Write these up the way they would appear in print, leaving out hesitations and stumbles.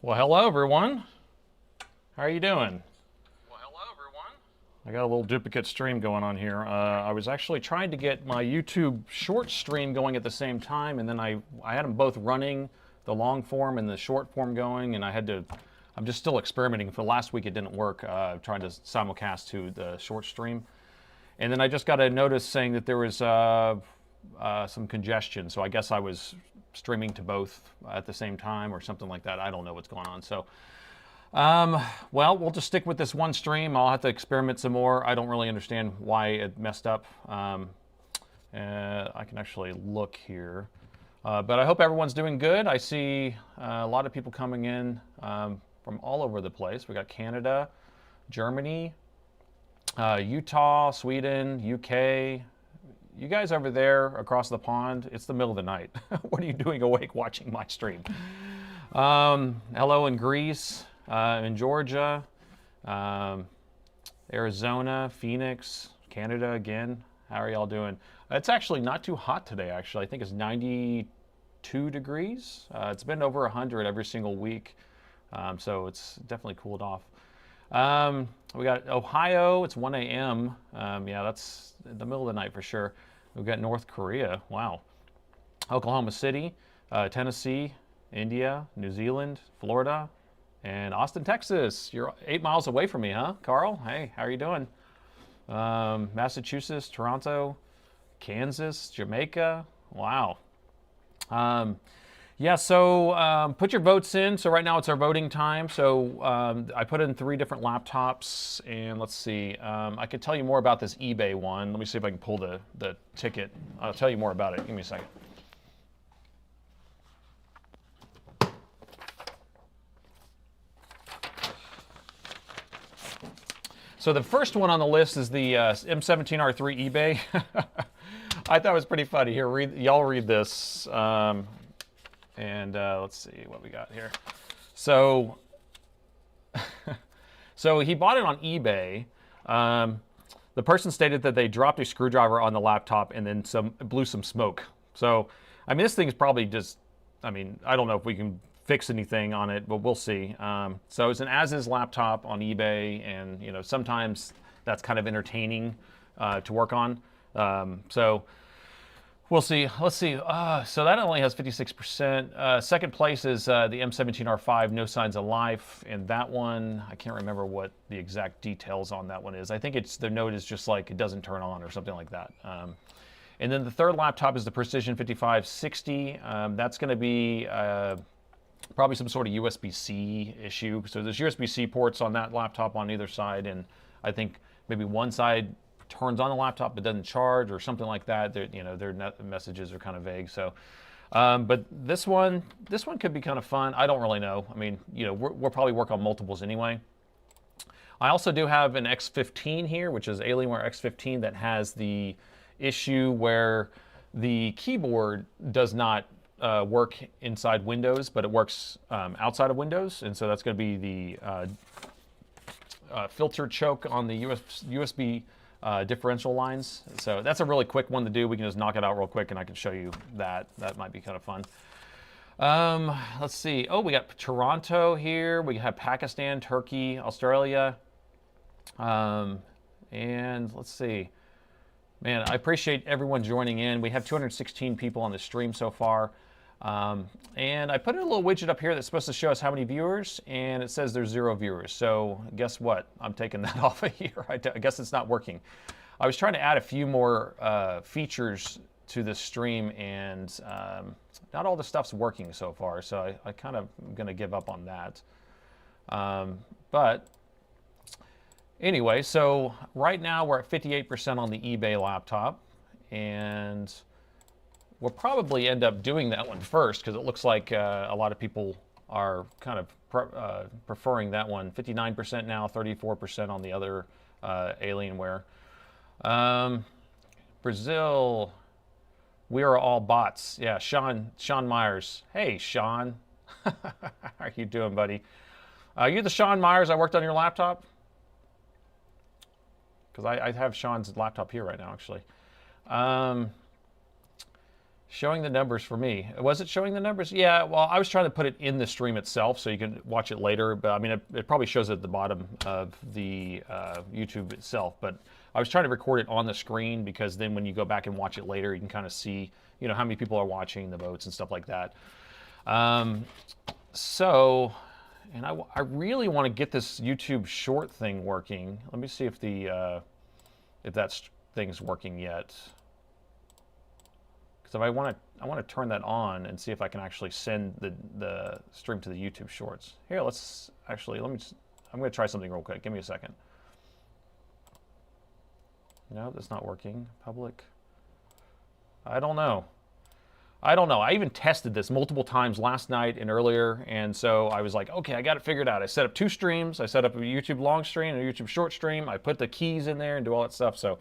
Well, hello everyone. How are you doing? Well, hello everyone. I got a little duplicate stream going on here. I was actually trying to get my YouTube short stream going at the same time, and then I had them both running, the long form and the short form going, and I'm just still experimenting. For last week it didn't work, trying to simulcast to the short stream. And then I just got a notice saying that there was some congestion, so I guess I was streaming to both at the same time or something like that. I don't know what's going on. So, well, we'll just stick with this one stream. I'll have to experiment some more. I don't really understand why it messed up. I can actually look here. But I hope everyone's doing good. I see a lot of people coming in from all over the place. We got Canada, Germany, Utah, Sweden, UK. You guys over there across the pond, it's the middle of the night. What are you doing awake watching my stream? Hello in Greece, in Georgia, Arizona, Phoenix, Canada again. How are y'all doing? It's actually not too hot today, actually. I think it's 92 degrees. It's been over 100 every single week, so it's definitely cooled off. We got Ohio, it's 1 a.m. Yeah, that's the middle of the night for sure. We've got North Korea, wow. Oklahoma City, Tennessee, India, New Zealand, Florida, and Austin, Texas. You're 8 miles away from me, huh, Carl? Hey, how are you doing? Massachusetts, Toronto, Kansas, Jamaica, wow. Yeah, so put your votes in. So right now it's our voting time. So I put in 3 different laptops, and let's see. I could tell you more about this eBay one. Let me see if I can pull the ticket. I'll tell you more about it. Give me a second. So the first one on the list is the M17R3 eBay. I thought it was pretty funny. Here, y'all read this. And let's see what we got here. So, so he bought it on eBay. The person stated that they dropped a screwdriver on the laptop and then blew some smoke. So, I mean, this thing is probably just, I mean, I don't know if we can fix anything on it, but we'll see. So it's an as-is laptop on eBay, and you know, sometimes that's kind of entertaining to work on. So. We'll see. Let's see. So that only has 56%. Second place is the M17R5, No Signs of Life. And that one, I can't remember what the exact details on that one is. I think the note is just like it doesn't turn on or something like that. And then the third laptop is the Precision 5560. That's going to be probably some sort of USB-C issue. So there's USB-C ports on that laptop on either side. And I think maybe one side turns on the laptop but doesn't charge or something like that. You know, their messages are kind of vague. So, but this one could be kind of fun. I don't really know. I mean, you know, we'll probably work on multiples anyway. I also do have an X15 here, which is Alienware X15 that has the issue where the keyboard does not work inside Windows, but it works outside of Windows, and so that's going to be the filter choke on the USB differential lines. So that's a really quick one to do. We can just knock it out real quick and I can show you that. That might be kind of fun. Let's see. Oh, we got Toronto here. We have Pakistan, Turkey, Australia. And let's see. Man, I appreciate everyone joining in. We have 216 people on the stream so far. And I put in a little widget up here that's supposed to show us how many viewers, and it says there's 0 viewers. So guess what? I'm taking that off of here. I guess it's not working. I was trying to add a few more features to this stream, and not all the stuff's working so far. So I kind of am going to give up on that. But anyway, so right now we're at 58% on the eBay laptop, and we'll probably end up doing that one first because it looks like a lot of people are kind of preferring that one. 59% now, 34% on the other Alienware. Brazil, we are all bots. Yeah, Sean Myers. Hey, Sean. How are you doing, buddy? Are you the Sean Myers I worked on your laptop? Because I have Sean's laptop here right now, actually. Showing the numbers for me. Was it showing the numbers? Yeah, well, I was trying to put it in the stream itself so you can watch it later, but I mean, it probably shows at the bottom of the YouTube itself, but I was trying to record it on the screen because then when you go back and watch it later, you can kind of see, you know, how many people are watching, the votes and stuff like that. So, and I really want to get this YouTube short thing working. Let me see if if that thing's working yet. So I want to turn that on and see if I can actually send the stream to the YouTube Shorts. Here, let's actually I'm going to try something real quick. Give me a second. No, that's not working. Public. I don't know. I even tested this multiple times last night and earlier, and so I was like, okay, I got it figured out. I set up 2 streams. I set up a YouTube long stream and a YouTube short stream. I put the keys in there and do all that stuff. So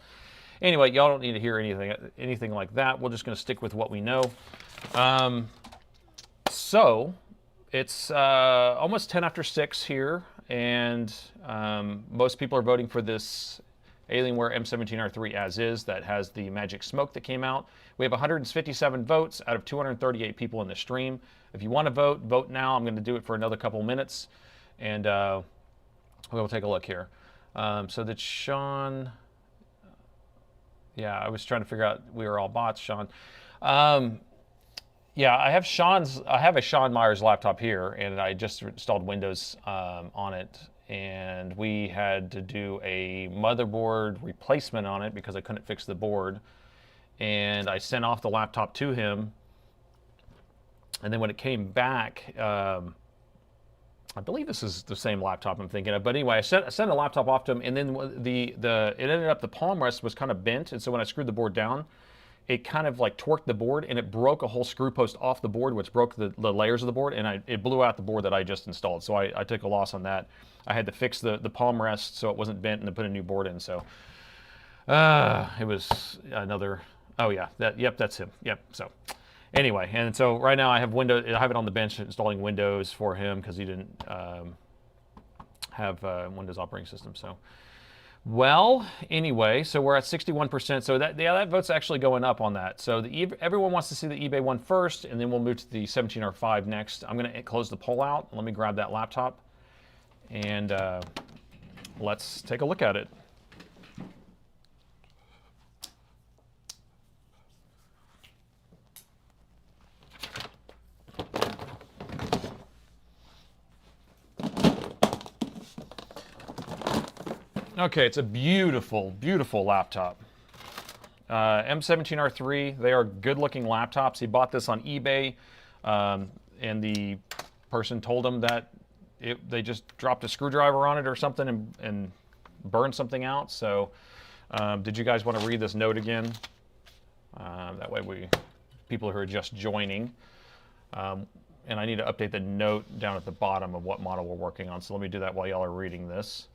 anyway, y'all don't need to hear anything like that. We're just going to stick with what we know. So it's almost 10 after 6 here, and most people are voting for this Alienware M17R3 as is that has the magic smoke that came out. We have 157 votes out of 238 people in the stream. If you want to vote, vote now. I'm going to do it for another couple minutes, and we'll take a look here. So that Sean... Yeah, I was trying to figure out, we were all bots, Sean. Yeah, I have a Sean Myers laptop here, and I just installed Windows on it, and we had to do a motherboard replacement on it because I couldn't fix the board. And I sent off the laptop to him, and then when it came back, I believe this is the same laptop I'm thinking of, but anyway, I sent a laptop off to him, and then it ended up the palm rest was kind of bent, and so when I screwed the board down, it kind of like torqued the board, and it broke a whole screw post off the board, which broke the layers of the board, and it blew out the board that I just installed. So I took a loss on that. I had to fix the palm rest so it wasn't bent and then put a new board in. So it was another. Oh yeah, yep, that's him. Yep. So. Anyway, and so right now I have it on the bench installing Windows for him because he didn't have Windows operating system. So, well, anyway, so we're at 61%. So that vote's actually going up on that. So everyone wants to see the eBay one first, and then we'll move to the 17R5 next. I'm going to close the poll out. Let me grab that laptop, and let's take a look at it. Okay, it's a beautiful, beautiful laptop. M17R3, they are good-looking laptops. He bought this on eBay, and the person told him that they just dropped a screwdriver on it or something and burned something out. So did you guys want to read this note again? That way people who are just joining. And I need to update the note down at the bottom of what model we're working on. So let me do that while y'all are reading this.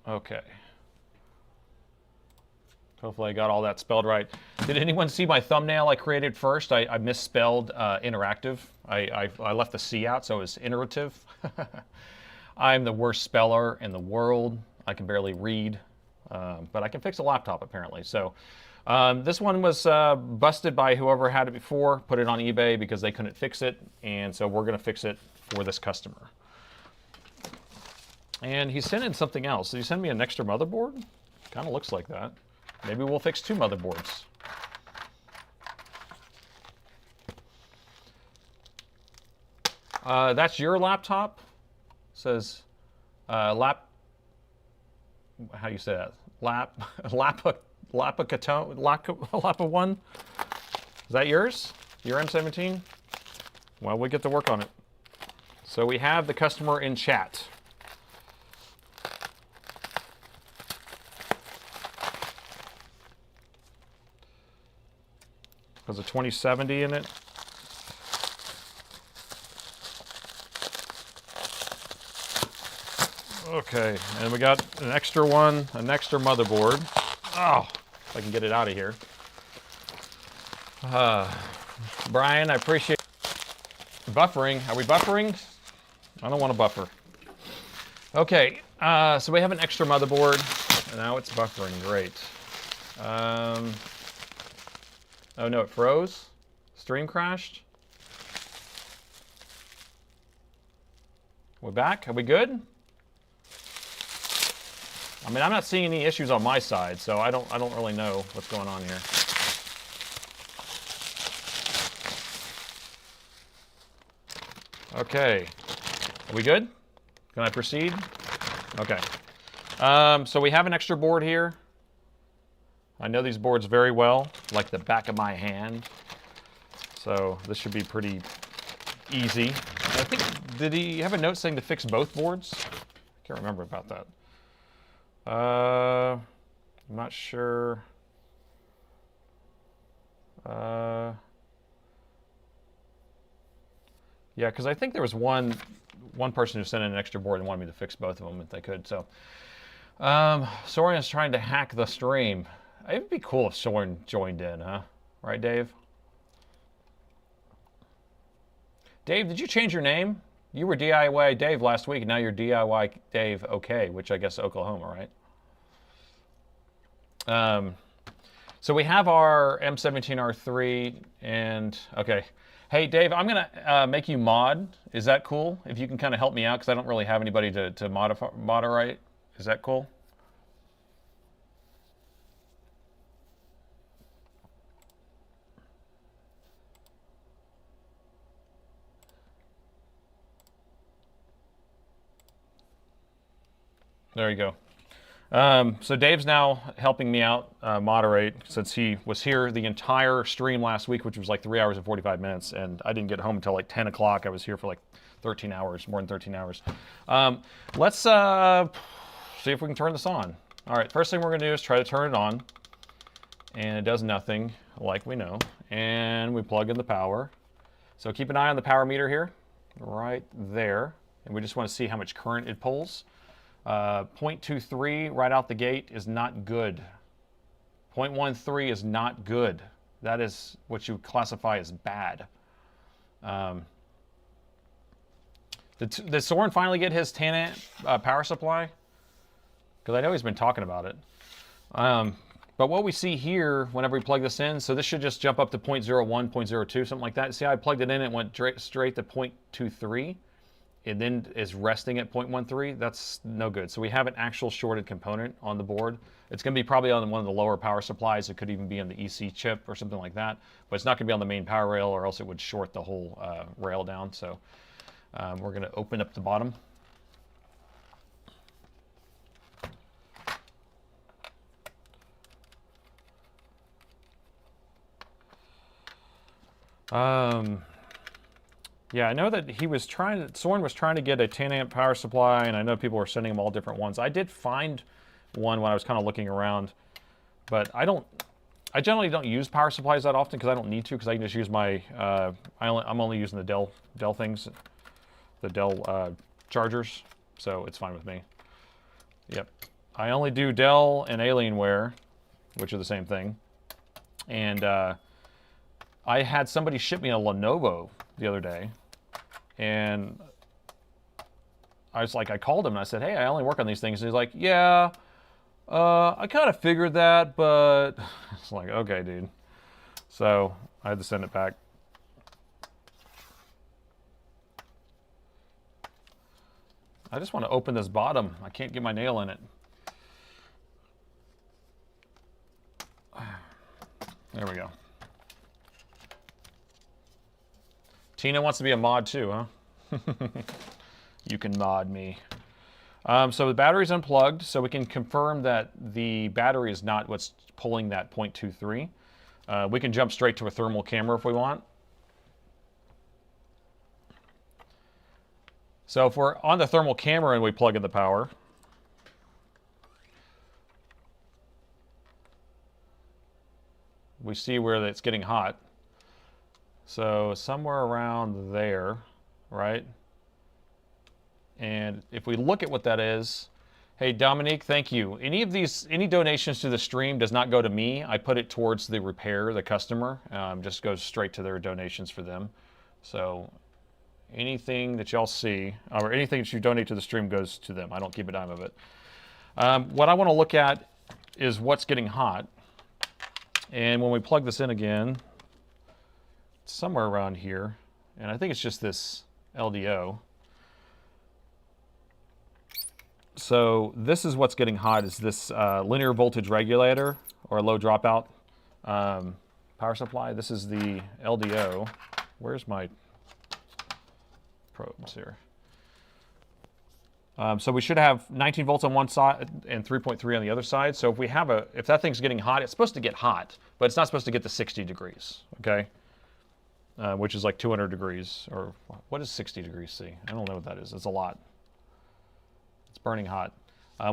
Okay. Hopefully I got all that spelled right. Did anyone see my thumbnail I created first? I misspelled interactive. I left the C out, so it was iterative. I'm the worst speller in the world. I can barely read, but I can fix a laptop apparently. So this one was busted by whoever had it before, put it on eBay because they couldn't fix it, and so we're gonna fix it for this customer. And he sent in something else. Did he send me an extra motherboard? Kind of looks like that. Maybe we'll fix 2 motherboards. That's your laptop? It says how do you say that? Lapa 1? Is that yours? Your M17? Well, we get to work on it. So we have the customer in chat. Has a 2070 in it. Okay, and we got an extra one, an extra motherboard. Oh, if I can get it out of here. Brian, I appreciate buffering. Are we buffering? I don't want to buffer. Okay, so we have an extra motherboard. And now it's buffering. Great. Oh no, it froze. Stream crashed. We're back. Are we good? I mean, I'm not seeing any issues on my side, so I don't really know what's going on here. Okay. Are we good? Can I proceed? Okay. So we have an extra board here. I know these boards very well, like the back of my hand. So this should be pretty easy. I think, did he have a note saying to fix both boards? I can't remember about that. I'm not sure. Yeah, because I think there was one person who sent in an extra board and wanted me to fix both of them if they could. So, Soren is trying to hack the stream. It'd be cool if Soren joined in, huh? Right, Dave? Dave, did you change your name? You were DIY Dave last week, and now you're DIY Dave OK, which I guess is Oklahoma, right? So we have our M17R3, and okay. Hey, Dave, I'm going to make you mod. Is that cool? If you can kind of help me out, because I don't really have anybody to moderate. Is that cool? There you go. So Dave's now helping me out moderate, since he was here the entire stream last week, which was like 3 hours and 45 minutes, and I didn't get home until like 10 o'clock. I was here for like 13 hours, more than 13 hours. Let's see if we can turn this on. All right, first thing we're going to do is try to turn it on, and it does nothing, like we know. And we plug in the power. So keep an eye on the power meter here, right there, and we just want to see how much current it pulls. 0.23 right out the gate is not good. 0.13 is not good. That is what you classify as bad. Did Soren finally get his 10 amp power supply? Because I know he's been talking about it. But what we see here, whenever we plug this in, so this should just jump up to 0.01, 0.02, something like that. See how I plugged it in, it went straight to 0.23. It then is resting at 0.13. That's no good. So we have an actual shorted component on the board. It's going to be probably on one of the lower power supplies. It could even be on the EC chip or something like that. But it's not going to be on the main power rail, or else it would short the whole rail down. So we're going to open up the bottom. Yeah, I know that Soren was trying to get a 10 amp power supply, and I know people were sending him all different ones. I did find one when I was kind of looking around, but I generally don't use power supplies that often because I don't need to, because I can just use my, I'm only using the Dell things, the Dell chargers, so it's fine with me. Yep. I only do Dell and Alienware, which are the same thing, and I had somebody ship me a Lenovo the other day, and I was like, I called him and I said, hey, I only work on these things. And he's like, yeah, I kind of figured that, but it's like, okay, dude. So I had to send it back. I just want to open this bottom. I can't get my nail in it. There we go. Tina wants to be a mod too, huh? You can mod me. So the battery's unplugged, so we can confirm that the battery is not what's pulling that 0.23. We can jump straight to a thermal camera if we want. So if we're on the thermal camera and we plug in the power, we see where it's getting hot. So somewhere around there, right? And if we look at what that is, hey, Dominique, thank you. Any donations to the stream does not go to me. I put it towards the repair, the customer. Just goes straight to their donations for them. So anything that y'all see, or anything that you donate to the stream goes to them. I don't keep a dime of it. What I want to look at is what's getting hot. And when we plug this in again, it's somewhere around here. And I think it's just this LDO. So this is what's getting hot, is this linear voltage regulator, or low dropout power supply. This is the LDO. Where's my probes here? So we should have 19 volts on one side and 3.3 on the other side. So if that thing's getting hot, it's supposed to get hot, but it's not supposed to get to 60 degrees, okay? Which is like 200 degrees, or what is 60 degrees C? I don't know what that is. It's a lot. It's burning hot.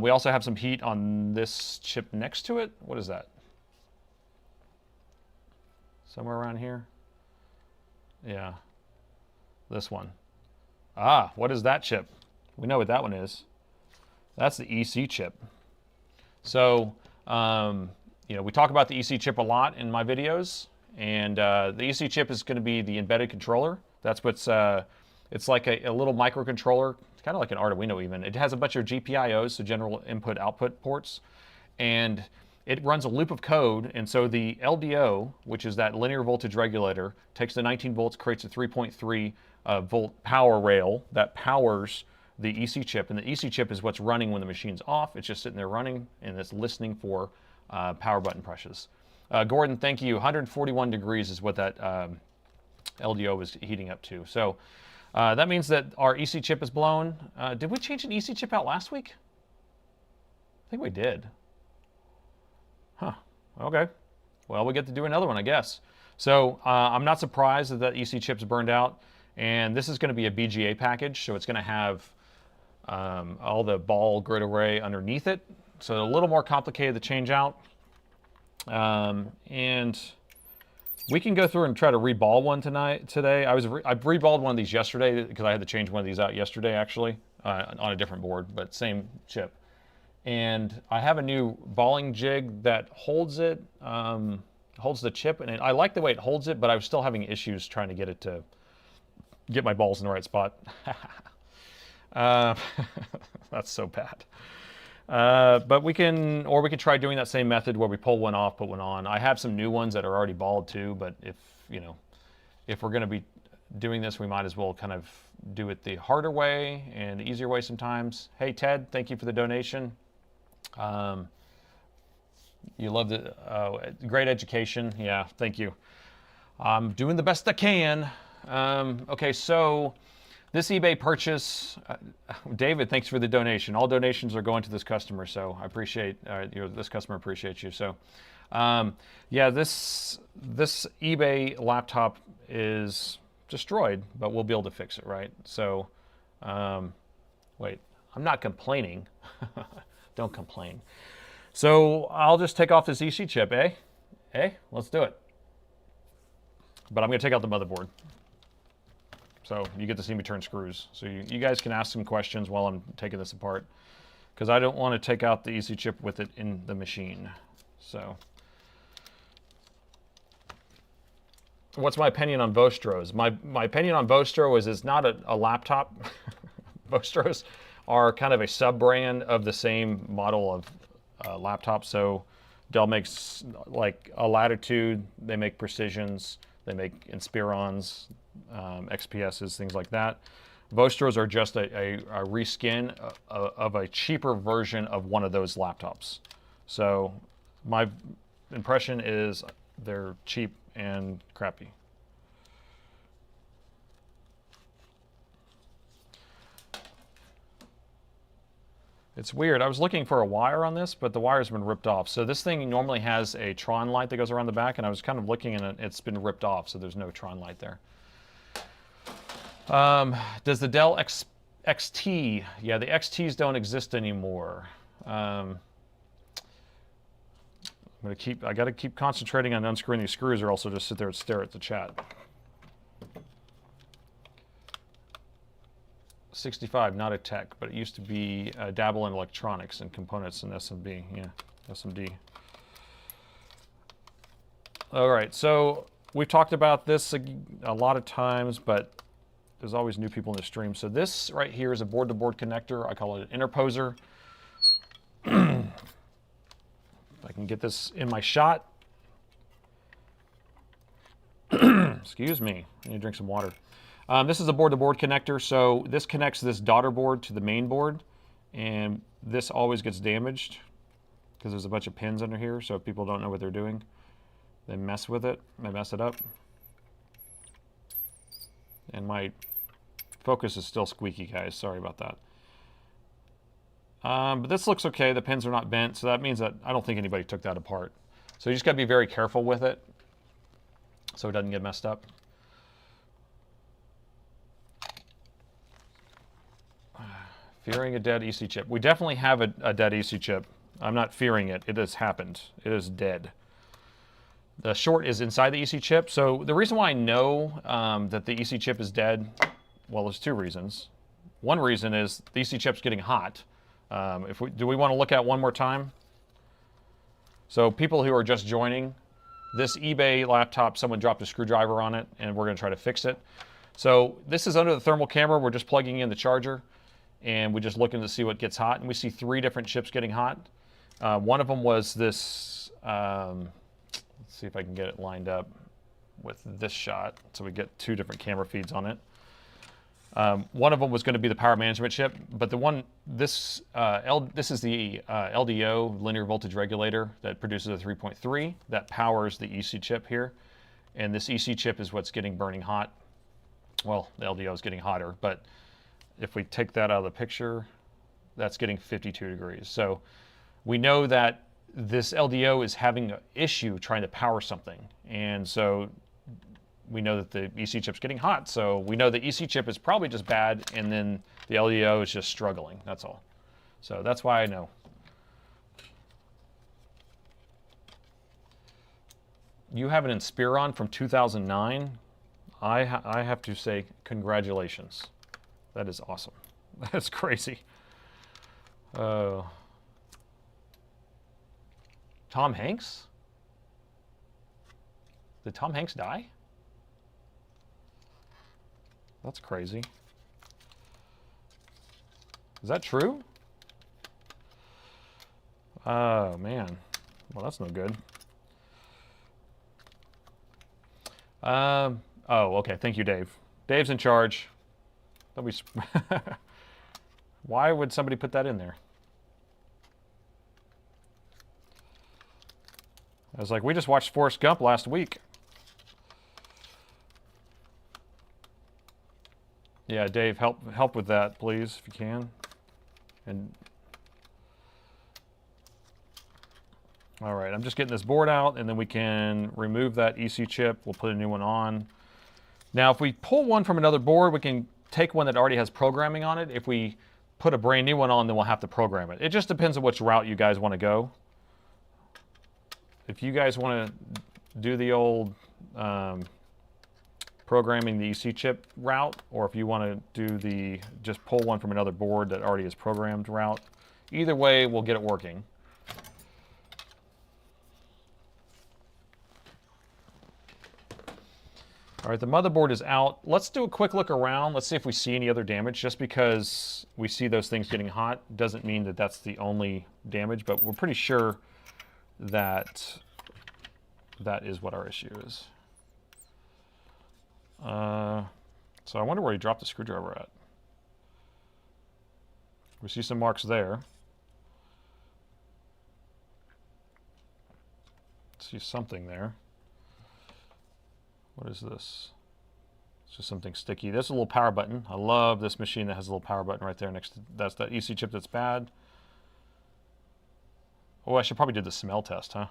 We also have some heat on this chip next to it. What is that? Somewhere around here? Yeah. This one. Ah, what is that chip? We know what that one is. That's the EC chip. So, we talk about the EC chip a lot in my videos, and the EC chip is going to be the embedded controller. That's what's, it's like a little microcontroller. It's kind of like an Arduino even. It has a bunch of GPIOs, so general input-output ports, and it runs a loop of code, and so the LDO, which is that linear voltage regulator, takes the 19 volts, creates a 3.3 volt power rail that powers the EC chip, and the EC chip is what's running when the machine's off. It's just sitting there running, and it's listening for power button presses. Gordon, thank you. 141 degrees is what that LDO is heating up to. So that means that our EC chip is blown. Did we change an EC chip out last week? I think we did. Huh. Okay. Well, we get to do another one, I guess. So I'm not surprised that that EC chip's burned out. And this is going to be a BGA package, so it's going to have all the ball grid array underneath it. So a little more complicated to change out. And we can go through and try to reball one today. I reballed one of these yesterday because I had to change one of these out yesterday, actually, on a different board, but same chip. And I have a new balling jig that holds it, holds the chip, and I like the way it holds it, but I was still having issues trying to get it to get my balls in the right spot. That's so bad. But we can try doing that same method where we pull one off, put one on. I have some new ones that are already balled too, but if we're going to be doing this, we might as well kind of do it the harder way and the easier way sometimes. Hey, Ted, thank you for the donation. You love the great education. Yeah, thank you. I'm doing the best I can. Okay, so this eBay purchase, David, thanks for the donation. All donations are going to this customer, so I appreciate this customer appreciates you. So, yeah, this eBay laptop is destroyed, but we'll be able to fix it, right? So, wait, I'm not complaining. Don't complain. So I'll just take off this EC chip, eh? Let's do it. But I'm going to take out the motherboard. So you get to see me turn screws. So you guys can ask some questions while I'm taking this apart, because I don't want to take out the EC chip with it in the machine. So what's my opinion on Vostros? My opinion on Vostro is it's not a laptop. Vostros are kind of a sub-brand of the same model of laptop. So Dell makes like a Latitude, they make Precisions, they make Inspirons, XPSs, things like that. Vostros are just a reskin of a cheaper version of one of those laptops. So my impression is they're cheap and crappy. It's weird. I was looking for a wire on this, but the wire's been ripped off. So this thing normally has a Tron light that goes around the back, and I was kind of looking, and it's been ripped off, so there's no Tron light there. Does the Dell XT? Yeah, the XTs don't exist anymore. I got to keep concentrating on unscrewing these screws, or else I'll just sit there and stare at the chat. 65, not a tech, but it used to be dabble in electronics and components and SMB. Yeah, SMD. All right, so we've talked about this a lot of times, but there's always new people in the stream. So this right here is a board-to-board connector. I call it an interposer. If I can get this in my shot. Excuse me, I need to drink some water. This is a board-to-board connector, so this connects this daughter board to the main board, and this always gets damaged because there's a bunch of pins under here, so if people don't know what they're doing, they mess with it, they mess it up. And my focus is still squeaky, guys, sorry about that. But this looks okay, the pins are not bent, so that means that I don't think anybody took that apart. So you just gotta be very careful with it so it doesn't get messed up. Fearing a dead EC chip. We definitely have a dead EC chip. I'm not fearing it. It has happened. It is dead. The short is inside the EC chip. So the reason why I know that the EC chip is dead, well, there's two reasons. One reason is the EC chip's getting hot. Do we want to look at it one more time? So people who are just joining, this eBay laptop, someone dropped a screwdriver on it, and we're going to try to fix it. So this is under the thermal camera. We're just plugging in the charger, and we're just looking to see what gets hot. And we see 3 different chips getting hot. One of them was this, let's see if I can get it lined up with this shot. So we get 2 different camera feeds on it. One of them was going to be the power management chip, but the one, this is the LDO, linear voltage regulator, that produces a 3.3 that powers the EC chip here. And this EC chip is what's getting burning hot. Well, the LDO is getting hotter, but if we take that out of the picture, that's getting 52 degrees. So we know that this LDO is having an issue trying to power something. And so we know that the EC chip's getting hot. So we know the EC chip is probably just bad, and then the LDO is just struggling. That's all. So that's why I know. You have an Inspiron from 2009. I have to say congratulations. That is awesome. That's crazy. Tom Hanks? Did Tom Hanks die? That's crazy. Is that true? Oh, man. Well, that's no good. Oh, okay. Thank you, Dave. Dave's in charge. Why would somebody put that in there? I was like, we just watched Forrest Gump last week. Yeah, Dave, help with that, please, if you can. And all right, I'm just getting this board out, and then we can remove that EC chip. We'll put a new one on. Now, if we pull one from another board, we can take one that already has programming on it. If we put a brand new one on, then we'll have to program it. It just depends on which route you guys want to go. If you guys want to do the old programming the EC chip route, or if you want to do the just pull one from another board that already is programmed route, either way, we'll get it working. All right, the motherboard is out. Let's do a quick look around. Let's see if we see any other damage. Just because we see those things getting hot doesn't mean that that's the only damage, but we're pretty sure that that is what our issue is. So I wonder where he dropped the screwdriver at. We see some marks there. See something there. What is this? It's just something sticky. There's a little power button. I love this machine that has a little power button right there next to, that's that EC chip that's bad. Oh, I should probably do the smell test, huh?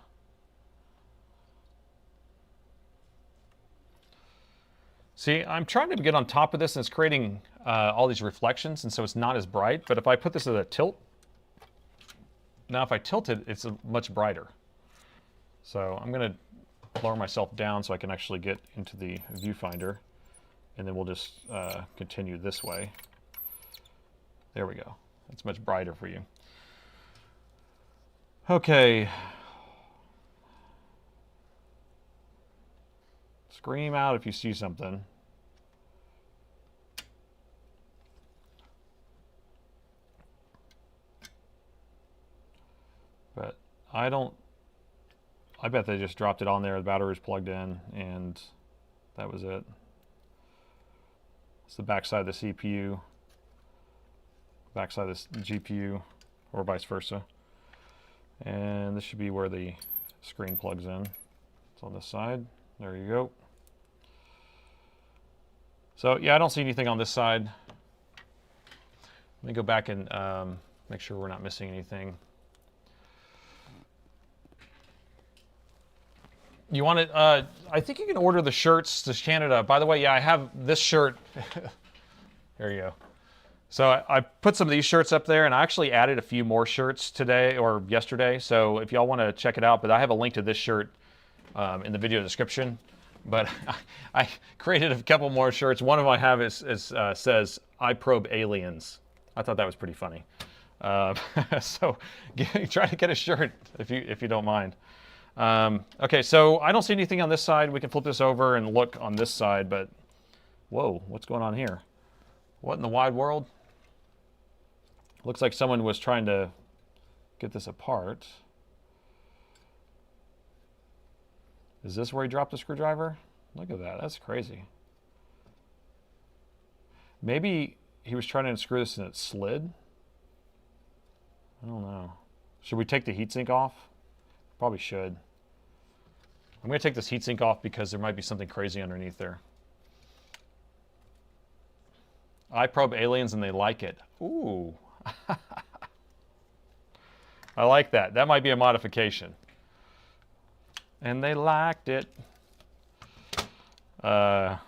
See, I'm trying to get on top of this, and it's creating all these reflections, and so it's not as bright. But if I put this at a tilt, now if I tilt it, it's much brighter. So I'm going to lower myself down so I can actually get into the viewfinder, and then we'll just continue this way. There we go. That's much brighter for you. Okay. Scream out if you see something. But I bet they just dropped it on there, the battery was plugged in, and that was it. It's the backside of the CPU, backside of the GPU, or vice versa. And this should be where the screen plugs in. It's on this side. There you go. So yeah, I don't see anything on this side. Let me go back and make sure we're not missing anything. You want it? I think you can order the shirts to Canada. By the way, yeah, I have this shirt. There you go. So I put some of these shirts up there, and I actually added a few more shirts today or yesterday. So if y'all want to check it out, but I have a link to this shirt in the video description. But I created a couple more shirts. One of them I have says "I probe aliens." I thought that was pretty funny. So try to get a shirt if you don't mind. Okay, so I don't see anything on this side. We can flip this over and look on this side, but whoa, what's going on here? What in the wide world? Looks like someone was trying to get this apart. Is this where he dropped the screwdriver? Look at that, that's crazy. Maybe he was trying to unscrew this and it slid? I don't know. Should we take the heatsink off? Probably should. I'm going to take this heatsink off because there might be something crazy underneath there. I probe aliens and they like it. Ooh. I like that. That might be a modification. And they liked it. Yeah,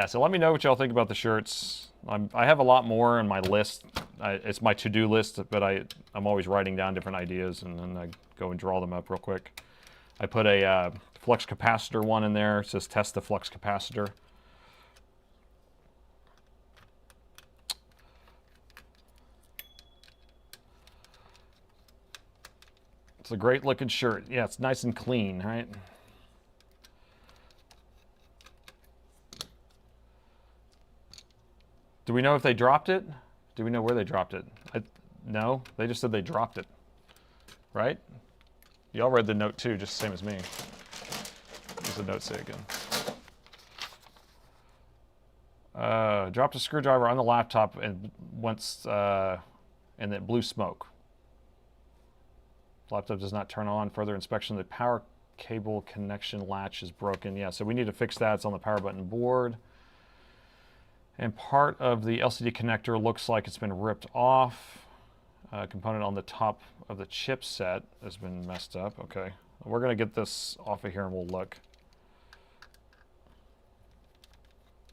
so let me know what y'all think about the shirts. I have a lot more on my list. It's my to-do list, but I'm always writing down different ideas, and then I go and draw them up real quick. I put a flux capacitor one in there. It says test the flux capacitor. It's a great looking shirt. Yeah, it's nice and clean, right? Do we know if they dropped it? Do we know where they dropped it? No, they just said they dropped it, right? Y'all read the note too, just the same as me. What does the note say again? Dropped a screwdriver on the laptop and and it blew smoke. Laptop does not turn on. Further inspection, the power cable connection latch is broken. Yeah, so we need to fix that. It's on the power button board. And part of the LCD connector looks like it's been ripped off. Component on the top of the chipset has been messed up. Okay, we're going to get this off of here and we'll look.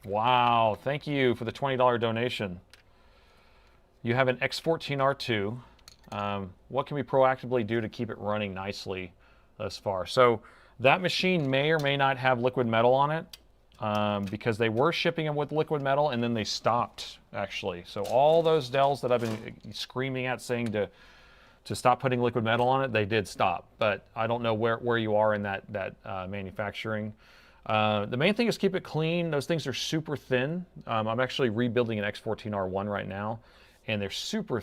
Wow, thank you for the $20 donation. You have an X14R2. What can we proactively do to keep it running nicely thus far? So that machine may or may not have liquid metal on it. Because they were shipping them with liquid metal and then they stopped, actually. So all those Dells that I've been screaming at saying to stop putting liquid metal on it, they did stop. But I don't know where you are in that manufacturing. The main thing is keep it clean. Those things are super thin. I'm actually rebuilding an X14R1 right now, and they're super,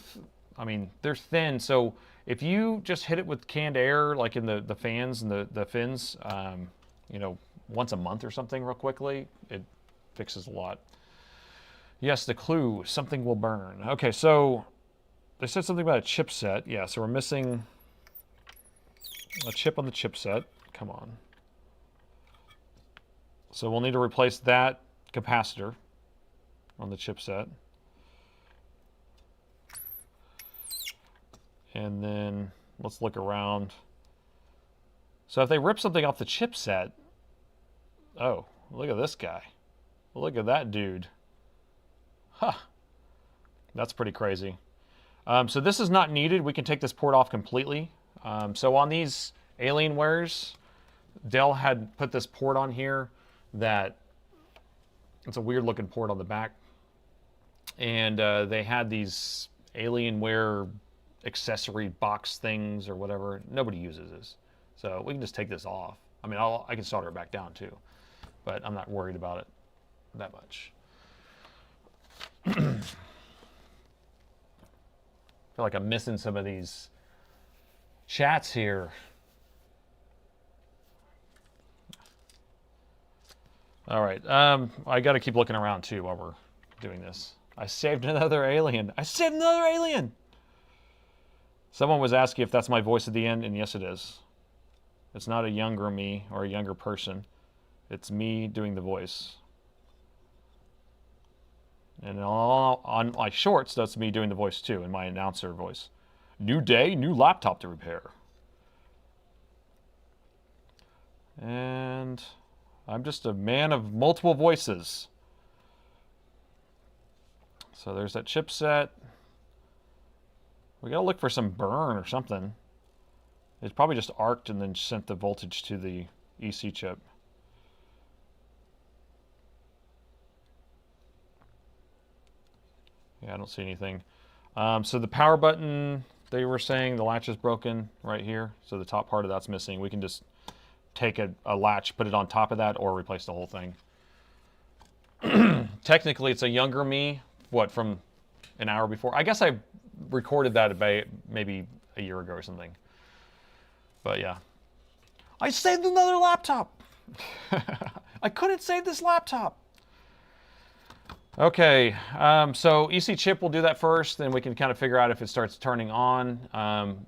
I mean, they're thin. So if you just hit it with canned air, like in the fans and the fins, you know, once a month or something real quickly, it fixes a lot. Yes, the clue, something will burn. Okay, so they said something about a chipset. Yeah, so we're missing a chip on the chipset. Come on. So we'll need to replace that capacitor on the chipset. And then let's look around. So if they rip something off the chipset, oh, look at this guy. Look at that dude. Huh. That's pretty crazy. So this is not needed. We can take this port off completely. So on these Alienwares, Dell had put this port on here that it's a weird looking port on the back. and they had these Alienware accessory box things or whatever. Nobody uses this, so we can just take this off. I mean, I can solder it back down too, but I'm not worried about it that much. I feel like I'm missing some of these chats here. All right, I got to keep looking around too while we're doing this. I saved another alien. I saved another alien! Someone was asking if that's my voice at the end, and yes it is. It's not a younger me or a younger person. It's me doing the voice. And on my shorts, that's me doing the voice too, in my announcer voice. New day, new laptop to repair. And I'm just a man of multiple voices. So there's that chipset. We gotta look for some burn or something. It's probably just arced and then sent the voltage to the EC chip. Yeah, I don't see anything. So the power button, they were saying the latch is broken right here. So the top part of that's missing. We can just take a latch, put it on top of that, or replace the whole thing. Technically, it's a younger me, what, from an hour before? I guess I recorded that about maybe a year ago or something. But yeah. I saved another laptop! I couldn't save this laptop! Okay, so EC chip will do that first, then we can kind of figure out if it starts turning on.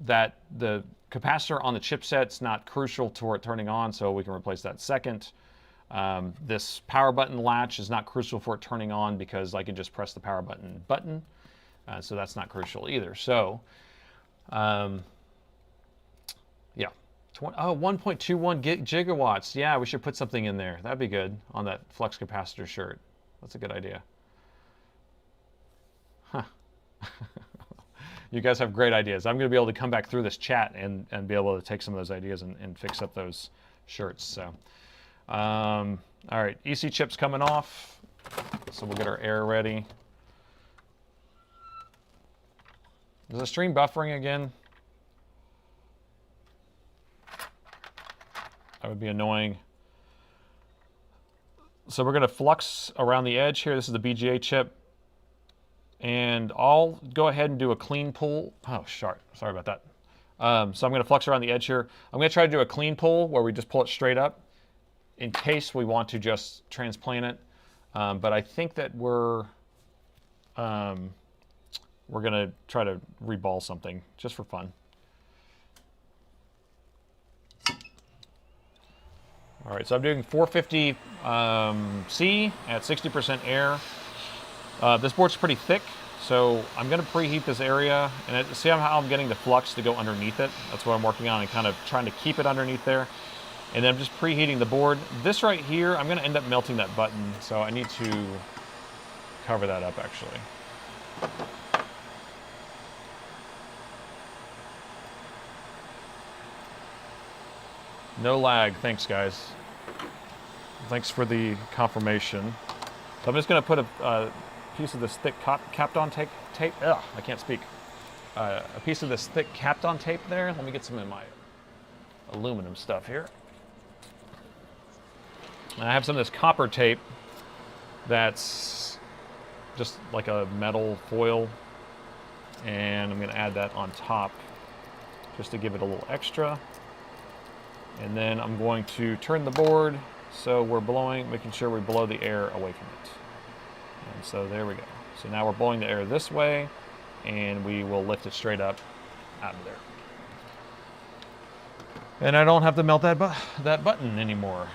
That the capacitor on the chipset's not crucial to it turning on, so we can replace that second. This power button latch is not crucial for it turning on because I can just press the power button, so that's not crucial either. So, yeah. 1.21 gigawatts. Yeah, we should put something in there. That'd be good on that flux capacitor shirt. That's a good idea. Huh. You guys have great ideas. I'm going to be able to come back through this chat and be able to take some of those ideas and fix up those shirts. So, all right, EC chip's coming off. So we'll get our air ready. Is the stream buffering again? That would be annoying. So we're going to flux around the edge here. This is the BGA chip. And I'll go ahead and do a clean pull. Oh, sorry about that. So I'm going to flux around the edge here. I'm going to try to do a clean pull where we just pull it straight up in case we want to just transplant it. But I think that we're going to try to reball something just for fun. All right, so I'm doing 450 C at 60% air. This board's pretty thick, so I'm going to preheat this area and see how I'm getting the flux to go underneath it. That's what I'm working on and kind of trying to keep it underneath there. And then I'm just preheating the board. This right here, I'm going to end up melting that button, so I need to cover that up actually. No lag, thanks guys. Thanks for the confirmation. So I'm just going to put a piece of this thick Kapton tape. Ugh, I can't speak. A piece of this thick Kapton tape there. Let me get some of my aluminum stuff here. And I have some of this copper tape that's just like a metal foil. And I'm going to add that on top just to give it a little extra. And then I'm going to turn the board so we're blowing, making sure we blow the air away from it. And so there we go. So now we're blowing the air this way, and we will lift it straight up out of there. And I don't have to melt that button anymore.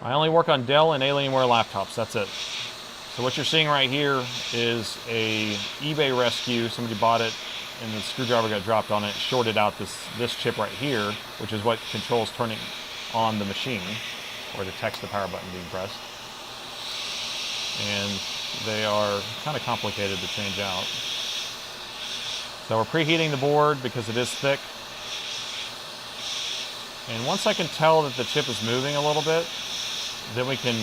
I only work on Dell and Alienware laptops, that's it. So what you're seeing right here is a eBay rescue. Somebody bought it and the screwdriver got dropped on it, shorted out this chip right here, which is what controls turning on the machine, or detects the power button being pressed. And they are kind of complicated to change out. So we're preheating the board because it is thick. And once I can tell that the chip is moving a little bit, then we can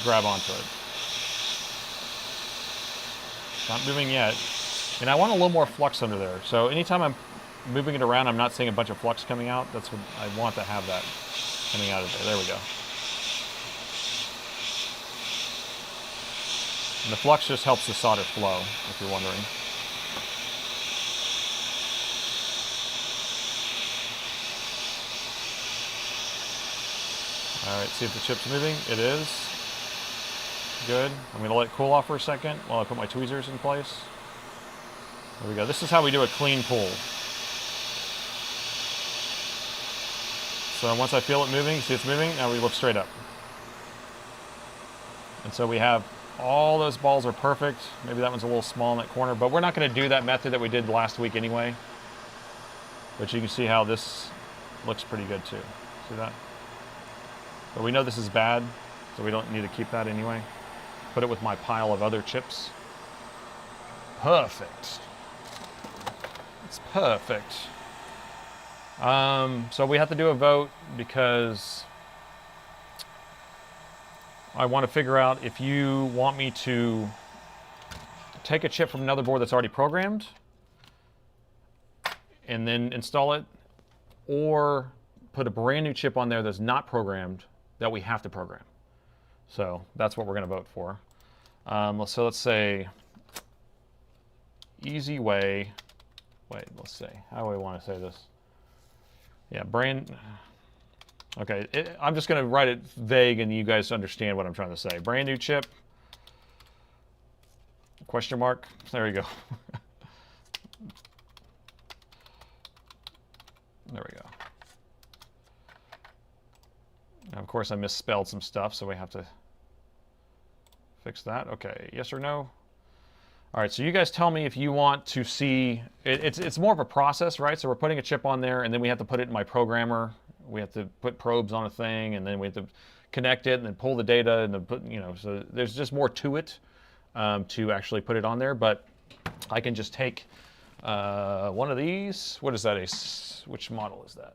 grab onto it. Not moving yet. And I want a little more flux under there. So anytime I'm moving it around, I'm not seeing a bunch of flux coming out. That's what I want to have, that coming out of there. There we go. And the flux just helps the solder flow, if you're wondering. All right, see if the chip's moving. It is. Good. I'm going to let it cool off for a second while I put my tweezers in place. There we go. This is how we do a clean pull. So once I feel it moving, see it's moving, now we lift straight up. And so we have all those balls are perfect. Maybe that one's a little small in that corner, but we're not going to do that method that we did last week anyway. But you can see how this looks pretty good too. See that? But we know this is bad, so we don't need to keep that anyway. Put it with my pile of other chips. Perfect. It's perfect. So we have to do a vote because I want to figure out if you want me to take a chip from another board that's already programmed and then install it, or put a brand new chip on there that's not programmed that we have to program. So that's what we're going to vote for. So let's say easy way. Wait, let's see. How do I want to say this? Yeah, brand. Okay, I'm just going to write it vague and you guys understand what I'm trying to say. Brand new chip. Question mark. There you go. There we go. Now, of course, I misspelled some stuff, so we have to fix that. Okay, yes or no? All right, so you guys tell me if you want to see, it's more of a process, right? So we're putting a chip on there, and then we have to put it in my programmer. We have to put probes on a thing, and then we have to connect it, and then pull the data, and then put, so there's just more to it to actually put it on there. But I can just take one of these. What is that? Which model is that?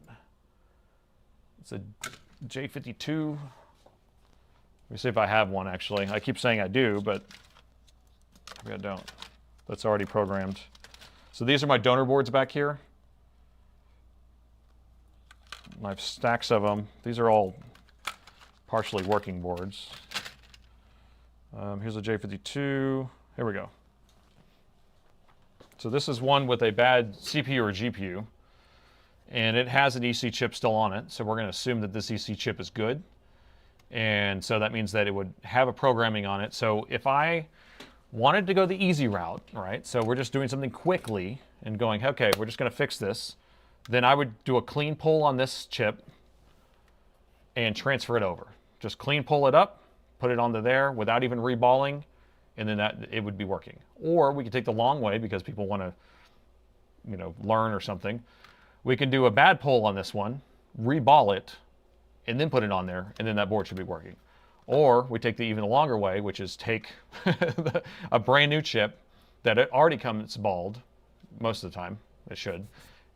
It's a J52. Let me see if I have one, actually. I keep saying I do, but maybe I don't. That's already programmed. So these are my donor boards back here. I have stacks of them. These are all partially working boards. Here's a J52. Here we go. So this is one with a bad CPU or GPU, and it has an EC chip still on it. So we're going to assume that this EC chip is good. And so that means that it would have a programming on it. So if I wanted to go the easy route, right? So we're just doing something quickly and going, okay, we're just going to fix this. Then I would do a clean pull on this chip and transfer it over. Just clean pull it up, put it onto there without even reballing, and then it would be working. Or we could take the long way because people want to, learn or something. We can do a bad pull on this one, reball it, and then put it on there, and then that board should be working. Or we take the even longer way, which is take a brand new chip that it already comes balled, most of the time, it should,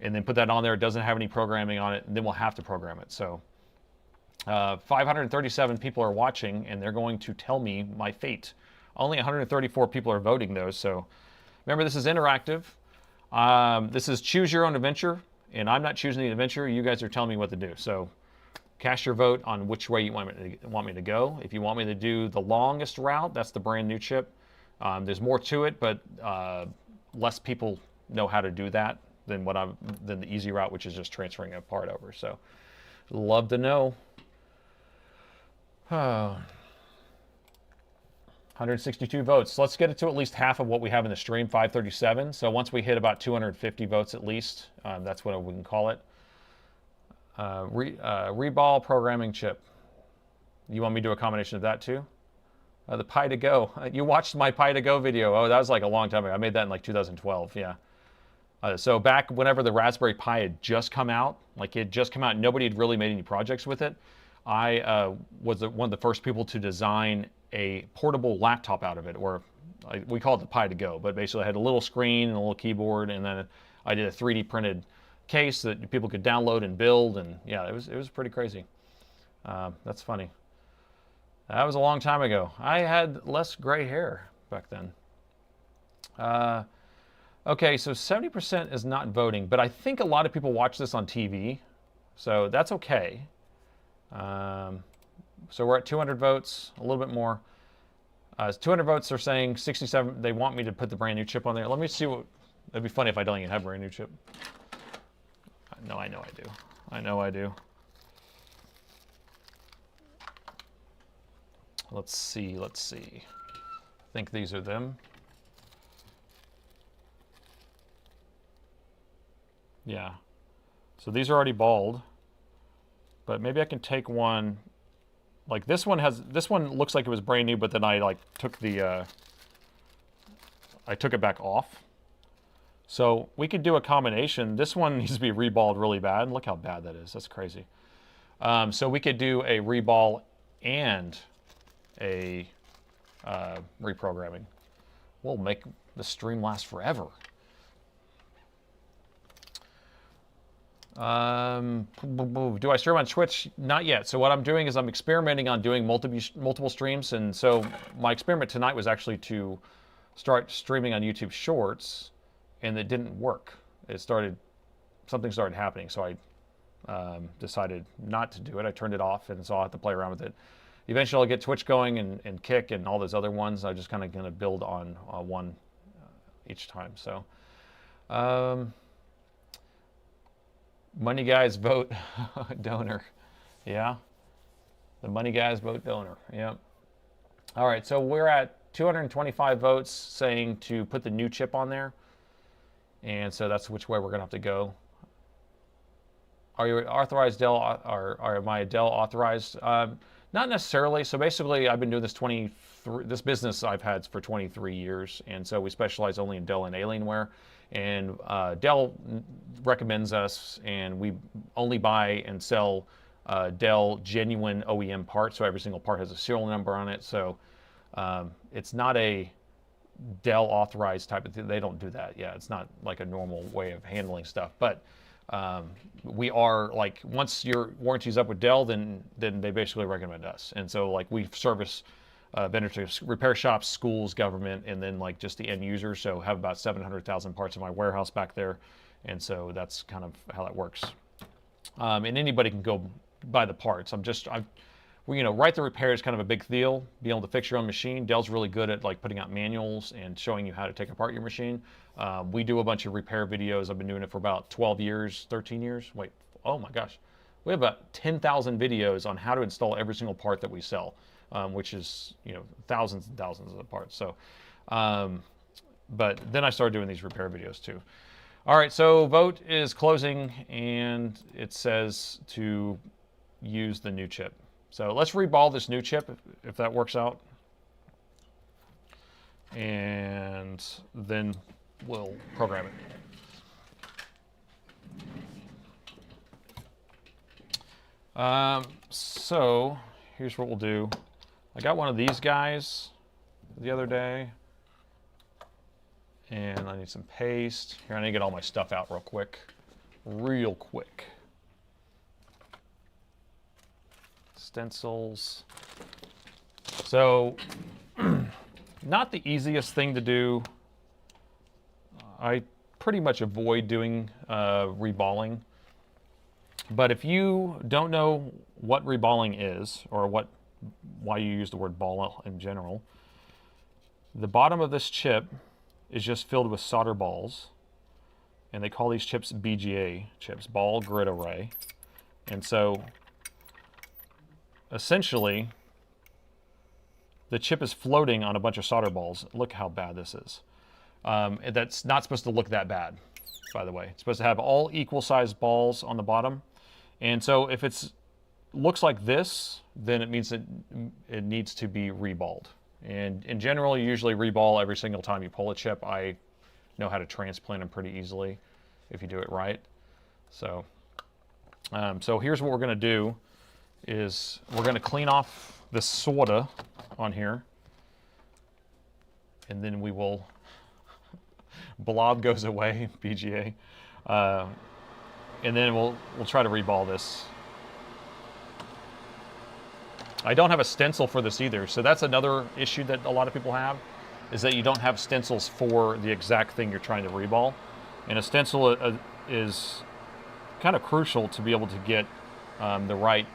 and then put that on there. It doesn't have any programming on it, and then we'll have to program it. So 537 people are watching, and they're going to tell me my fate. Only 134 people are voting, though, so remember, this is interactive. This is choose your own adventure, and I'm not choosing the adventure. You guys are telling me what to do. So cast your vote on which way you want me to go. If you want me to do the longest route, that's the brand new chip. There's more to it, but less people know how to do that than the easy route, which is just transferring a part over. So, love to know. 162 votes. Let's get it to at least half of what we have in the stream, 537. So once we hit about 250 votes at least, that's what we can call it. Reball programming chip. You want me to do a combination of that too? The Pi to Go. You watched my Pi to Go video. Oh, that was like a long time ago. I made that in like 2012. Yeah. So back whenever the Raspberry Pi had just come out, nobody had really made any projects with it. I was one of the first people to design a portable laptop out of it, or we call it the Pi to Go, but basically I had a little screen and a little keyboard, and then I did a 3D printed case that people could download and build, and yeah, it was pretty crazy. That's funny. That was a long time ago. I had less gray hair back then. Okay, so 70% is not voting, but I think a lot of people watch this on TV, so that's okay. So we're at 200 votes, a little bit more. 200 votes are saying 67, they want me to put the brand new chip on there. Let me see what, it'd be funny if I don't even have a brand new chip. No, I know I do. I know I do. Let's see, let's see. I think these are them. Yeah. So these are already bald, but maybe I can take one. Like this one looks like it was brand new, but then I like took the, I took it back off. So we could do a combination. This one needs to be reballed really bad. Look how bad that is. That's crazy. So we could do a reball and a reprogramming. We'll make the stream last forever. Do I stream on Twitch? Not yet. So what I'm doing is I'm experimenting on doing multiple streams, and so my experiment tonight was actually to start streaming on YouTube Shorts, and it didn't work. Something started happening, so I decided not to do it. I turned it off, and so I'll have to play around with it. Eventually I'll get Twitch going and Kick and all those other ones. I'm just kind of going to build on one each time. So. Money guys vote donor. Yeah. The money guys vote donor. Yep. All right. So we're at 225 votes saying to put the new chip on there. And so that's which way we're going to have to go. Are you authorized Dell, or am I a Dell authorized? Not necessarily. So basically I've been doing this business I've had for 23 years. And so we specialize only in Dell and Alienware. And Dell recommends us, and we only buy and sell Dell genuine OEM parts, so every single part has a serial number on it. So it's not a Dell authorized type of thing. They don't do that. Yeah, it's not like a normal way of handling stuff. But we are, like, once your warranty's up with Dell, then they basically recommend us. And so, like, we service vendor to repair shops, schools, government, and then like just the end user. So have about 700,000 parts in my warehouse back there, and so that's kind of how that works. And anybody can go buy the parts. Right the repair is kind of a big deal. Being able to fix your own machine. Dell's really good at like putting out manuals and showing you how to take apart your machine. We do a bunch of repair videos. I've been doing it for about 12 years, 13 years. Wait, oh my gosh, we have about 10,000 videos on how to install every single part that we sell. Which is, thousands and thousands of parts. So, but then I started doing these repair videos too. All right, so vote is closing, and it says to use the new chip. So let's reball this new chip if that works out, and then we'll program it. So here's what we'll do. I got one of these guys the other day, and I need some paste. Here, I need to get all my stuff out real quick. Stencils. So, not the easiest thing to do. I pretty much avoid doing reballing. But if you don't know what reballing is, or why you use the word ball in general, the bottom of this chip is just filled with solder balls, and they call these chips BGA chips, ball grid array. And so essentially the chip is floating on a bunch of solder balls. Look how bad this is. That's not supposed to look that bad, by the way. It's supposed to have all equal sized balls on the bottom. And so if it's looks like this, then it means that it needs to be reballed. And in general, you usually reball every single time you pull a chip. I know how to transplant them pretty easily if you do it right. So, so here's what we're going to do is we're going to clean off this soda on here, and then we will, blob goes away, BGA, and then we'll try to reball this. I don't have a stencil for this either, so that's another issue that a lot of people have. is that you don't have stencils for the exact thing you're trying to reball. And a stencil is kind of crucial to be able to get the right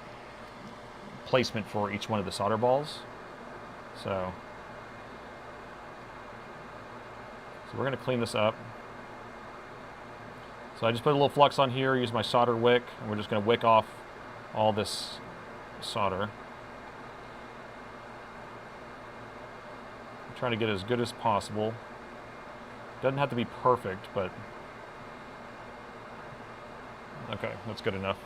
placement for each one of the solder balls. So we're going to clean this up. So I just put a little flux on here, use my solder wick, and we're just going to wick off all this solder. I'm trying to get it as good as possible. Doesn't have to be perfect, but okay, that's good enough.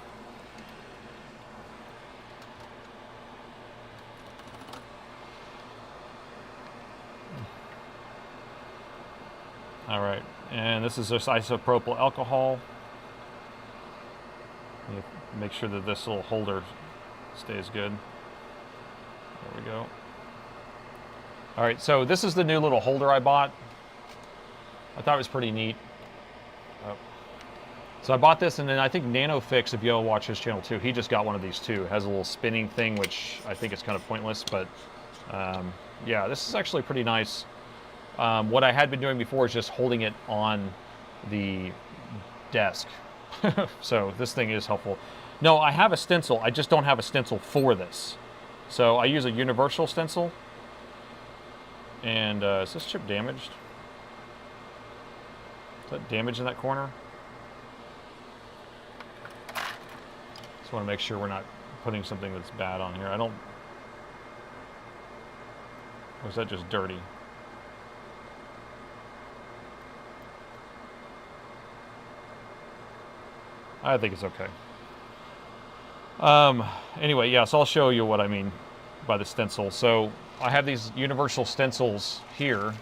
All right, and this is just isopropyl alcohol. Make sure that this little holder stays good. There we go. All right, so this is the new little holder I bought. I thought it was pretty neat. Oh. So I bought this, and then I think NanoFix, if you'll watch his channel too, he just got one of these too. It has a little spinning thing, which I think is kind of pointless, but yeah, this is actually pretty nice. What I had been doing before is just holding it on the desk. So this thing is helpful. No, I have a stencil. I just don't have a stencil for this. So I use a universal stencil. And is this chip damaged? Is that damage in that corner? Just want to make sure we're not putting something that's bad on here. I don't... Or is that just dirty? I think it's okay. Anyway, yeah, so I'll show you what I mean by the stencil. So I have these universal stencils here.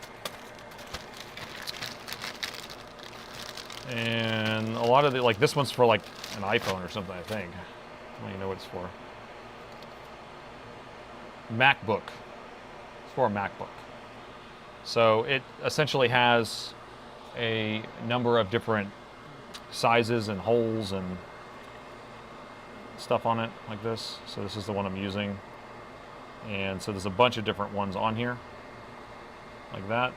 And a lot of the, like this one's for like an iPhone or something, I think. I don't even know what it's for. MacBook. It's for a MacBook. So it essentially has a number of different sizes and holes and stuff on it like this. So this is the one I'm using. And so there's a bunch of different ones on here like that.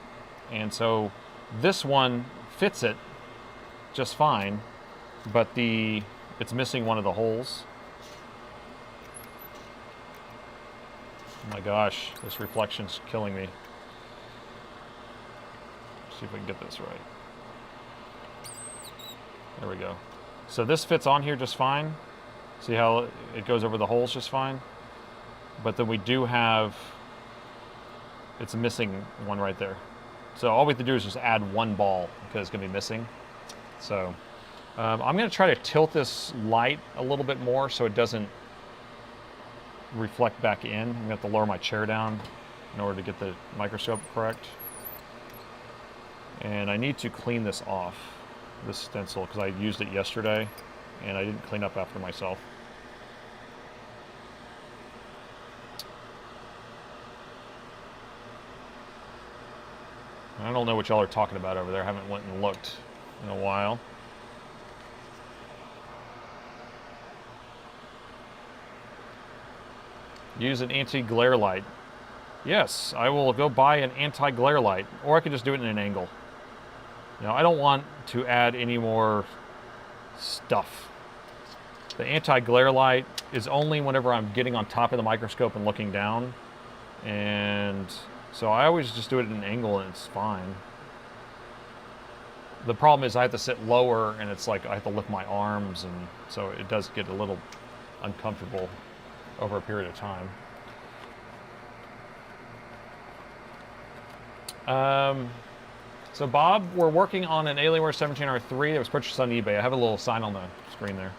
And so this one fits it just fine, but it's missing one of the holes. Oh my gosh, this reflection's killing me. Let's see if we can get this right. There we go. So this fits on here just fine. See how it goes over the holes just fine? But then we do have, it's missing one right there. So all we have to do is just add one ball because it's going to be missing. So I'm going to try to tilt this light a little bit more so it doesn't reflect back in. I'm going to have to lower my chair down in order to get the microscope correct. And I need to clean this off, this stencil, because I used it yesterday and I didn't clean up after myself. I don't know what y'all are talking about over there. I haven't went and looked in a while. Use an anti-glare light. Yes, I will go buy an anti-glare light, or I could just do it in an angle. You know, I don't want to add any more stuff. The anti-glare light is only whenever I'm getting on top of the microscope and looking down. And so I always just do it at an angle and it's fine. The problem is I have to sit lower and it's like I have to lift my arms, and so it does get a little uncomfortable over a period of time. So Bob, we're working on an Alienware 17R3 that was purchased on eBay. I have a little sign on the screen there.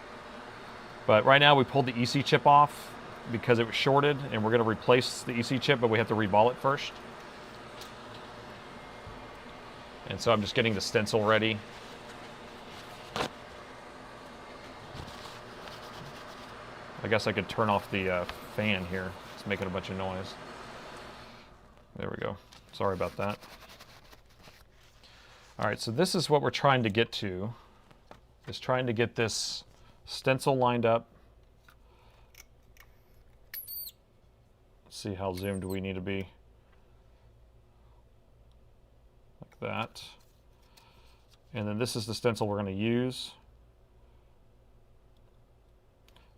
But right now we pulled the EC chip off because it was shorted, and we're going to replace the EC chip, but we have to reball it first. And so I'm just getting the stencil ready. I guess I could turn off the fan here. It's making a bunch of noise. There we go. Sorry about that. All right, so this is what we're trying to get to, is trying to get this stencil lined up. Let's see how zoomed we need to be. that. And then this is the stencil we're going to use.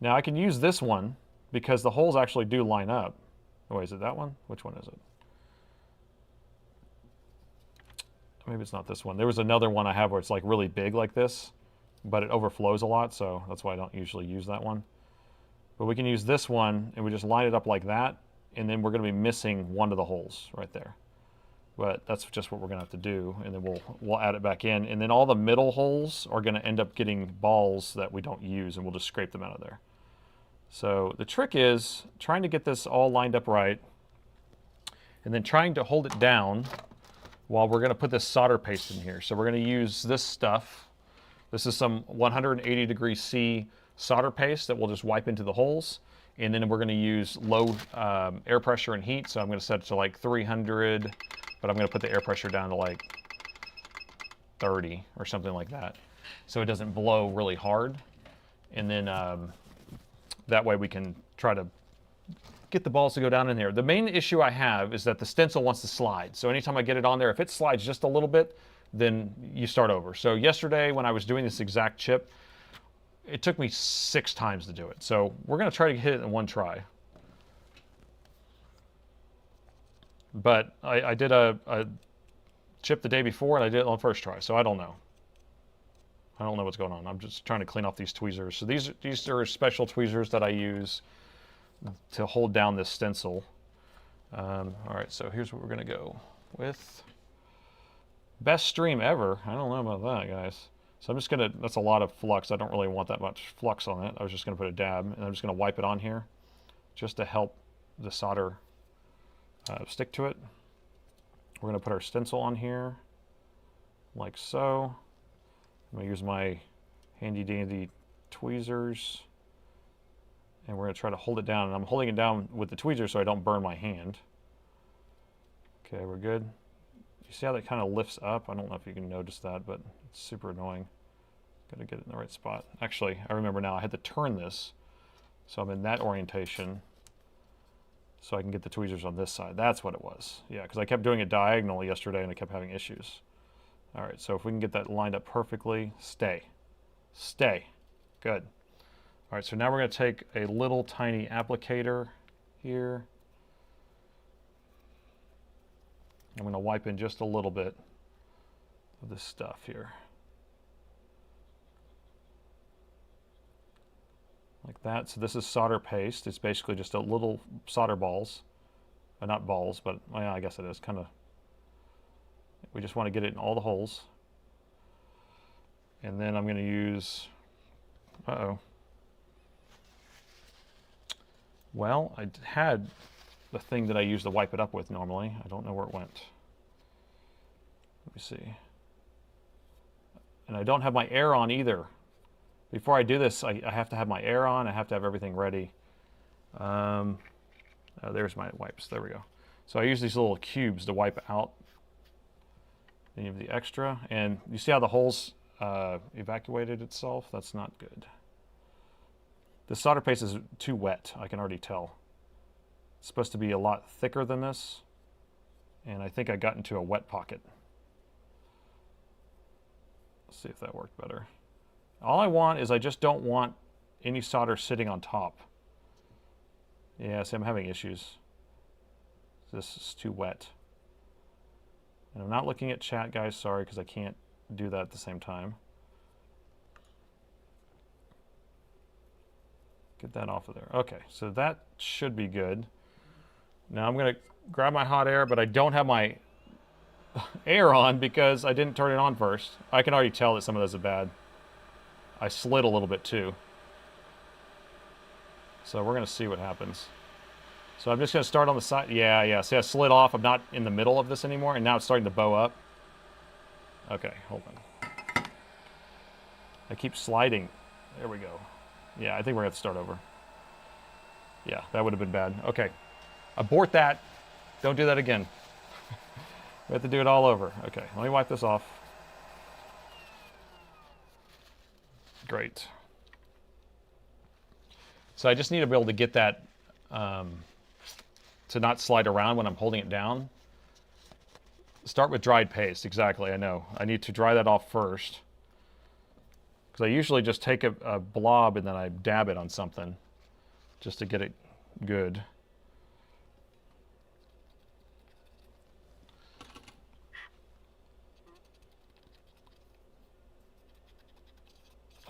Now I can use this one because the holes actually do line up. Oh, wait, is it that one? Which one is it? Maybe it's not this one. There was another one I have where it's like really big like this, but it overflows a lot, so that's why I don't usually use that one. But we can use this one, and we just line it up like that, and then we're going to be missing one of the holes right there. But that's just what we're going to have to do, and then we'll add it back in. And then all the middle holes are going to end up getting balls that we don't use, and we'll just scrape them out of there. So the trick is trying to get this all lined up right, and then trying to hold it down while we're going to put this solder paste in here. So we're going to use this stuff. This is some 180 degrees C solder paste that we'll just wipe into the holes. And then we're going to use low air pressure and heat. So I'm going to set it to like 300, but I'm going to put the air pressure down to like 30 or something like that, so it doesn't blow really hard. And then that way we can try to get the balls to go down in there. The main issue I have is that the stencil wants to slide. So anytime I get it on there, if it slides just a little bit, then you start over. So yesterday when I was doing this exact chip, it took me 6 times to do it. So we're going to try to hit it in one try. But I did a chip the day before, and I did it on the first try, so I don't know. I don't know what's going on. I'm just trying to clean off these tweezers. So these are special tweezers that I use to hold down this stencil. All right, so here's what we're going to go with. Best stream ever. I don't know about that, guys. So I'm just going to, that's a lot of flux. I don't really want that much flux on it. I was just going to put a dab, and I'm just going to wipe it on here just to help the solder stick to it. We're going to put our stencil on here like so. I'm going to use my handy dandy tweezers, and we're going to try to hold it down. And I'm holding it down with the tweezers so I don't burn my hand. Okay, we're good. You see how that kind of lifts up? I don't know if you can notice that, but it's super annoying. Got to get it in the right spot. Actually, I remember now, I had to turn this so I'm in that orientation so I can get the tweezers on this side. That's what it was. Yeah, because I kept doing it diagonal yesterday and I kept having issues. All right, so if we can get that lined up perfectly, stay. Stay. Good. All right, so now we're going to take a little tiny applicator here. I'm going to wipe in just a little bit of this stuff here. Like that. So this is solder paste. It's basically just a little solder balls. Not balls, but well, I guess it is kind of. We just want to get it in all the holes. And then I'm going to use, well, I had the thing that I use to wipe it up with normally. I don't know where it went. Let me see. And I don't have my air on either. Before I do this, I have to have my air on. I have to have everything ready. There's my wipes. There we go. So I use these little cubes to wipe out any of the extra. And you see how the holes evacuated itself? That's not good. The solder paste is too wet, I can already tell. It's supposed to be a lot thicker than this, and I think I got into a wet pocket. Let's see if that worked better. All I want is I just don't want any solder sitting on top. Yeah, see, I'm having issues. This is too wet. And I'm not looking at chat, guys, sorry, because I can't do that at the same time. Get that off of there. Okay, so that should be good. Now I'm going to grab my hot air, but I don't have my air on because I didn't turn it on first. I can already tell that some of those are bad. I slid a little bit too. So we're going to see what happens. So I'm just going to start on the side. Yeah. See, I slid off. I'm not in the middle of this anymore, and now it's starting to bow up. Okay, hold on. I keep sliding. There we go. Yeah, I think we're going to have to start over. Yeah, that would have been bad. Okay. Abort that. Don't do that again. We have to do it all over. Okay, let me wipe this off. Great. So I just need to be able to get that to not slide around when I'm holding it down. Start with dried paste, exactly, I know. I need to dry that off first. Because I usually just take a blob and then I dab it on something just to get it good.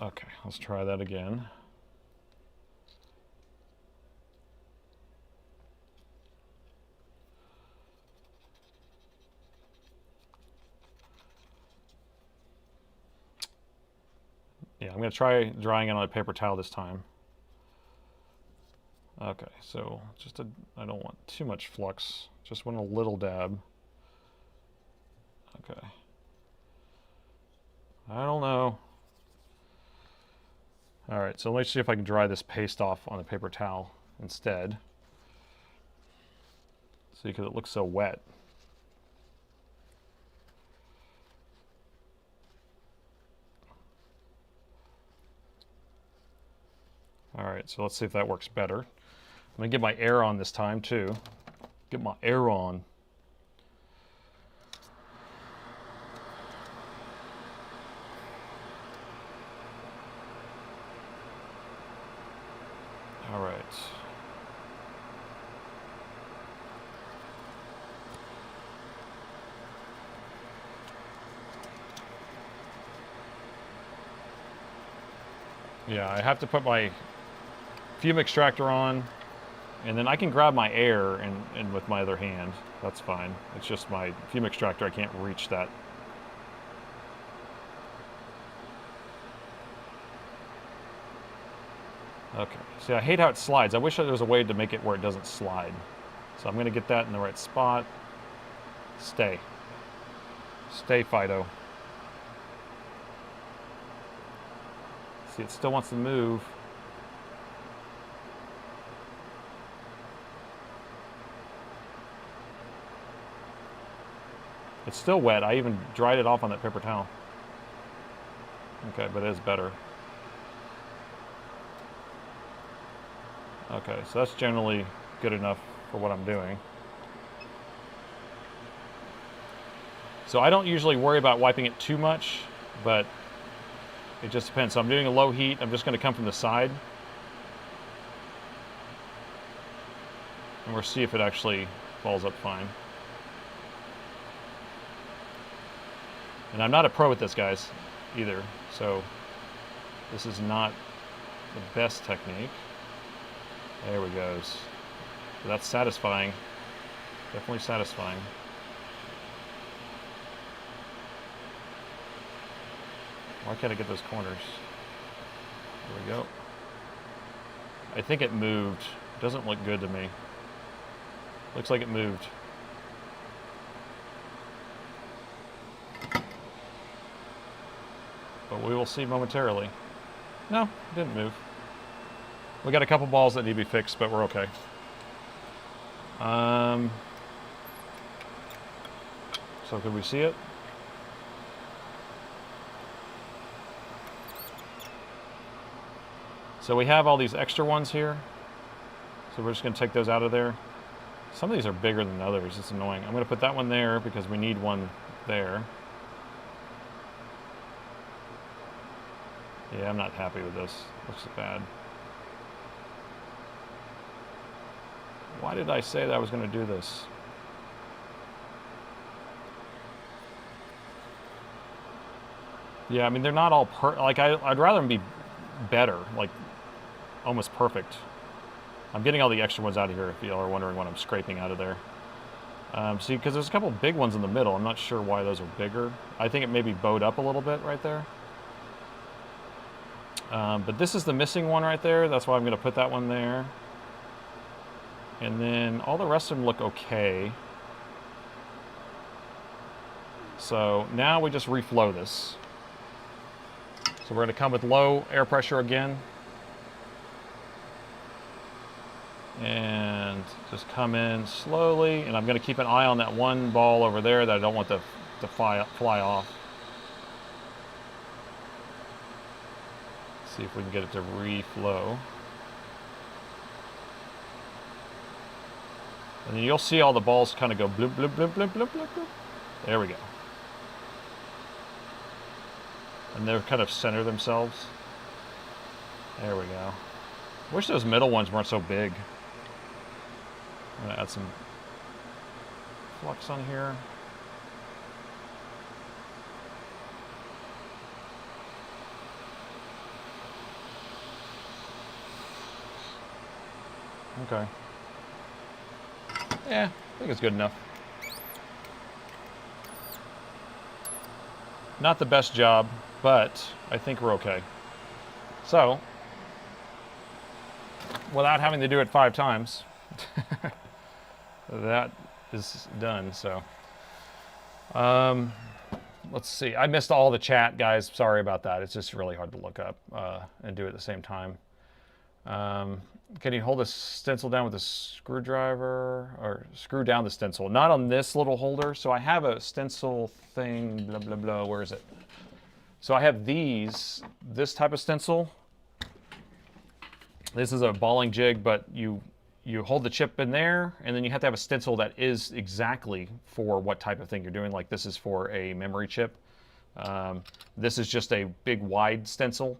Okay, let's try that again. Yeah, I'm going to try drying it on a paper towel this time. Okay, so I don't want too much flux, just want a little dab. Okay. I don't know. All right, so let's see if I can dry this paste off on a paper towel instead. See, because it looks so wet. All right, so let's see if that works better. I'm gonna get my air on this time too. Get my air on. All right. Yeah, I have to put my fume extractor on, and then I can grab my air and with my other hand. That's fine. It's just my fume extractor, I can't reach that. Okay, see, I hate how it slides. I wish there was a way to make it where it doesn't slide. So I'm gonna get that in the right spot. Stay. Stay, Fido. See, it still wants to move. It's still wet. I even dried it off on that paper towel. Okay, but it is better. Okay, so that's generally good enough for what I'm doing. So I don't usually worry about wiping it too much, but it just depends. So I'm doing a low heat. I'm just going to come from the side. And we'll see if it actually falls up fine. And I'm not a pro at this, guys, either. So this is not the best technique. There we go. So that's satisfying. Definitely satisfying. Why can't I get those corners? There we go. I think it moved. It doesn't look good to me. Looks like it moved. But we will see momentarily. No, it didn't move. We got a couple balls that need to be fixed, but we're okay. So could we see it? So we have all these extra ones here. So we're just going to take those out of there. Some of these are bigger than others. It's annoying. I'm going to put that one there because we need one there. Yeah, I'm not happy with this. Looks bad. Why did I say that I was going to do this? Yeah, I mean, they're not all like, I'd rather them be better, like almost perfect. I'm getting all the extra ones out of here if y'all are wondering what I'm scraping out of there. See, because there's a couple big ones in the middle. I'm not sure why those are bigger. I think it maybe bowed up a little bit right there. But this is the missing one right there. That's why I'm going to put that one there. And then all the rest of them look okay. So now we just reflow this. So we're going to come with low air pressure again. And just come in slowly. And I'm going to keep an eye on that one ball over there that I don't want to fly off. See if we can get it to reflow. And then you'll see all the balls kind of go bloop, bloop, bloop, bloop, bloop, bloop, bloop. There we go. And they're kind of center themselves. There we go. Wish those middle ones weren't so big. I'm gonna add some flux on here. Okay. Yeah, I think it's good enough. Not the best job, but I think we're okay. So, without having to do it 5 times, that is done. So, let's see. I missed all the chat, guys. Sorry about that. It's just really hard to look up and do it at the same time. Can you hold the stencil down with a screwdriver, or screw down the stencil? Not on this little holder. So I have a stencil thing, blah, blah, blah. Where is it? So I have this type of stencil. This is a balling jig, but you hold the chip in there, and then you have to have a stencil that is exactly for what type of thing you're doing. Like this is for a memory chip. This is just a big wide stencil.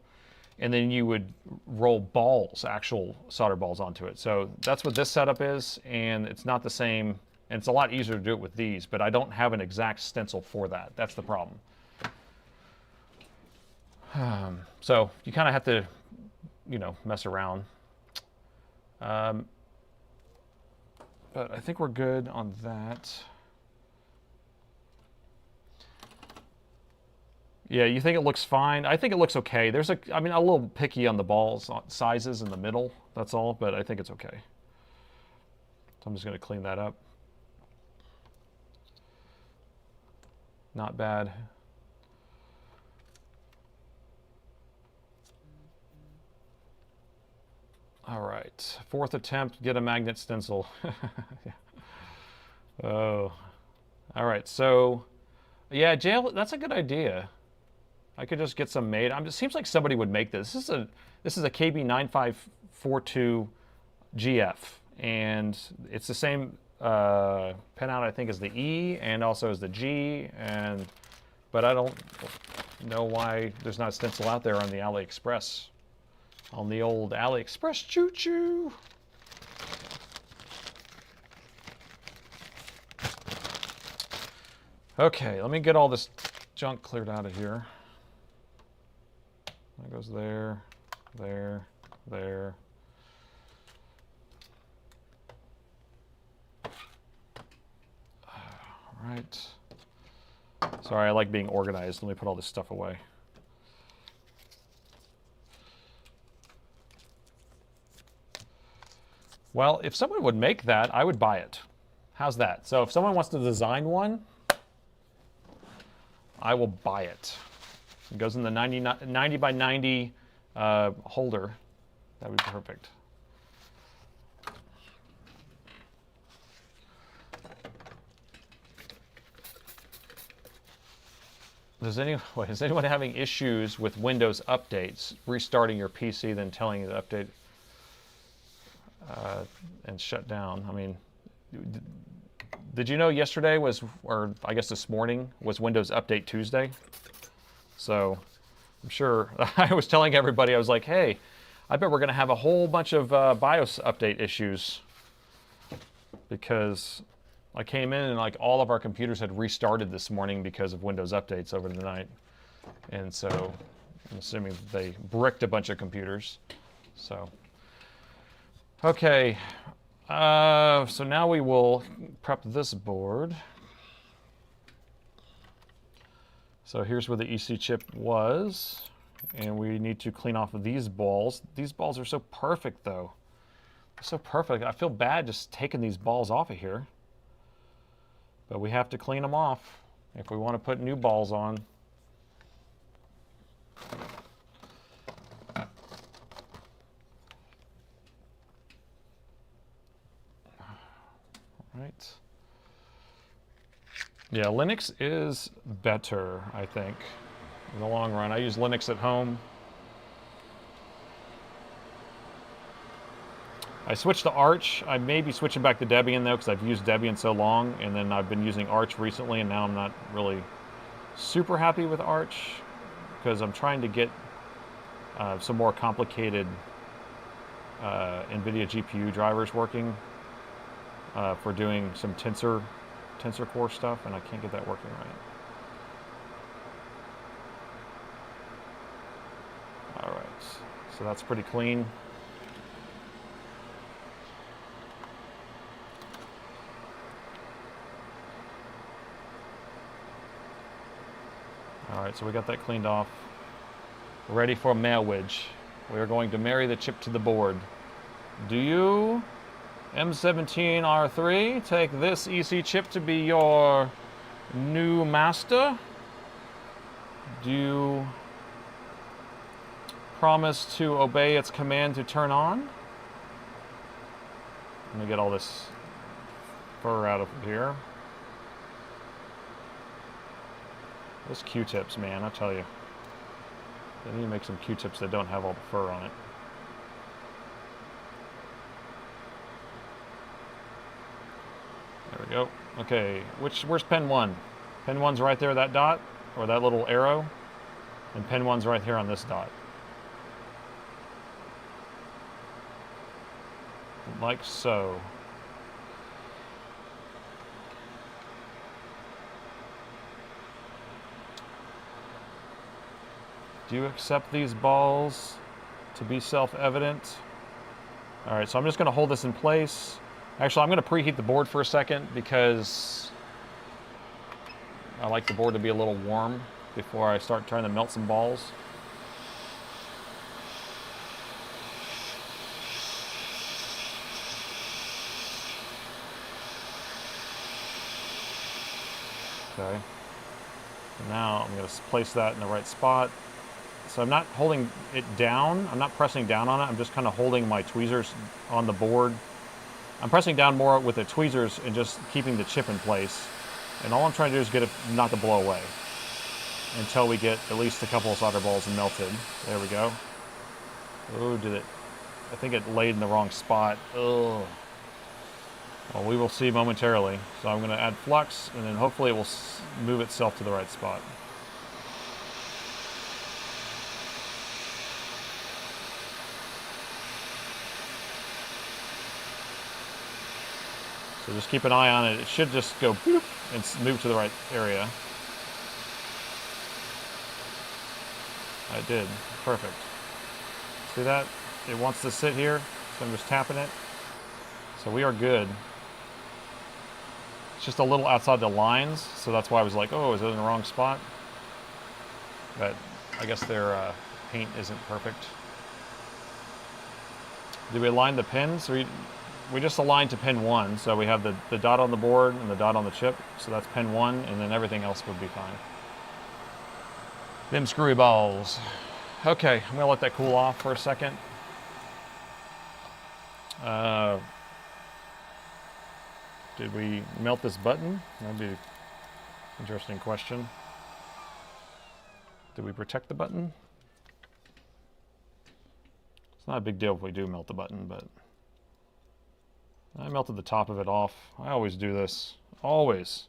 And then you would roll balls, actual solder balls onto it. So that's what this setup is, and it's not the same, and it's a lot easier to do it with these, but I don't have an exact stencil for that. That's the problem. So you kind of have to, you know, mess around. But I think we're good on that. Yeah, you think it looks fine? I think it looks okay. There's a little picky on the balls sizes in the middle, that's all, but I think it's okay. So I'm just going to clean that up. Not bad. All right, 4th attempt, get a magnet stencil. Yeah. Oh, all right, so yeah, jail, that's a good idea. I could just get some made. It seems like somebody would make this. This is a KB9542 GF, and it's the same pinout, I think, as the E and also as the G. But I don't know why there's not a stencil out there on the AliExpress, on the old AliExpress choo-choo. Okay, let me get all this junk cleared out of here. That goes there, there, there. All right. Sorry, I like being organized. Let me put all this stuff away. Well, if someone would make that, I would buy it. How's that? So if someone wants to design one, I will buy it. It goes in the 90 by 90 holder. That would be perfect. Is anyone having issues with Windows updates, restarting your PC, then telling you to update and shut down? I mean, did you know yesterday was, or I guess this morning, was Windows Update Tuesday? So I'm sure, I was telling everybody, I was like, hey, I bet we're going to have a whole bunch of BIOS update issues, because I came in and like all of our computers had restarted this morning because of Windows updates over the night. And so I'm assuming they bricked a bunch of computers. So, okay. So now we will prep this board. So here's where the EC chip was, and we need to clean off of these balls. These balls are so perfect, though. They're so perfect. I feel bad just taking these balls off of here, but we have to clean them off if we want to put new balls on. All right. Yeah, Linux is better, I think, in the long run. I use Linux at home. I switched to Arch. I may be switching back to Debian though, because I've used Debian so long, and then I've been using Arch recently, and now I'm not really super happy with Arch, because I'm trying to get some more complicated NVIDIA GPU drivers working for doing some tensor core stuff, and I can't get that working right. All right, so that's pretty clean. All right, so we got that cleaned off. We're ready for a marriage. We are going to marry the chip to the board. Do you, M17R3, take this EC chip to be your new master? Do you promise to obey its command to turn on? Let me get all this fur out of here. Those Q-tips, man, I tell you. They need to make some Q-tips that don't have all the fur on it. There we go. Okay, where's pin 1? Pin 1's right there, that dot, or that little arrow. And pin 1's right here on this dot. Like so. Do you accept these balls to be self-evident? All right, so I'm just going to hold this in place. Actually, I'm going to preheat the board for a second because I like the board to be a little warm before I start trying to melt some balls. Okay. Now I'm going to place that in the right spot. So I'm not holding it down. I'm not pressing down on it. I'm just kind of holding my tweezers on the board. I'm pressing down more with the tweezers and just keeping the chip in place. And all I'm trying to do is get it not to blow away until we get at least a couple of solder balls melted. There we go. Oh, did it? I think it laid in the wrong spot. Oh. Well, we will see momentarily. So I'm going to add flux, and then hopefully it will move itself to the right spot. So just keep an eye on it. It should just go boop and move to the right area. I did. Perfect. See that? It wants to sit here, so I'm just tapping it. So we are good. It's just a little outside the lines, so that's why I was like, oh, is it in the wrong spot? But I guess their paint isn't perfect. Do we align the pins? We just aligned to pin 1, so we have the dot on the board and the dot on the chip, so that's pin 1, and then everything else would be fine. Them screwy balls. Okay, I'm gonna let that cool off for a second. Did we melt this button? That'd be an interesting question. Did we protect the button? It's not a big deal if we do melt the button, but I melted the top of it off. I always do this, always.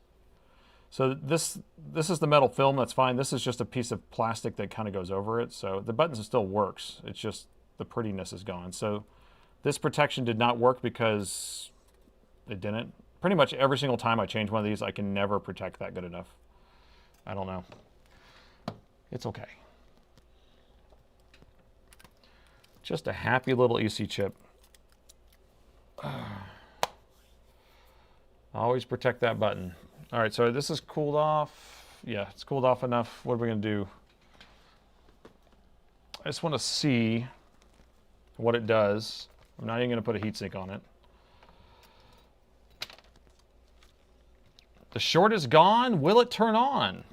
So this is the metal film, that's fine. This is just a piece of plastic that kind of goes over it. So the button still works. It's just the prettiness is gone. So this protection did not work because it didn't. Pretty much every single time I change one of these, I can never protect that good enough. I don't know. It's okay. Just a happy little EC chip. Always protect that button. All right, so this is cooled off. Yeah, it's cooled off enough. What are we gonna do? I just wanna see what it does. I'm not even gonna put a heatsink on it. The short is gone. Will it turn on?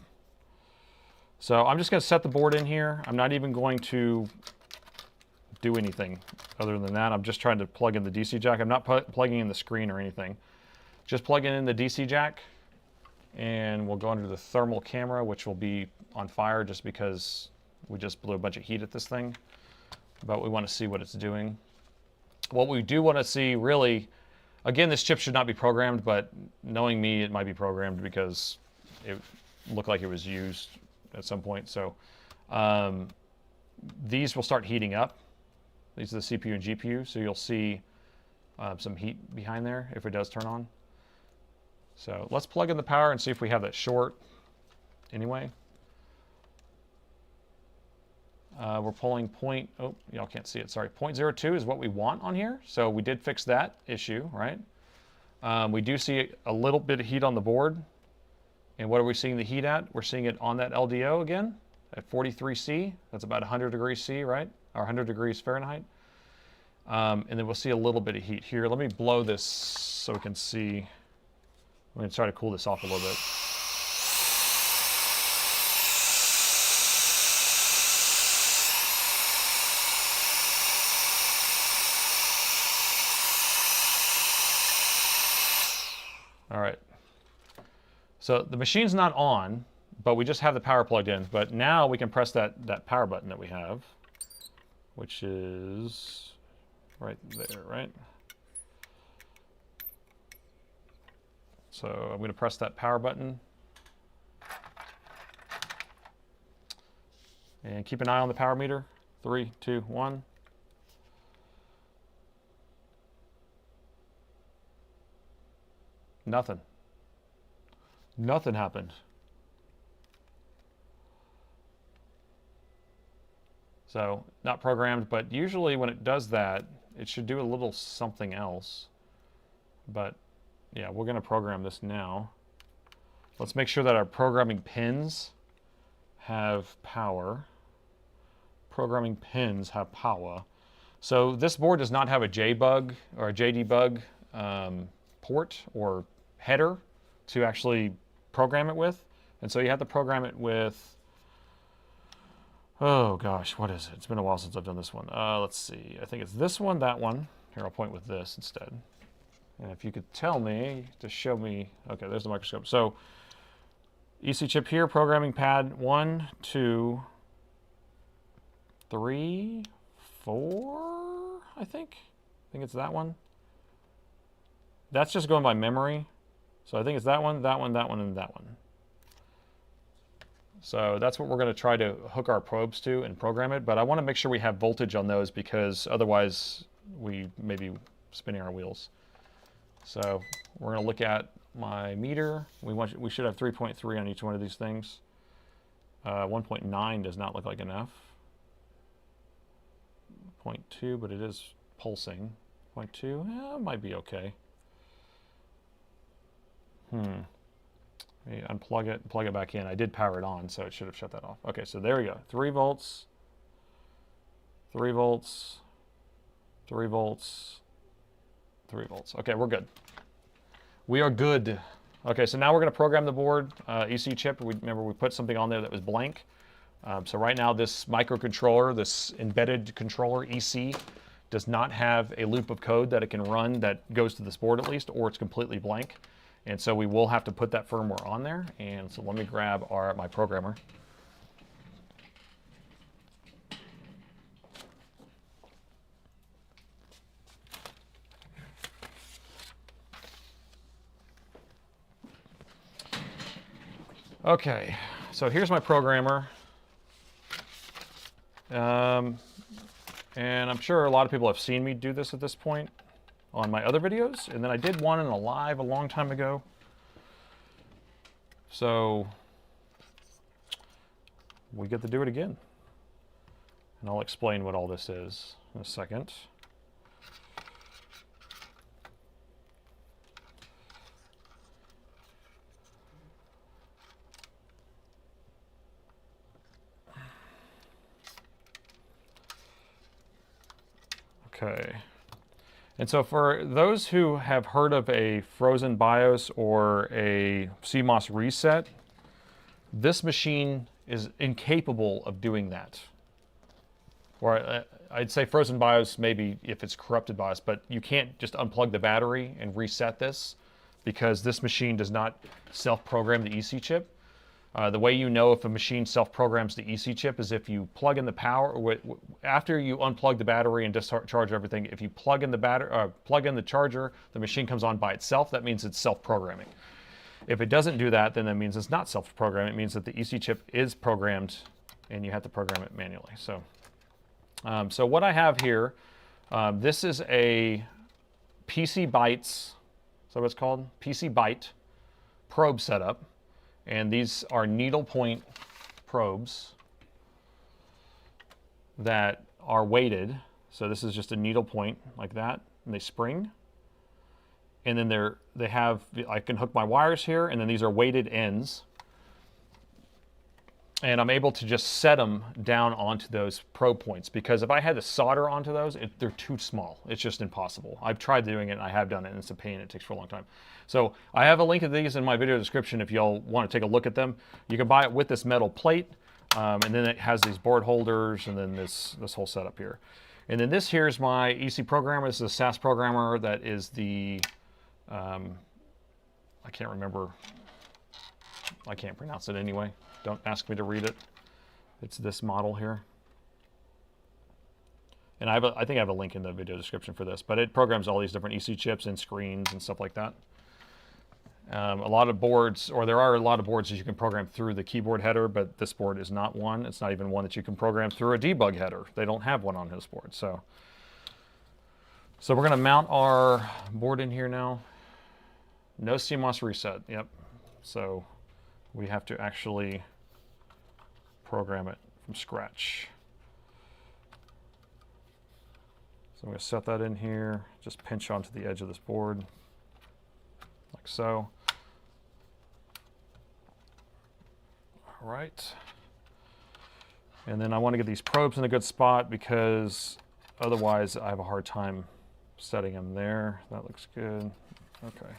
So I'm just gonna set the board in here. I'm not even going to do anything other than that. I'm just trying to plug in the DC jack. I'm not plugging in the screen or anything. Just plugging in the DC jack, and we'll go under the thermal camera, which will be on fire just because we just blew a bunch of heat at this thing. But we want to see what it's doing. What we do want to see really, again, this chip should not be programmed, but knowing me, it might be programmed because it looked like it was used at some point. So these will start heating up. These are the CPU and GPU, so you'll see some heat behind there if it does turn on. So let's plug in the power and see if we have that short anyway. We're pulling y'all can't see it, sorry. 0.02 is what we want on here. So we did fix that issue, right? We do see a little bit of heat on the board. And what are we seeing the heat at? We're seeing it on that LDO again at 43 C. That's about 100 degrees C, right? Or 100 degrees Fahrenheit. And then we'll see a little bit of heat here. Let me blow this so we can see. I'm going to try to cool this off a little bit. All right. So the machine's not on, but we just have the power plugged in. But now we can press that power button that we have, which is right there, right? So I'm going to press that power button. And keep an eye on the power meter. 3, 2, 1. Nothing. Nothing happened. So not programmed, but usually when it does that, it should do a little something else. But yeah, we're going to program this now. Let's make sure that our programming pins have power. Programming pins have power. So this board does not have a JBug or a JDBug port or header to actually program it with. And so you have to program it with, oh gosh, what is it? It's been a while since I've done this one. Let's see. I think it's this one, that one. Here, I'll point with this instead. And if you could tell me to show me, okay, there's the microscope. So EC chip here, programming pad 1, 2, 3, 4, I think. I think it's that one. That's just going by memory. So I think it's that one, that one, that one, and that one. So that's what we're going to try to hook our probes to and program it. But I want to make sure we have voltage on those because otherwise we may be spinning our wheels. So we're going to look at my meter. We should have 3.3 on each one of these things. 1.9 does not look like enough. 0.2, but it is pulsing. 0.2, might be okay. Let me unplug it and plug it back in. I did power it on, so it should have shut that off. Okay, so there we go. 3 volts, 3 volts, 3 volts, 3 volts. Okay, we're good. We are good. Okay, so now we're going to program the board, EC chip. Remember, we put something on there that was blank. So right now, this microcontroller, this embedded controller, EC, does not have a loop of code that it can run that goes to this board at least, or it's completely blank. And so we will have to put that firmware on there. And so let me grab my programmer. Okay, so here's my programmer. And I'm sure a lot of people have seen me do this at this point on my other videos, and then I did one in a live a long time ago. So we get to do it again. And I'll explain what all this is in a second. Okay. And so for those who have heard of a frozen BIOS or a CMOS reset, this machine is incapable of doing that. Or I'd say frozen BIOS maybe if it's corrupted BIOS, but you can't just unplug the battery and reset this because this machine does not self-program the EC chip. The way you know if a machine self-programs the EC chip is if you plug in the power, after you unplug the battery and discharge everything, if you plug in the charger, the machine comes on by itself. That means it's self-programming. If it doesn't do that, then that means it's not self-programming. It means that the EC chip is programmed and you have to program it manually. So, so what I have here, this is a PC Bytes, is that what it's called? PC Byte probe setup. And these are needle point probes that are weighted. So this is just a needle point like that, and they spring. And then I can hook my wires here, and then these are weighted ends. And I'm able to just set them down onto those probe points, because if I had to solder onto those, they're too small. It's just impossible. I've tried doing it, and I have done it, and it's a pain. It takes for a long time. So I have a link to these in my video description if y'all want to take a look at them. You can buy it with this metal plate, and then it has these board holders, and then this whole setup here. And then this here is my EC programmer. This is a SAS programmer that is the, I can't remember. I can't pronounce it anyway. Don't ask me to read it. It's this model here. And I think I have a link in the video description for this, but it programs all these different EC chips and screens and stuff like that. A lot of boards, or there are a lot of boards that you can program through the keyboard header, but this board is not one. It's not even one that you can program through a debug header. They don't have one on this board. So we're going to mount our board in here now. No CMOS reset. Yep. So we have to actually program it from scratch. So I'm going to set that in here, just pinch onto the edge of this board, like so. All right. And then I want to get these probes in a good spot, because otherwise I have a hard time setting them there. That looks good. Okay.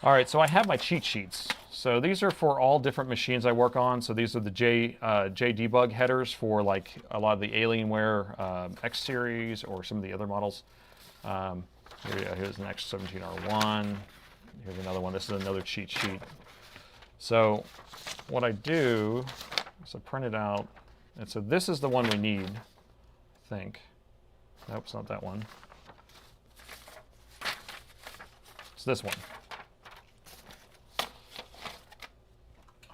All right, so I have my cheat sheets. So these are for all different machines I work on. So these are the JDebug headers for like a lot of the Alienware X series or some of the other models. Here's an X17R1. Here's another one. This is another cheat sheet. So what I do is I print it out. And so this is the one we need, I think. Nope, it's not that one. It's this one.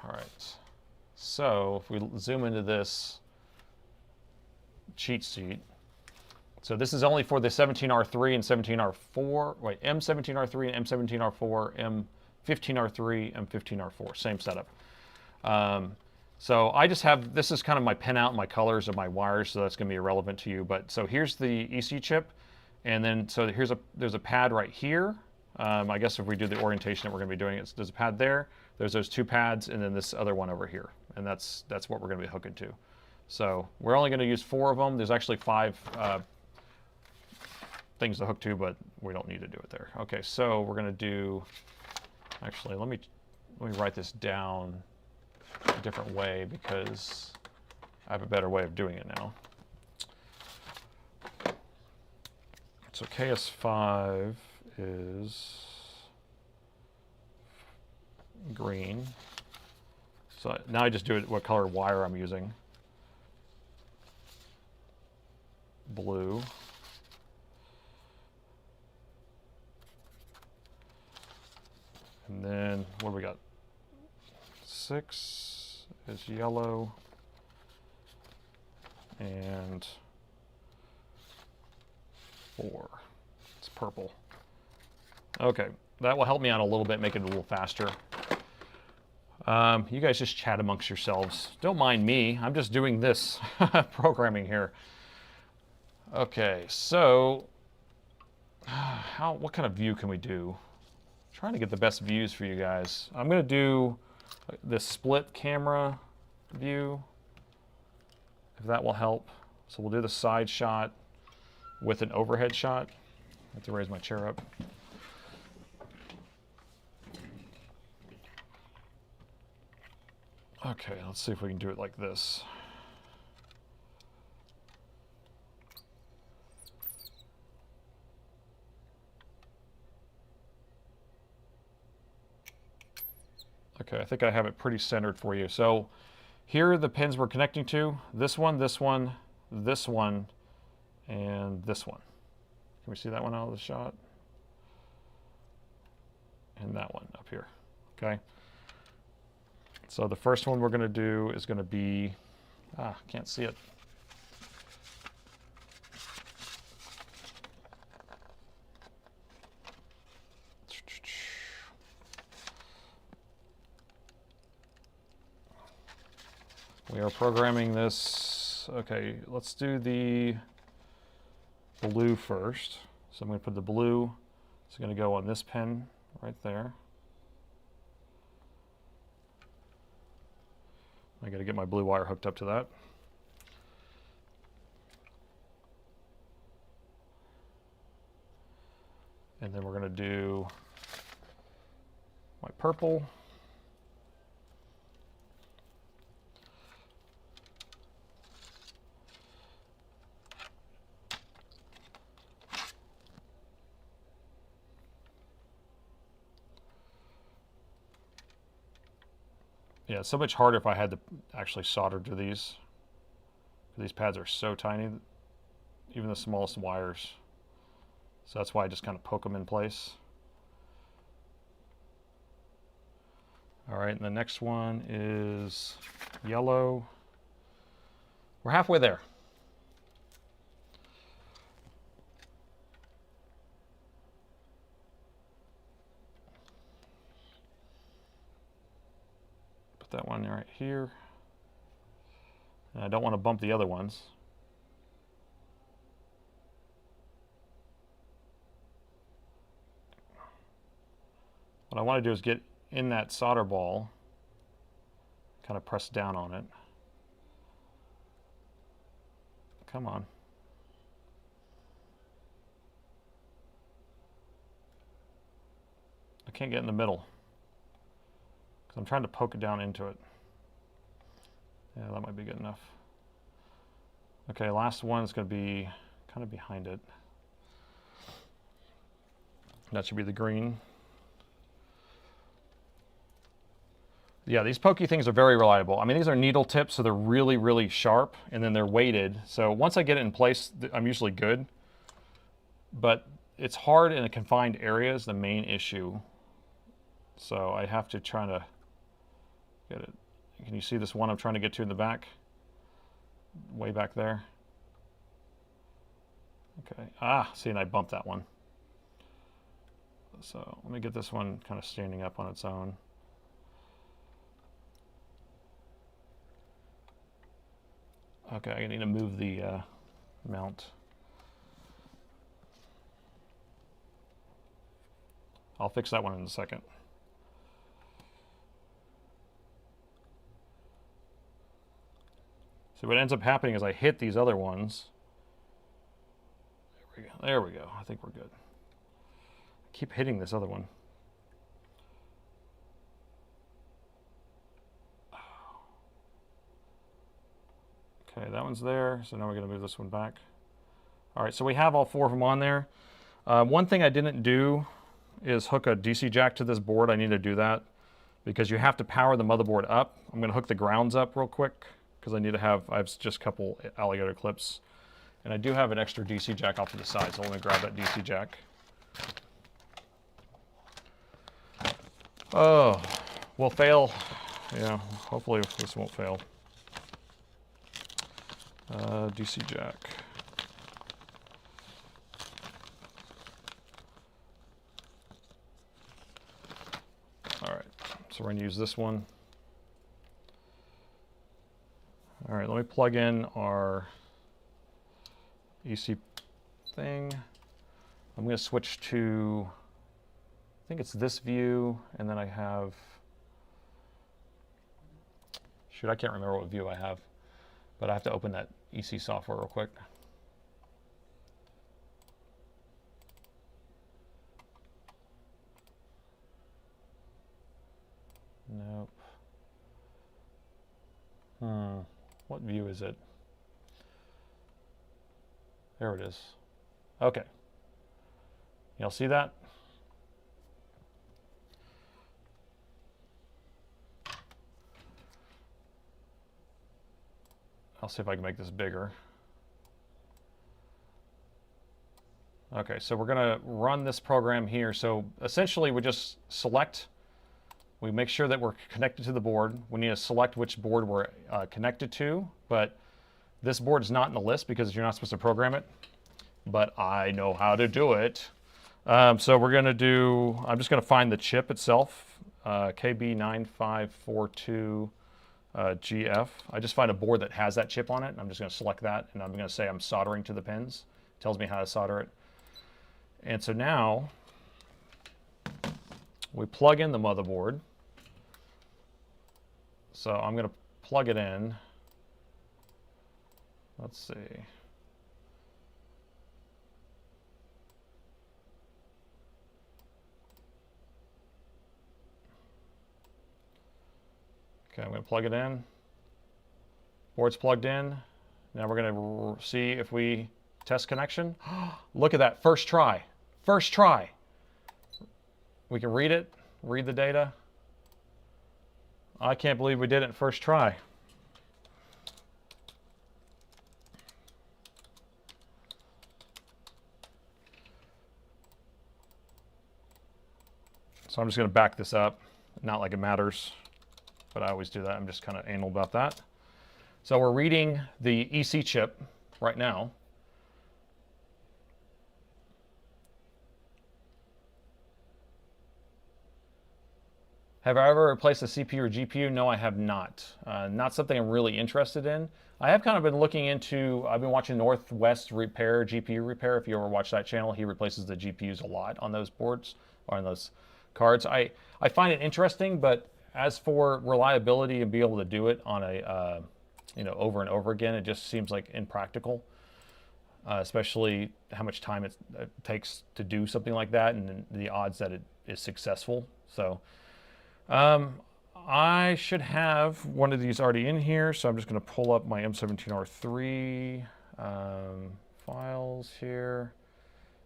All right, so if we zoom into this cheat sheet, so this is only for the 17R3 and 17R4, wait, M17R3 and M17R4, M15R3, M15R4, same setup. So I just have, this is kind of my pinout, my colors of my wires, so that's going to be irrelevant to you. But so here's the EC chip, and then so there's a pad right here. I guess if we do the orientation that we're going to be doing, there's a pad there. There's those two pads, and then this other one over here, and that's what we're going to be hooking to. So we're only going to use 4 of them. There's actually 5 things to hook to, but we don't need to do it there. Okay, so we're going to do. Actually, let me write this down a different way, because I have a better way of doing it now. So KS5 is green. So now I just do it what color wire I'm using. Blue. And then what do we got? 6 is yellow. And 4. It's purple. Okay, that will help me out a little bit, make it a little faster. You guys just chat amongst yourselves. Don't mind me. I'm just doing this programming here. Okay, so what kind of view can we do? I'm trying to get the best views for you guys. I'm going to do this split camera view, if that will help. So we'll do the side shot with an overhead shot. I have to raise my chair up. Okay, let's see if we can do it like this. Okay, I think I have it pretty centered for you. So here are the pins we're connecting to. This one, this one, this one, and this one. Can we see that one out of the shot? And that one up here, okay? So the first one we're gonna do is gonna be, can't see it. We are programming this. Okay, let's do the blue first. So I'm going to put the blue, it's going to go on this pin right there. I got to get my blue wire hooked up to that. And then we're going to do my purple. Yeah, it's so much harder if I had to actually solder to these. These pads are so tiny, even the smallest wires. So that's why I just kind of poke them in place. All right, and the next one is yellow. We're halfway there. Put that one right here. And I don't want to bump the other ones. What I want to do is get in that solder ball, kind of press down on it. Come on. I can't get in the middle because I'm trying to poke it down into it. Yeah, that might be good enough. Okay, last one is going to be kind of behind it. That should be the green. Yeah, these pokey things are very reliable. I mean, these are needle tips, so they're really, really sharp, and then they're weighted. So once I get it in place, I'm usually good. But it's hard in a confined area is the main issue. So I have to try to get it. Can you see this one I'm trying to get to in the back? Way back there. Okay. See, and I bumped that one. So let me get this one kind of standing up on its own. Okay, I need to move the mount. I'll fix that one in a second. So what ends up happening is I hit these other ones. There we go. There we go. I think we're good. I keep hitting this other one. Okay, that one's there. So now we're going to move this one back. All right, so we have all four of them on there. One thing I didn't do is hook a DC jack to this board. I need to do that because you have to power the motherboard up. I'm going to hook the grounds up real quick because I have just a couple alligator clips. And I do have an extra DC jack off to the side, so I'm going to grab that DC jack. Oh, we'll fail. Yeah, hopefully this won't fail. DC jack. All right, so we're going to use this one. All right, let me plug in our EC thing. I'm going to switch to, I think it's this view, and then I have, shoot, I can't remember what view I have, but I have to open that EC software real quick. Nope. What view is it? There it is. Okay. Y'all see that? I'll see if I can make this bigger. Okay, so we're going to run this program here. So essentially we just select, we make sure that we're connected to the board. We need to select which board we're connected to, but this board is not in the list because you're not supposed to program it, but I know how to do it. So we're going to do, I'm just going to find the chip itself, KB9542 GF. I just find a board that has that chip on it. I'm just going to select that, and I'm going to say I'm soldering to the pins. It tells me how to solder it. And so now we plug in the motherboard. So I'm going to plug it in. Let's see. Okay, I'm going to plug it in. Board's plugged in. Now we're going to see if we test connection. Look at that, first try. First try. We can read it, read the data. I can't believe we did it first try. So I'm just going to back this up. Not like it matters, but I always do that. I'm just kind of anal about that. So we're reading the EC chip right now. Have I ever replaced a CPU or GPU? No, I have not. Not something I'm really interested in. I have kind of been looking into, I've been watching Northwest Repair, GPU Repair. If you ever watch that channel, he replaces the GPUs a lot on those boards or on those cards. I find it interesting, but as for reliability and be able to do it on a, over and over again, it just seems like impractical, especially how much time it takes to do something like that and the odds that it is successful. So I should have one of these already in here, so I'm just going to pull up my M17R3 files here.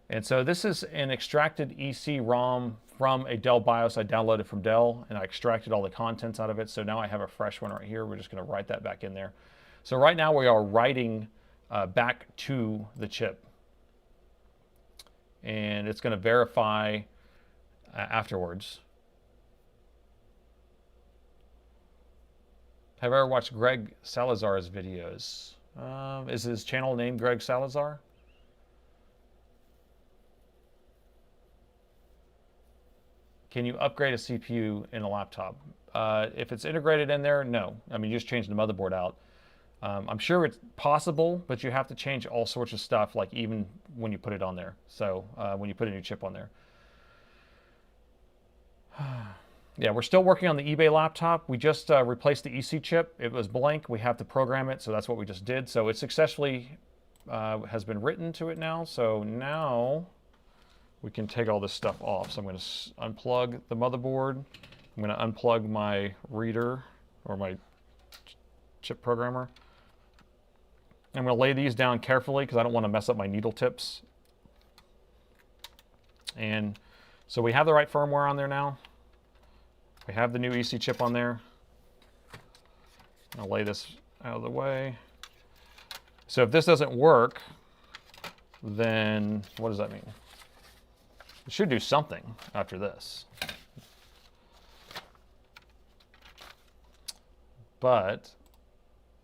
And so this is an extracted EC-ROM from a Dell BIOS I downloaded from Dell, and I extracted all the contents out of it. So now I have a fresh one right here. We're just going to write that back in there. So right now we are writing back to the chip. And it's going to verify afterwards. Have I ever watched Greg Salazar's videos? Is his channel named Greg Salazar? Can you upgrade a CPU in a laptop? If it's integrated in there, no. I mean, you just change the motherboard out. I'm sure it's possible, but you have to change all sorts of stuff, like even when you put it on there. So when you put a new chip on there. Yeah, we're still working on the eBay laptop. We just replaced the EC chip. It was blank. We have to program it, so that's what we just did. So it successfully has been written to it now. So now we can take all this stuff off. So I'm going to unplug the motherboard. I'm going to unplug my reader or my chip programmer. I'm going to lay these down carefully because I don't want to mess up my needle tips. And so we have the right firmware on there now. We have the new EC chip on there. I'll lay this out of the way. So if this doesn't work, then what does that mean? It should do something after this. But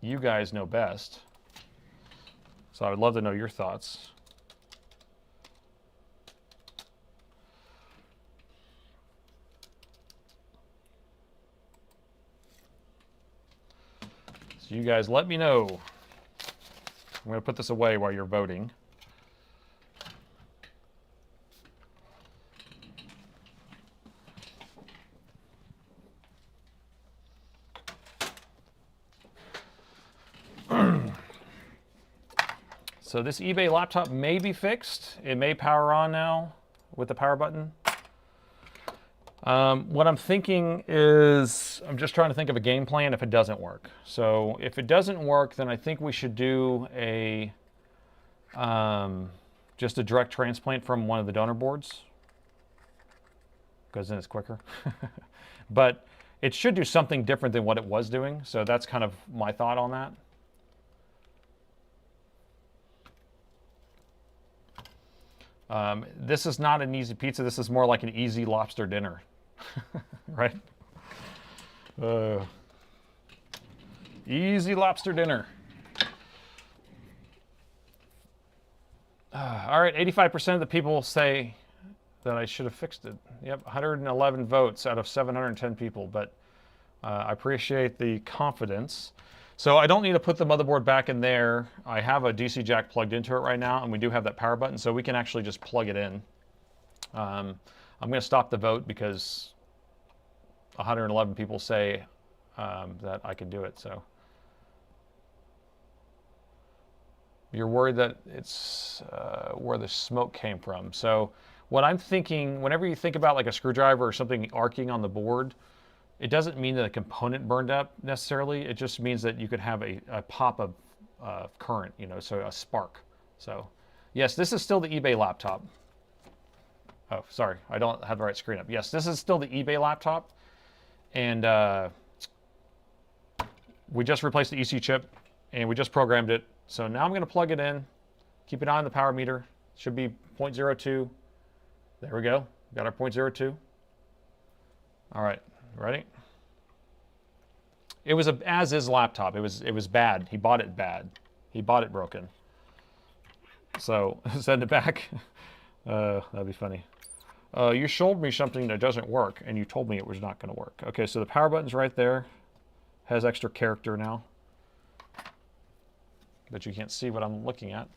you guys know best. So I would love to know your thoughts. So you guys let me know. I'm going to put this away while you're voting. So this eBay laptop may be fixed. It may power on now with the power button. What I'm thinking is, I'm just trying to think of a game plan if it doesn't work. So if it doesn't work, then I think we should do a just a direct transplant from one of the donor boards, because then it's quicker. But it should do something different than what it was doing. So that's kind of my thought on that. This is not an easy pizza. This is more like an easy lobster dinner, right? Easy lobster dinner. All right, 85% of the people say that I should have fixed it. Yep, 111 votes out of 710 people, but I appreciate the confidence. So I don't need to put the motherboard back in there. I have a DC jack plugged into it right now, and we do have that power button, so we can actually just plug it in. I'm going to stop the vote because 111 people say that I can do it. So you're worried that it's where the smoke came from. So what I'm thinking, whenever you think about like a screwdriver or something arcing on the board, it doesn't mean that a component burned up necessarily. It just means that you could have a pop of current, you know, so a spark. So yes, this is still the eBay laptop. Oh, sorry, I don't have the right screen up. Yes, this is still the eBay laptop. And we just replaced the EC chip and we just programmed it. So now I'm going to plug it in, keep an eye on the power meter. Should be 0.02. There we go. Got our 0.02. All right, ready? It was a as-is laptop. It was bad. He bought it bad. He bought it broken. So send it back. That'd be funny. You showed me something that doesn't work, and you told me it was not going to work. Okay, so the power button's right there. Has extra character now, but you can't see what I'm looking at.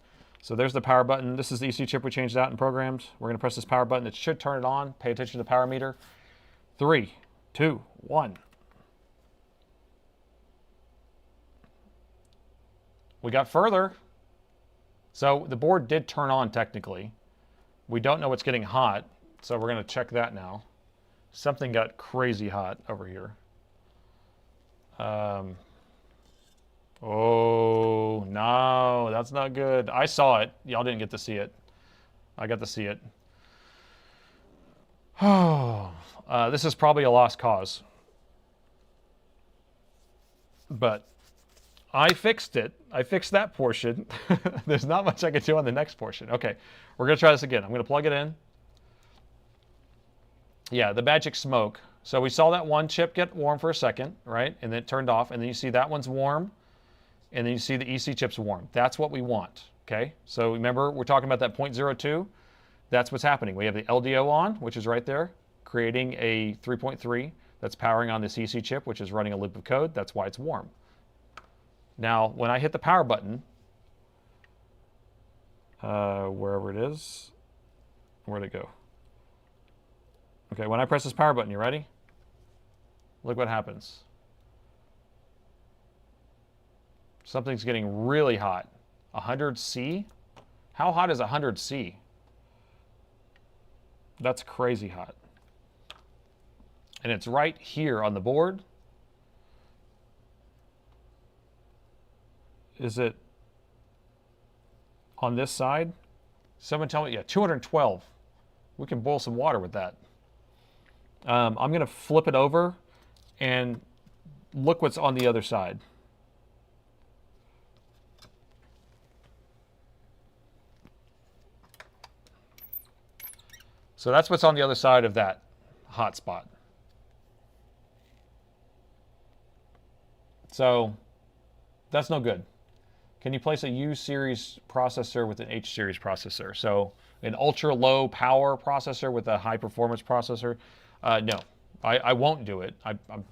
So there's the power button. This is the EC chip we changed out and programmed. We're going to press this power button. It should turn it on. Pay attention to the power meter. 3, 2, 1. We got further. So the board did turn on technically. We don't know what's getting hot, so we're going to check that now. Something got crazy hot over here. Oh, no, that's not good. I saw it. Y'all didn't get to see it. I got to see it. Oh, this is probably a lost cause. But I fixed it. I fixed that portion. There's not much I can do on the next portion. Okay, we're going to try this again. I'm going to plug it in. Yeah, the magic smoke. So we saw that one chip get warm for a second, right? And then it turned off. And then you see that one's warm. And then you see the EC chip's warm. That's what we want, okay? So remember, we're talking about that 0.02. That's what's happening. We have the LDO on, which is right there, creating a 3.3 that's powering on this EC chip, which is running a loop of code. That's why it's warm. Now, when I hit the power button, wherever it is, where'd it go? Okay, when I press this power button, you ready? Look what happens. Something's getting really hot. 100C? How hot is 100C? That's crazy hot. And it's right here on the board. Is it on this side? Someone tell me, yeah, 212. We can boil some water with that. I'm going to flip it over and look what's on the other side. So that's what's on the other side of that hot spot. So that's no good. Can you place a U-series processor with an H-series processor? So an ultra-low power processor with a high-performance processor? No, I won't do it. I'm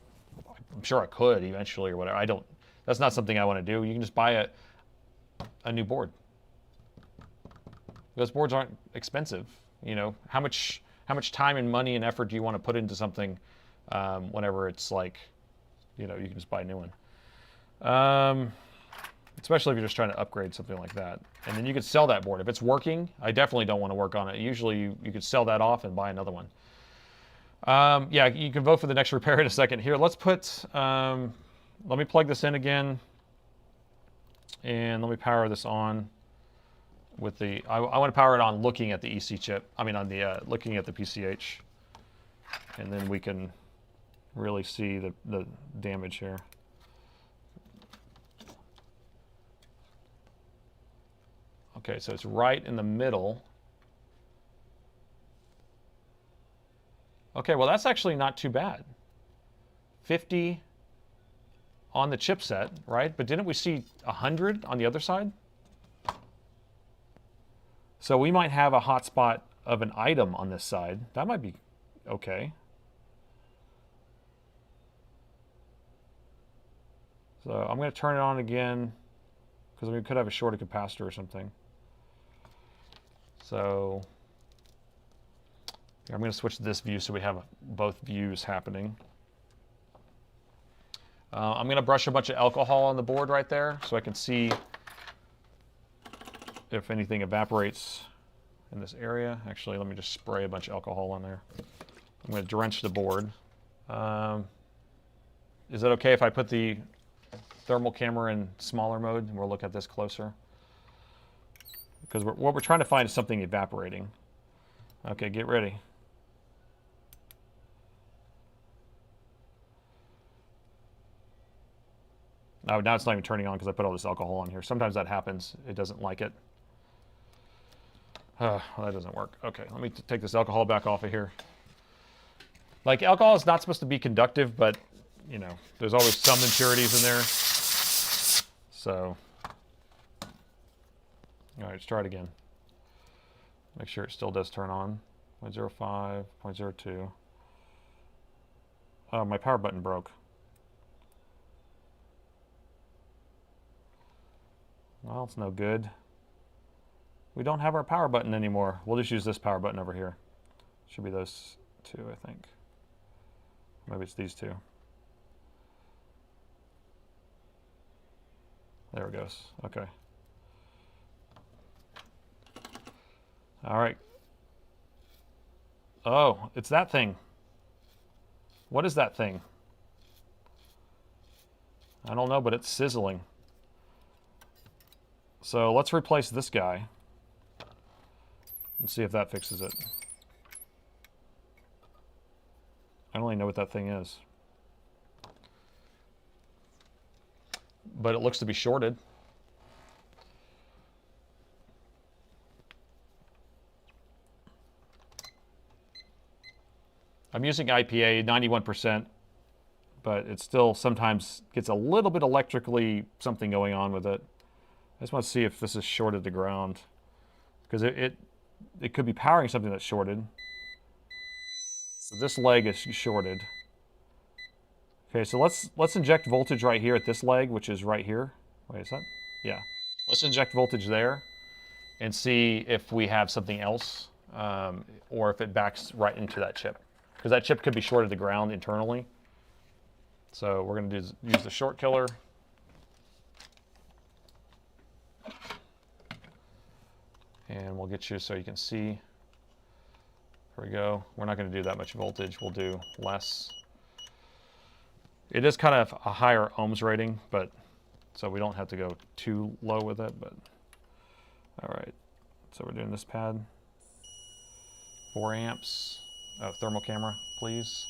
sure I could eventually or whatever. I don't. That's not something I want to do. You can just buy a new board. Those boards aren't expensive. You know, how much time and money and effort do you want to put into something whenever it's like, you know, you can just buy a new one. Especially if you're just trying to upgrade something like that. And then you could sell that board. If it's working, I definitely don't want to work on it. Usually you could sell that off and buy another one. Yeah, you can vote for the next repair in a second. Here, let's put, let me plug this in again. And let me power this on with the, I want to power it on looking at the EC chip. I mean, on the, looking at the PCH. And then we can really see the damage here. Okay, so it's right in the middle. Okay, well that's actually not too bad. 50 on the chipset, right? But didn't we see 100 on the other side? So we might have a hotspot of an item on this side. That might be okay. So I'm going to turn it on again because we could have a shorted capacitor or something. So I'm going to switch to this view so we have both views happening. I'm going to brush a bunch of alcohol on the board right there so I can see if anything evaporates in this area. Actually, let me just spray a bunch of alcohol on there. I'm going to drench the board. Is it okay if I put the thermal camera in smaller mode and we'll look at this closer? Because what we're trying to find is something evaporating. Okay, get ready. Oh, now it's not even turning on because I put all this alcohol on here. Sometimes that happens. It doesn't like it. Well, that doesn't work. Okay, let me take this alcohol back off of here. Like, alcohol is not supposed to be conductive, but, you know, there's always some impurities in there. So, all right, let's try it again. Make sure it still does turn on. 0.05, 0.02. Oh, my power button broke. Well, it's no good. We don't have our power button anymore. We'll just use this power button over here. Should be those two, I think. Maybe it's these two. There it goes. Okay. All right. Oh, it's that thing. What is that thing? I don't know, but it's sizzling. So let's replace this guy and see if that fixes it. I don't really know what that thing is. But it looks to be shorted. I'm using IPA, 91%, but it still sometimes gets a little bit electrically something going on with it. I just want to see if this is shorted to ground, because it could be powering something that's shorted. So this leg is shorted. Okay, so let's inject voltage right here at this leg, which is right here. Wait, is that? Yeah. Let's inject voltage there and see if we have something else, or if it backs right into that chip, because that chip could be shorted to ground internally. So we're going to use the short killer. And we'll get you so you can see. There we go. We're not going to do that much voltage. We'll do less. It is kind of a higher ohms rating, but so we don't have to go too low with it. But all right. So we're doing this pad. 4 amps. Oh, thermal camera, please.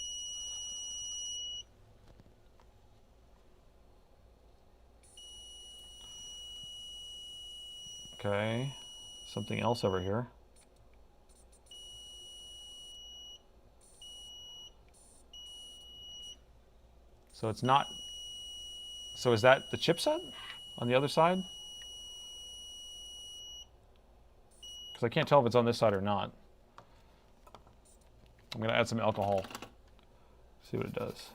Okay. Something else over here. So it's not. So is that the chipset on the other side? Because I can't tell if it's on this side or not. I'm going to add some alcohol. See what it does.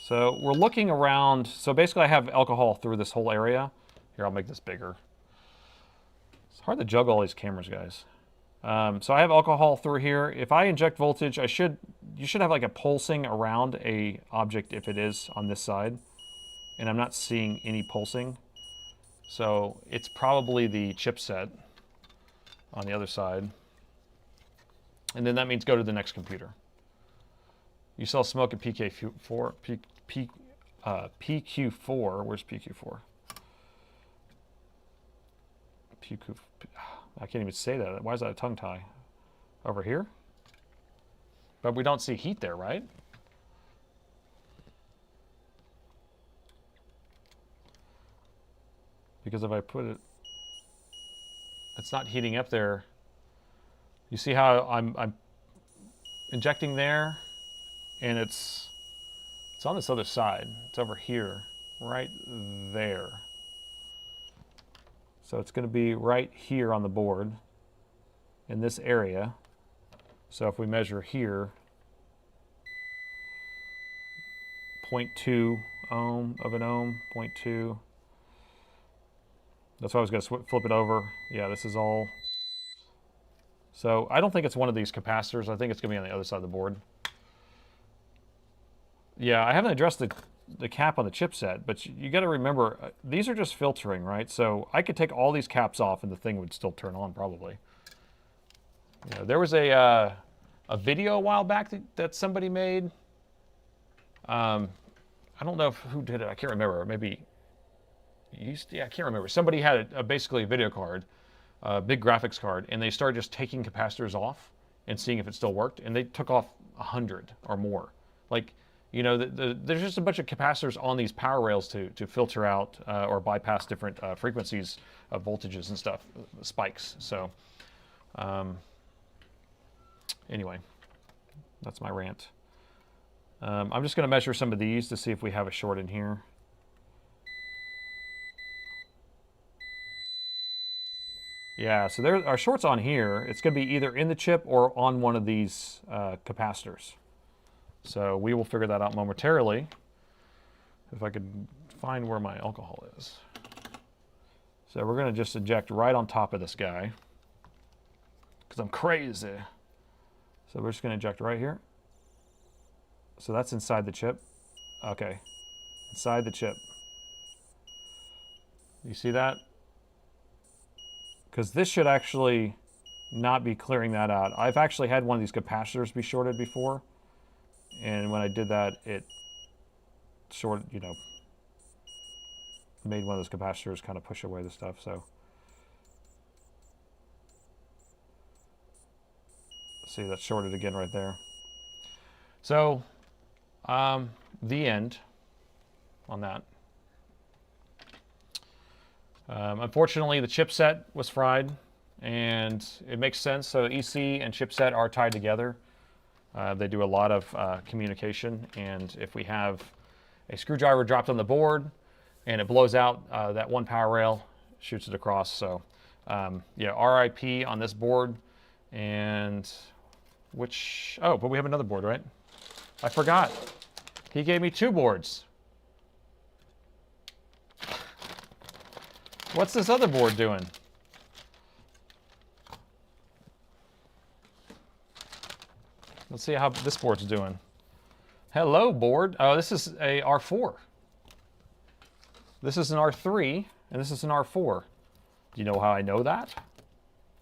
So we're looking around. So basically I have alcohol through this whole area. Here, I'll make this bigger. It's hard to juggle all these cameras, guys. So I have alcohol through here. If I inject voltage, you should have like a pulsing around a object if it is on this side. And I'm not seeing any pulsing. So it's probably the chipset on the other side. And then that means go to the next computer. You saw smoke at PK4. PQ4. Where's PQ4? PQ. I can't even say that. Why is that a tongue tie? Over here? But we don't see heat there, right? because if I put it, it's not heating up there. You see how I'm injecting there, and it's on this other side. It's over here, right there. So it's going to be right here on the board in this area. So if we measure here, 0.2 ohm of an ohm, 0.2. That's why I was going to flip it over. Yeah, this is all. So I don't think it's one of these capacitors. I think it's going to be on the other side of the board. Yeah, I haven't addressed the cap on the chipset, but you got to remember, these are just filtering, right? So I could take all these caps off and the thing would still turn on probably. You know, there was a video a while back that somebody made. I don't know who did it. I can't remember. Maybe I can't remember. Somebody had basically a video card, a big graphics card, and they started just taking capacitors off and seeing if it still worked, and they took off 100 or more. Like, you know, there's just a bunch of capacitors on these power rails to filter out or bypass different frequencies of voltages and stuff, spikes. So, anyway, that's my rant. I'm just going to measure some of these to see if we have a short in here. Yeah, so there are shorts on here. It's going to be either in the chip or on one of these capacitors. So we will figure that out momentarily. If I could find where my alcohol is. So we're going to just inject right on top of this guy, because I'm crazy. So we're just going to inject right here. So that's inside the chip. Okay, inside the chip. You see that? Because this should actually not be clearing that out. I've actually had one of these capacitors be shorted before. And when I did that, it made one of those capacitors kind of push away the stuff. So see, that's shorted again right there. So the end on that. Unfortunately, the chipset was fried, and it makes sense. So EC and chipset are tied together. They do a lot of communication, and if we have a screwdriver dropped on the board and it blows out that one power rail, shoots it across. So yeah, RIP on this board. And but we have another board, right? I forgot. He gave me 2 boards. What's this other board doing? Let's see how this board's doing. Hello, board. Oh, this is a R4. This is an R3, and this is an R4. Do you know how I know that?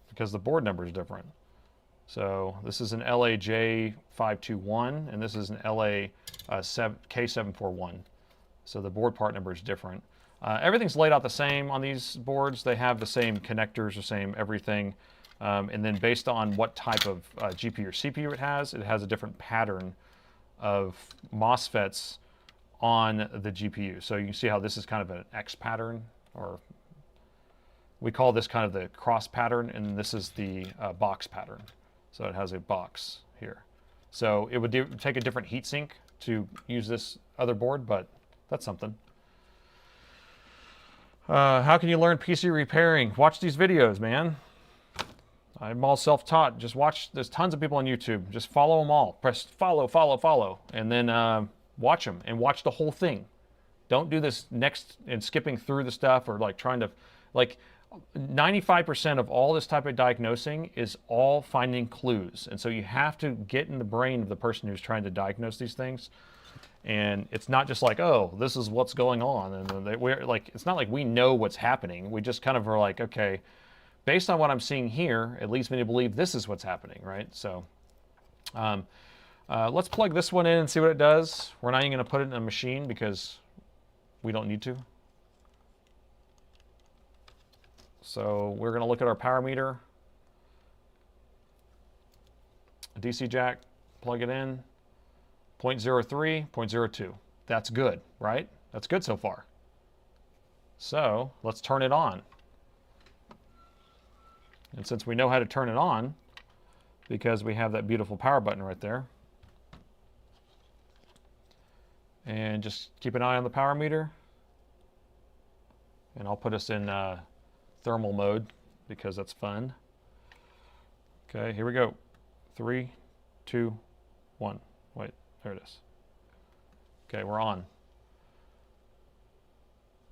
Because the board number is different. So this is an LAJ521, and this is an K741. So the board part number is different. Everything's laid out the same on these boards. They have the same connectors, the same everything. And then based on what type of GPU or CPU it has a different pattern of MOSFETs on the GPU. So you can see how this is kind of an X pattern, or we call this kind of the cross pattern, and this is the box pattern. So it has a box here. So it would take a different heatsink to use this other board, but that's something. How can you learn PC repairing? Watch these videos, man. I'm all self-taught. Just watch. There's tons of people on YouTube. Just follow them all. Press follow, follow, follow, and then watch them and watch the whole thing. Don't do this next and skipping through the stuff, or like trying to, like 95% of all this type of diagnosing is all finding clues. And so you have to get in the brain of the person who's trying to diagnose these things. And it's not just like, oh, this is what's going on. And we're like, it's not like we know what's happening. We just kind of are like, okay, based on what I'm seeing here, it leads me to believe this is what's happening, right? So let's plug this one in and see what it does. We're not even going to put it in a machine because we don't need to. So we're going to look at our power meter. A DC jack, plug it in. 0.03, 0.02. That's good, right? That's good so far. So let's turn it on. And since we know how to turn it on, because we have that beautiful power button right there, and just keep an eye on the power meter. And I'll put us in thermal mode because that's fun. Okay, here we go. 3, 2, 1. Wait, there it is. Okay, we're on.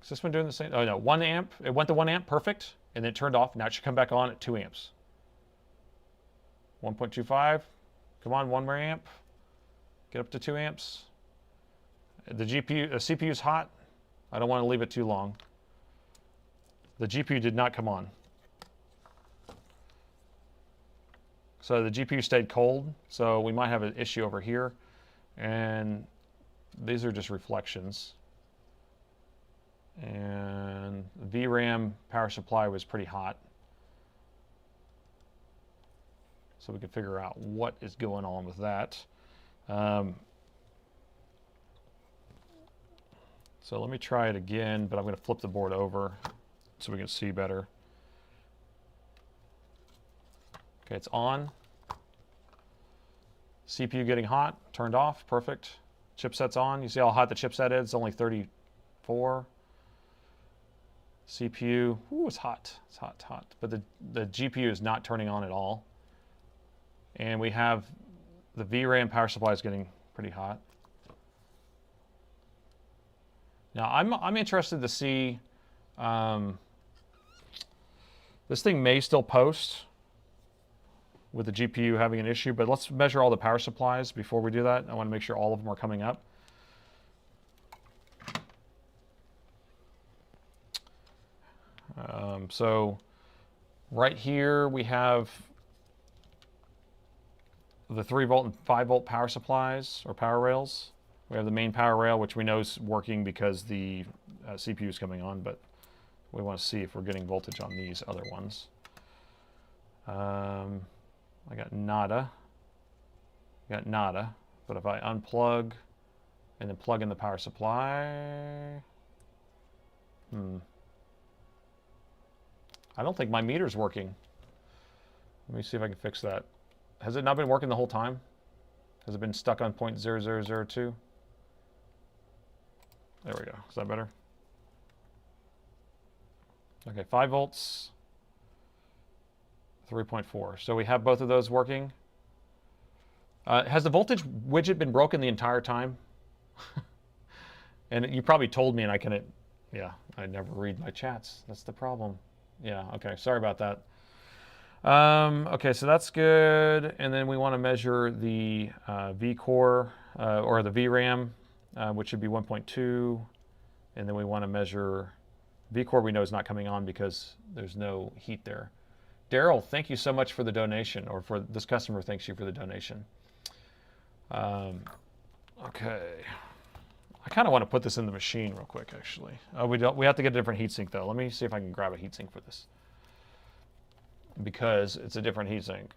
Is this one doing the same? Oh no, 1 amp. It went to 1 amp, perfect. And then it turned off. Now it should come back on at 2 amps. 1.25. Come on, 1 more amp. Get up to 2 amps. The CPU is hot. I don't want to leave it too long. The GPU did not come on. So the GPU stayed cold. So we might have an issue over here. And these are just reflections. And the VRAM power supply was pretty hot. So we can figure out what is going on with that. So let me try it again, but I'm going to flip the board over so we can see better. Okay, it's on. CPU getting hot, turned off, perfect. Chipset's on. You see how hot the chipset is? It's only 34. CPU, ooh, it's hot. It's hot, it's hot. But the GPU is not turning on at all. And we have the VRAM power supply is getting pretty hot. Now I'm interested to see, this thing may still post with the GPU having an issue, but let's measure all the power supplies before we do that. I want to make sure all of them are coming up. So right here we have the 3 volt and 5 volt power supplies or power rails. We have the main power rail, which we know is working because the CPU is coming on, but we want to see if we're getting voltage on these other ones. I got nada. But if I unplug and then plug in the power supply, I don't think my meter's working. Let me see if I can fix that. Has it not been working the whole time? Has it been stuck on 0.0002? There we go. Is that better? Okay, 5 volts, 3.4. So we have both of those working. Has the voltage widget been broken the entire time? And you probably told me and I couldn't, yeah, I never read my chats. That's the problem. Yeah, okay, sorry about that. Okay, so that's good. And then we want to measure the vCore or the VRAM, which should be 1.2. And then we want to measure vCore. We know is not coming on because there's no heat there. Daryl, thank you so much for the donation, or for this customer thanks you for the donation. Okay. I kind of want to put this in the machine real quick, actually. We have to get a different heatsink, though. Let me see if I can grab a heatsink for this, because it's a different heatsink.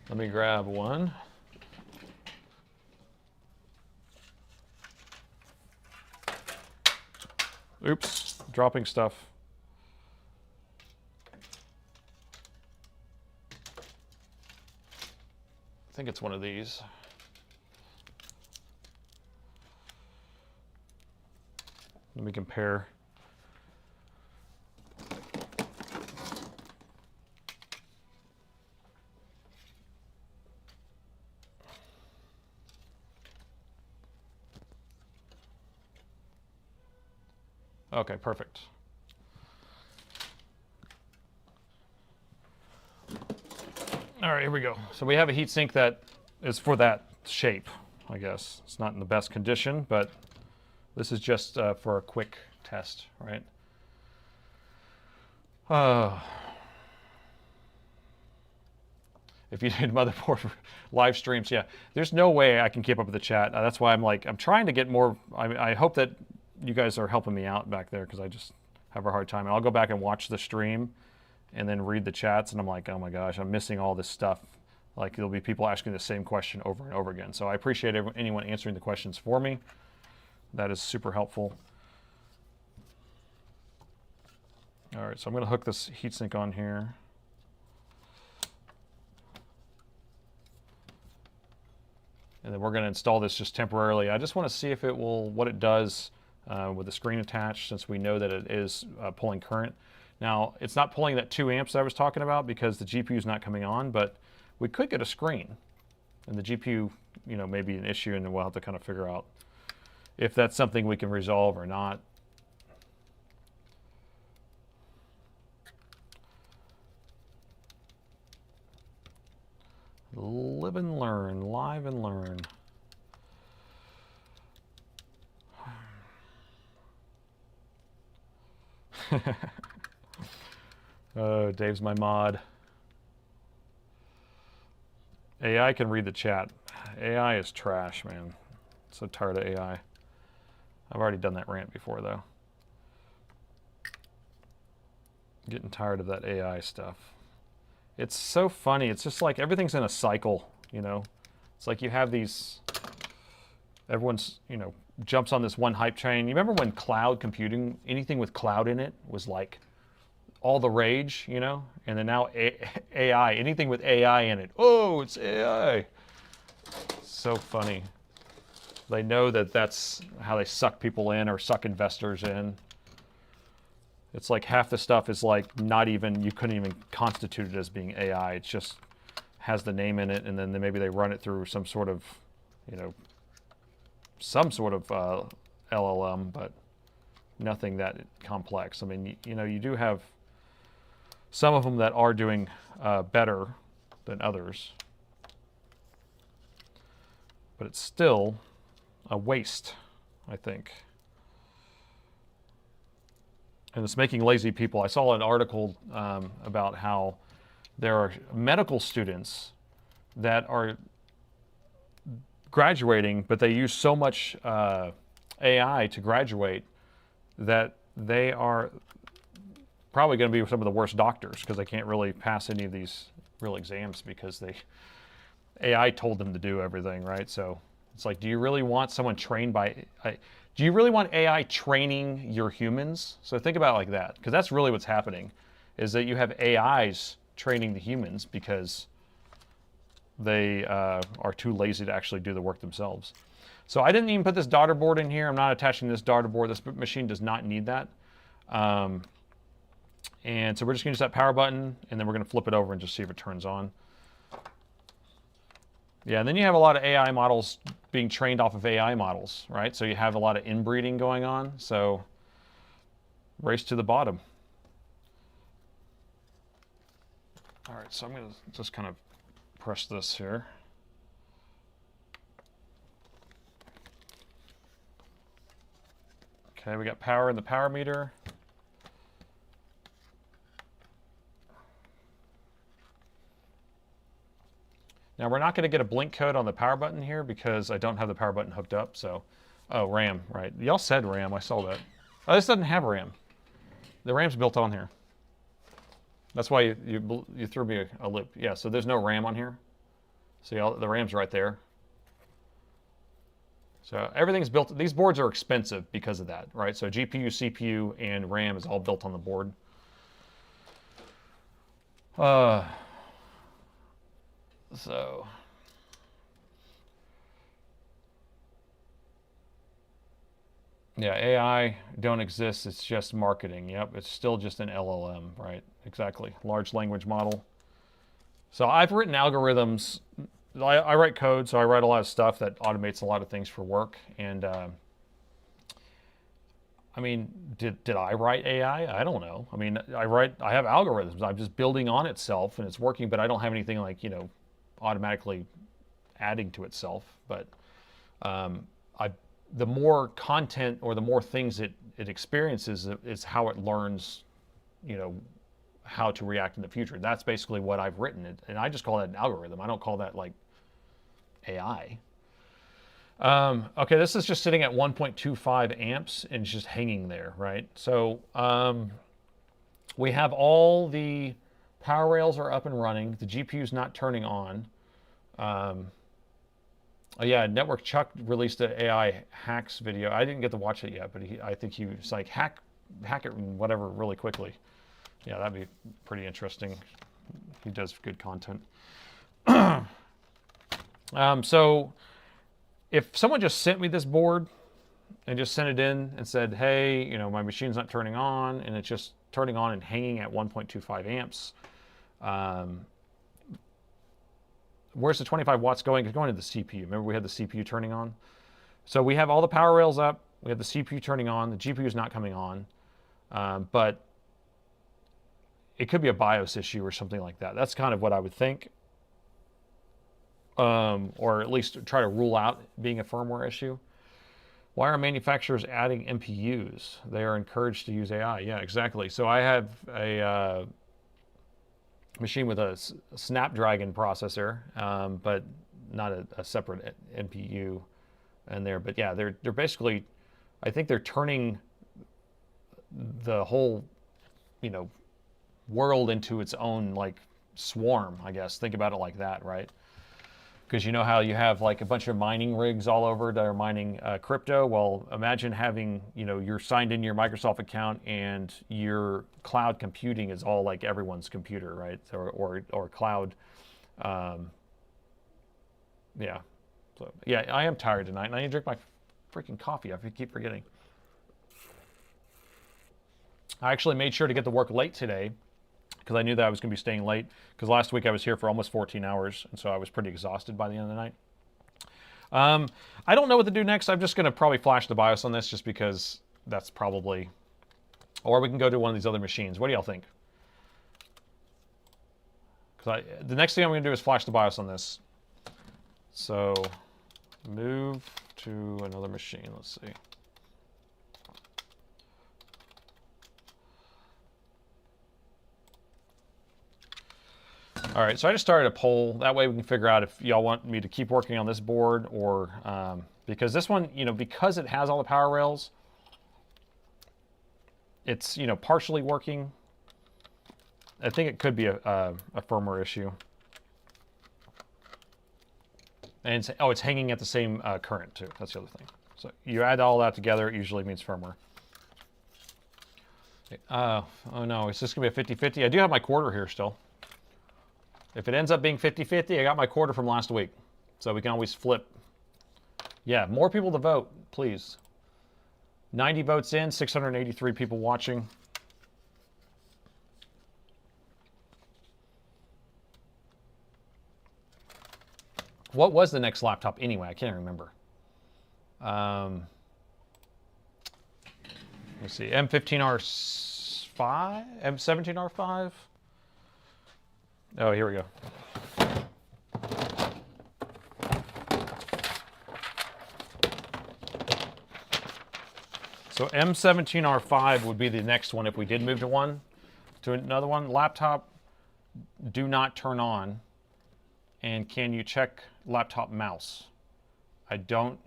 Let me grab one. Oops, dropping stuff. I think it's one of these. Let me compare. Okay, perfect. All right, here we go. So we have a heatsink that is for that shape, I guess. It's not in the best condition, but this is just for a quick test, right? If you did motherboard live streams, yeah. There's no way I can keep up with the chat. That's why I'm trying to get more. I hope that you guys are helping me out back there, because I just have a hard time. And I'll go back and watch the stream and then read the chats, and I'm like, oh my gosh, I'm missing all this stuff Like there'll be people asking the same question over and over again. So I appreciate anyone answering the questions for me. That is super helpful. All right, so I'm going to hook this heatsink on here. And then we're going to install this just temporarily. I just want to see if it will, what it does with the screen attached, since we know that it is pulling current. Now, it's not pulling that 2 amps that I was talking about because the GPU is not coming on, but we could get a screen. And the GPU, you know, may be an issue, and we'll have to kind of figure out if that's something we can resolve or not. Live and learn, live and learn. Oh, Dave's my mod. AI can read the chat. AI is trash, man. So tired of AI. I've already done that rant before, though. Getting tired of that AI stuff. It's so funny. It's just like everything's in a cycle, you know? It's like you have these, everyone's, you know, jumps on this one hype train. You remember when cloud computing, anything with cloud in it was like all the rage, you know? And then now AI, anything with AI in it. Oh, it's AI. So funny. They know that that's how they suck people in or suck investors in. It's like half the stuff is like not even, you couldn't even constitute it as being AI. It just has the name in it, and then maybe they run it through some sort of, you know, some sort of LLM, but nothing that complex. I mean, you know, you do have some of them that are doing better than others, but it's still a waste, I think. And it's making lazy people. I saw an article about how there are medical students that are graduating, but they use so much AI to graduate that they are probably going to be some of the worst doctors because they can't really pass any of these real exams because AI told them to do everything, right? So it's like, do you really want someone trained by... Do you really want AI training your humans? So think about it like that, because that's really what's happening, is that you have AIs training the humans because they are too lazy to actually do the work themselves. So I didn't even put this daughter board in here. I'm not attaching this daughter board. This machine does not need that. And so we're just going to use that power button, and then we're going to flip it over and just see if it turns on. Yeah, and then you have a lot of AI models being trained off of AI models, right? So you have a lot of inbreeding going on. So race to the bottom. All right, so I'm going to just kind of press this here. Okay, we got power in the power meter. Now we're not going to get a blink code on the power button here because I don't have the power button hooked up. So, oh, RAM, right? Y'all said RAM. I saw that. Oh, this doesn't have RAM. The RAM's built on here. That's why you threw me a loop. Yeah. So there's no RAM on here. See, the RAM's right there. So everything's built. These boards are expensive because of that, right? So GPU, CPU, and RAM is all built on the board. So yeah, AI don't exist. It's just marketing. Yep, it's still just an LLM, right? Exactly. Large language model. So I've written algorithms. I write code, so I write a lot of stuff that automates a lot of things for work. And I mean, did I write AI? I don't know. I mean, I have algorithms. I'm just building on itself, and it's working. But I don't have anything like, you know, automatically adding to itself. But the more content or the more things it experiences is how it learns, you know, how to react in the future. That's basically what I've written. And I just call that an algorithm. I don't call that like AI. Okay, this is just sitting at 1.25 amps and just hanging there, right? So we have all the power rails are up and running. The GPU is not turning on. Oh yeah, Network Chuck released an AI hacks video. I didn't get to watch it yet, but I think he was like hack it and whatever really quickly. Yeah, that'd be pretty interesting. He does good content. So if someone just sent me this board and just sent it in and said, hey, you know, my machine's not turning on and it's just turning on and hanging at 1.25 amps. Where's the 25 watts going? It's going to the CPU. Remember we had the CPU turning on? So we have all the power rails up. We have the CPU turning on. The GPU is not coming on. But it could be a BIOS issue or something like that. That's kind of what I would think. Or at least try to rule out being a firmware issue. Why are manufacturers adding NPUs? They are encouraged to use AI. Yeah, exactly. So I have a machine with a Snapdragon processor, but not a separate NPU in there. But yeah, they're basically, I think they're turning the whole, you know, world into its own like swarm, I guess. Think about it like that, right? Because you know how you have like a bunch of mining rigs all over that are mining crypto. Well, imagine having, you know, you're signed in your Microsoft account and your cloud computing is all like everyone's computer, right? Or cloud. Yeah. So yeah, I am tired tonight, and I need to drink my freaking coffee. I keep forgetting. I actually made sure to get to work late today because I knew that I was going to be staying late, because last week I was here for almost 14 hours, and so I was pretty exhausted by the end of the night. I don't know what to do next. I'm just going to probably flash the BIOS on this just because that's probably... Or we can go to one of these other machines. What do y'all think? Because the next thing I'm going to do is flash the BIOS on this. So, move to another machine. Let's see. All right, so I just started a poll. That way we can figure out if y'all want me to keep working on this board or, because this one, you know, because it has all the power rails, it's, you know, partially working. I think it could be a firmware issue. And it's hanging at the same current too. That's the other thing. So you add all that together, it usually means firmware. Oh no, is this gonna be a 50-50? I do have my quarter here still. If it ends up being 50-50, I got my quarter from last week. So we can always flip. Yeah, more people to vote, please. 90 votes in, 683 people watching. What was the next laptop anyway? I can't remember. Let's see, M15R5? M17R5? Oh, here we go. So M17R5 would be the next one if we did move to another one. Laptop, do not turn on. And can you check laptop mouse? I don't,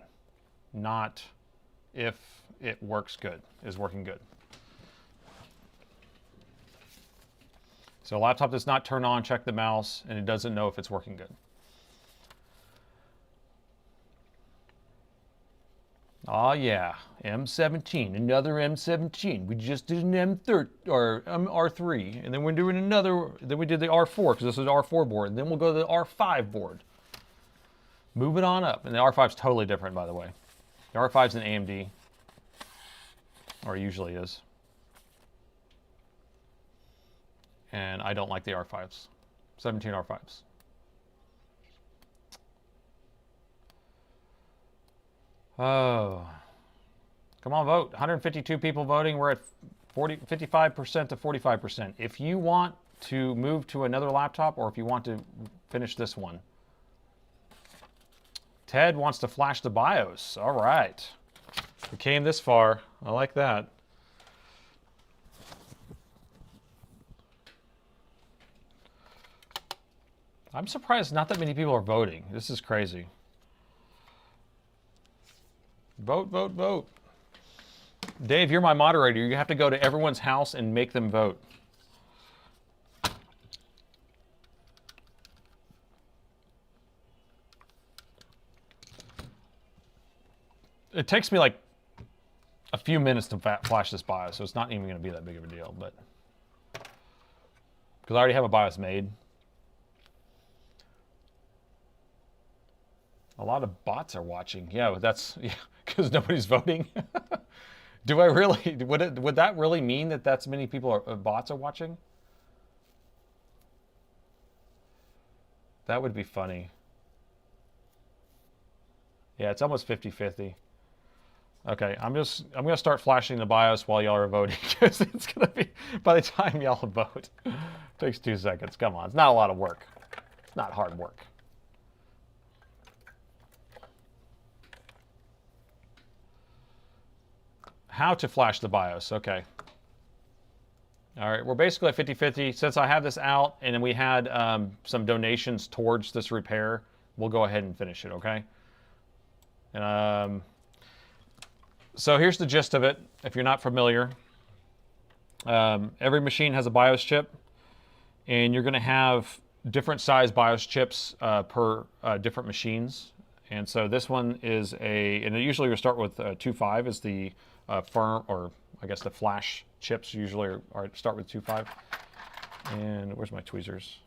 not if it works good, is working good. So laptop does not turn on, check the mouse, and it doesn't know if it's working good. Oh yeah, M17, another M17. We just did an M3 or R3, and then we're doing another. Then we did the R4 because this is the R4 board. And then we'll go to the R5 board. Moving on up, and the R5 is totally different, by the way. The R5 is an AMD, or usually is. And I don't like the R5s, 17 R5s. Oh, come on, vote. 152 people voting. We're at 55% to 45%. If you want to move to another laptop or if you want to finish this one. Ted wants to flash the BIOS. All right. We came this far. I like that. I'm surprised not that many people are voting. This is crazy. Vote, vote, vote. Dave, you're my moderator. You have to go to everyone's house and make them vote. it takes me like a few minutes to flash this BIOS, so it's not even going to be that big of a deal, but because I already have a BIOS made. A lot of bots are watching. Yeah, that's because nobody's voting. Do I really? Would that really mean that that's many people bots are watching? That would be funny. Yeah, it's almost 50-50. Okay, I'm gonna start flashing the BIOS while y'all are voting because it's gonna be by the time y'all vote. It takes 2 seconds. Come on, it's not a lot of work. It's not hard work. How to flash the BIOS. Okay. All right, we're basically at 50-50. Since I have this out and then we had some donations towards this repair, we'll go ahead and finish it, okay? So here's the gist of it, if you're not familiar. Every machine has a BIOS chip, and you're going to have different size BIOS chips per different machines. And so this one is and usually we start with 2.5 is the firm, or I guess the flash chips usually start with 2.5. And where's my tweezers?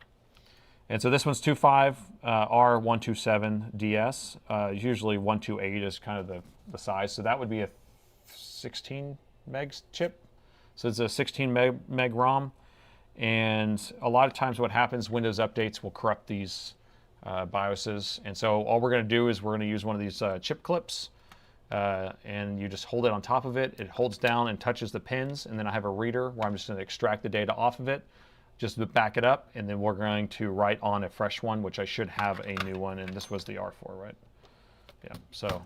And so this one's 2.5 R127DS. Usually 128 is kind of the size. So that would be a 16 megs chip. So it's a 16 meg ROM. And a lot of times what happens, Windows updates will corrupt these BIOSes. And so all we're going to do is we're going to use one of these chip clips. And you just hold it on top of it. It holds down and touches the pins. And then I have a reader where I'm just going to extract the data off of it, just to back it up. And then we're going to write on a fresh one, which I should have a new one. And this was the R4, right? Yeah, so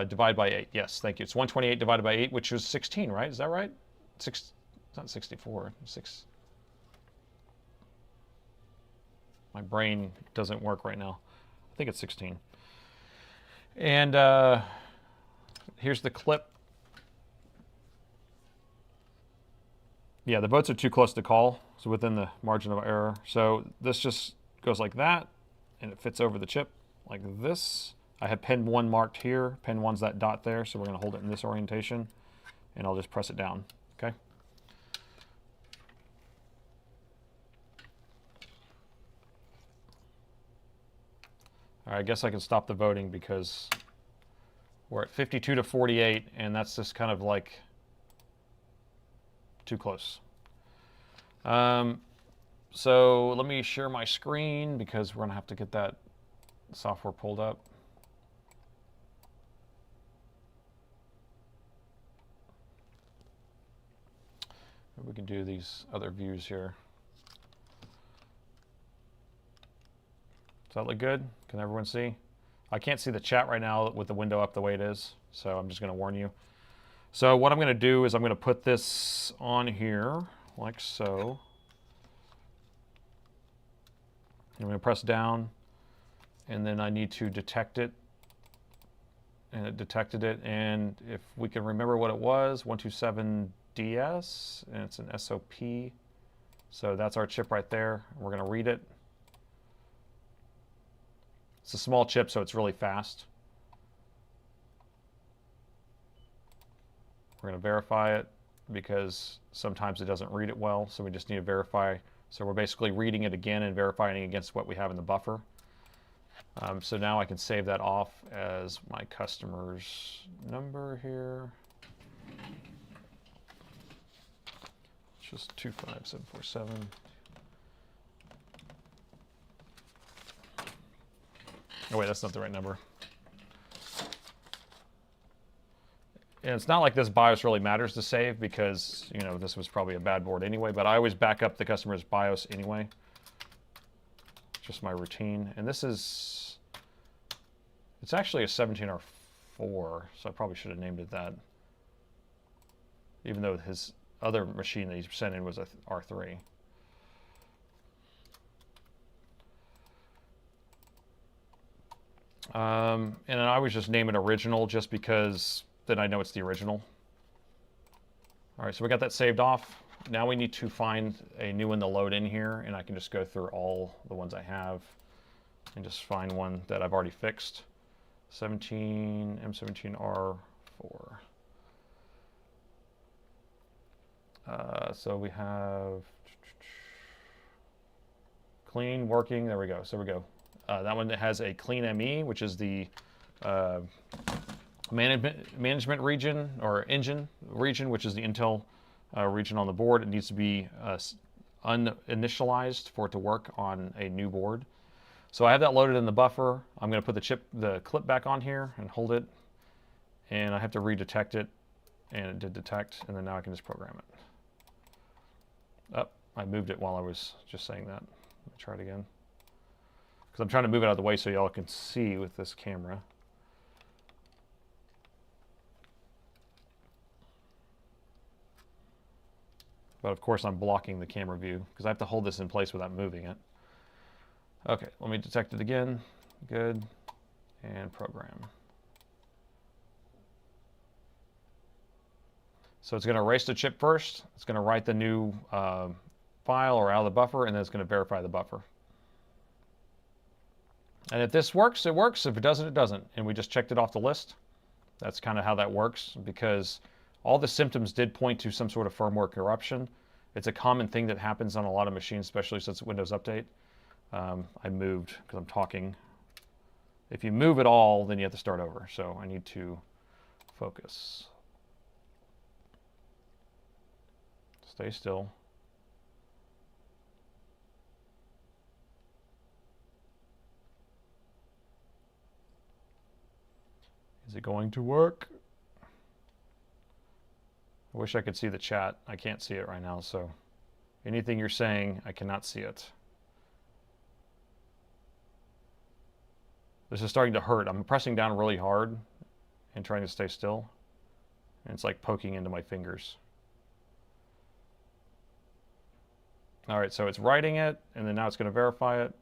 divide by 8. Yes, thank you. It's 128 divided by 8, which was 16, right? Is that right? It's not 64. 6. My brain doesn't work right now. I think it's 16. And here's the clip. Yeah, the votes are too close to call, so within the margin of error. So this just goes like that, and it fits over the chip like this. I have pin 1 marked here. Pin 1's that dot there, so we're going to hold it in this orientation, and I'll just press it down, okay? All right, I guess I can stop the voting because we're at 52-48, and that's just kind of like too close. So let me share my screen because we're going to have to get that software pulled up. Maybe we can do these other views here. Does that look good? Can everyone see? I can't see the chat right now with the window up the way it is, so I'm just going to warn you. So what I'm going to do is I'm going to put this on here, like so. I'm going to press down, and then I need to detect it. And it detected it, and if we can remember what it was, 127DS, and it's an SOP. So that's our chip right there. We're going to read it. It's a small chip, so it's really fast. We're going to verify it because sometimes it doesn't read it well, so we just need to verify. So we're basically reading it again and verifying against what we have in the buffer. So now I can save that off as my customer's number here. Just 25747. Oh wait, that's not the right number. And it's not like this BIOS really matters to save because, you know, this was probably a bad board anyway, but I always back up the customer's BIOS anyway. Just my routine. And this is, it's actually a 17R4, so I probably should have named it that. Even though his other machine that he sent in was a R3. And then I always just name it original just because then I know it's the original. All right, so we got that saved off. Now we need to find a new one to load in here, and I can just go through all the ones I have and just find one that I've already fixed. M17R4. So we have clean, working, there we go, so we go. That one has a clean ME, which is the management region, or engine region, which is the Intel region on the board. It needs to be uninitialized for it to work on a new board. So I have that loaded in the buffer. I'm going to put the clip back on here and hold it, and I have to redetect it, and it did detect, and then now I can just program it. Oh, I moved it while I was just saying that. Let me try it again, because I'm trying to move it out of the way so y'all can see with this camera. But of course I'm blocking the camera view because I have to hold this in place without moving it. Okay, let me detect it again. Good. And program. So it's going to erase the chip first. It's going to write the new file or out of the buffer, and then it's going to verify the buffer. And if this works, it works. If it doesn't, it doesn't. And we just checked it off the list. That's kind of how that works, because all the symptoms did point to some sort of firmware corruption. It's a common thing that happens on a lot of machines, especially since Windows Update. I moved because I'm talking. If you move at all, then you have to start over. So I need to focus. Stay still. Is it going to work? I wish I could see the chat. I can't see it right now, so anything you're saying, I cannot see it. This is starting to hurt. I'm pressing down really hard and trying to stay still. And it's like poking into my fingers. All right, so it's writing it, and then now it's going to verify it.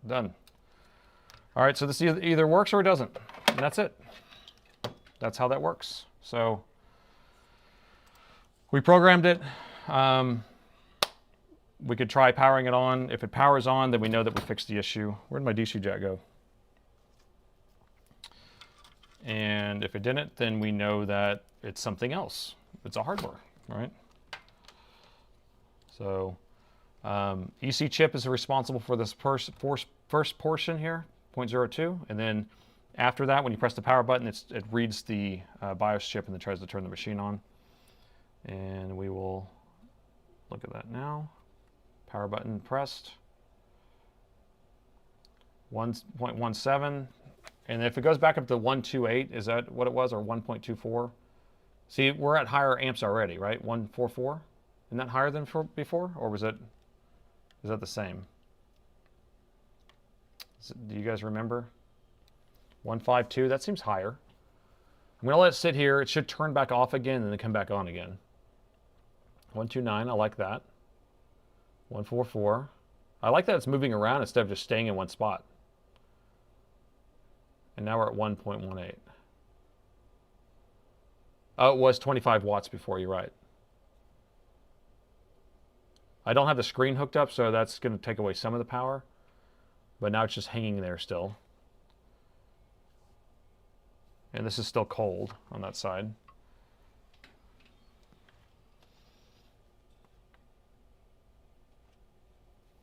Done. All right, so this either works or it doesn't, and that's it. That's how that works. So we programmed it. We could try powering it on. If it powers on, then we know that we fixed the issue. Where'd my DC jack go? And if it didn't, then we know that it's something else. It's a hardware, right? So EC chip is responsible for this first portion here, 0.02, and then after that, when you press the power button, it reads the BIOS chip and then tries to turn the machine on. And we will look at that now. Power button pressed. 1.17. And if it goes back up to 128, is that what it was, or 1.24? See, we're at higher amps already, right? 144? Isn't that higher than before? Or is that the same? Do you guys remember? 152, that seems higher. I'm gonna let it sit here. It should turn back off again and then come back on again. 129, I like that. 144. I like that it's moving around instead of just staying in one spot. And now we're at 1.18. Oh, it was 25 watts before, you're right. I don't have the screen hooked up, so that's going to take away some of the power. But now it's just hanging there still. And this is still cold on that side.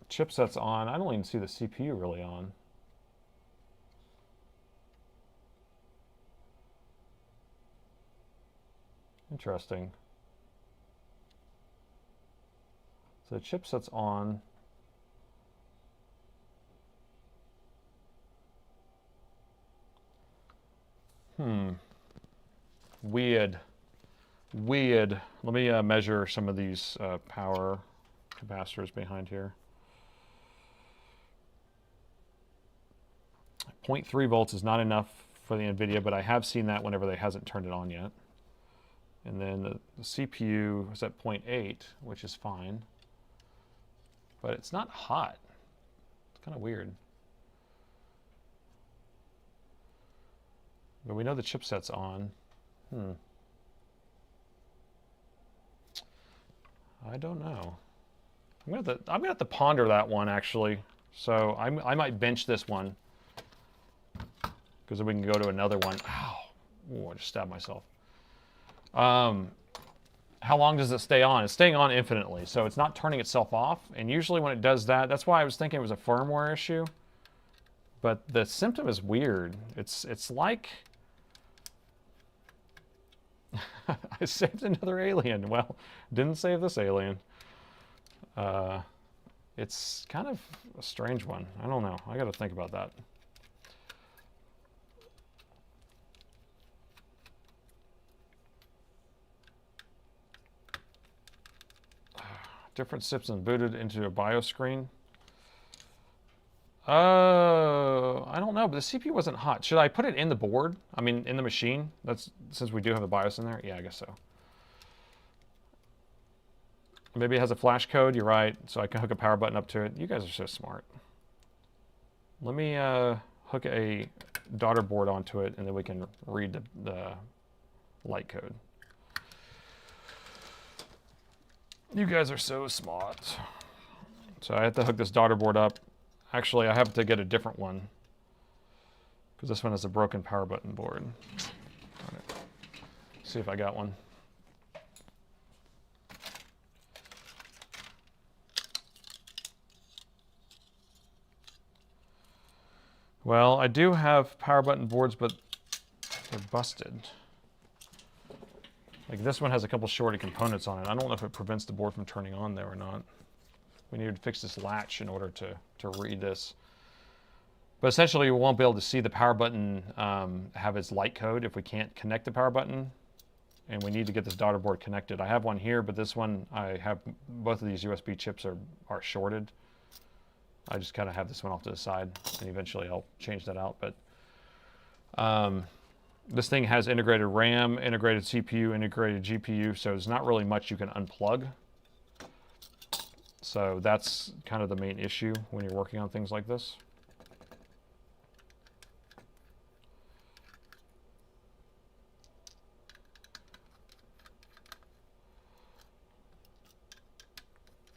Chipset's on. I don't even see the CPU really on. Interesting. So the chipset's on. Weird. Weird. Let me measure some of these power capacitors behind here. 0.3 volts is not enough for the NVIDIA, but I have seen that whenever they hasn't turned it on yet. And then the CPU is at 0.8, which is fine. But it's not hot. It's kind of weird. But we know the chipset's on. I don't know. I'm gonna have to ponder that one, actually. So I might bench this one because then we can go to another one. Ow. Ooh, I just stabbed myself. How long does it stay on? It's staying on infinitely, so it's not turning itself off. And usually when it does that, that's why I was thinking it was a firmware issue. But the symptom is weird. It's like... I saved another alien. Well, didn't save this alien. It's kind of a strange one. I don't know. I got to think about that. Different sips and booted into a BIOS screen. I don't know, but the CPU wasn't hot. Should I put it in the board? I mean, in the machine? That's since we do have the BIOS in there. Yeah, I guess so. Maybe it has a flash code. You're right. So I can hook a power button up to it. You guys are so smart. Let me hook a daughter board onto it, and then we can read the light code. You guys are so smart. So I have to hook this daughter board up. Actually, I have to get a different one because this one is a broken power button board. All right. See if I got one. Well, I do have power button boards, but they're busted. Like this one has a couple shorted components on it. I don't know if it prevents the board from turning on there or not. We need to fix this latch in order to read this. But essentially, we won't be able to see the power button have its light code if we can't connect the power button. And we need to get this daughter board connected. I have one here, but this one, I have both of these USB chips are shorted. I just kind of have this one off to the side, and eventually I'll change that out. But this thing has integrated RAM, integrated CPU, integrated GPU, so there's not really much you can unplug. So that's kind of the main issue when you're working on things like this.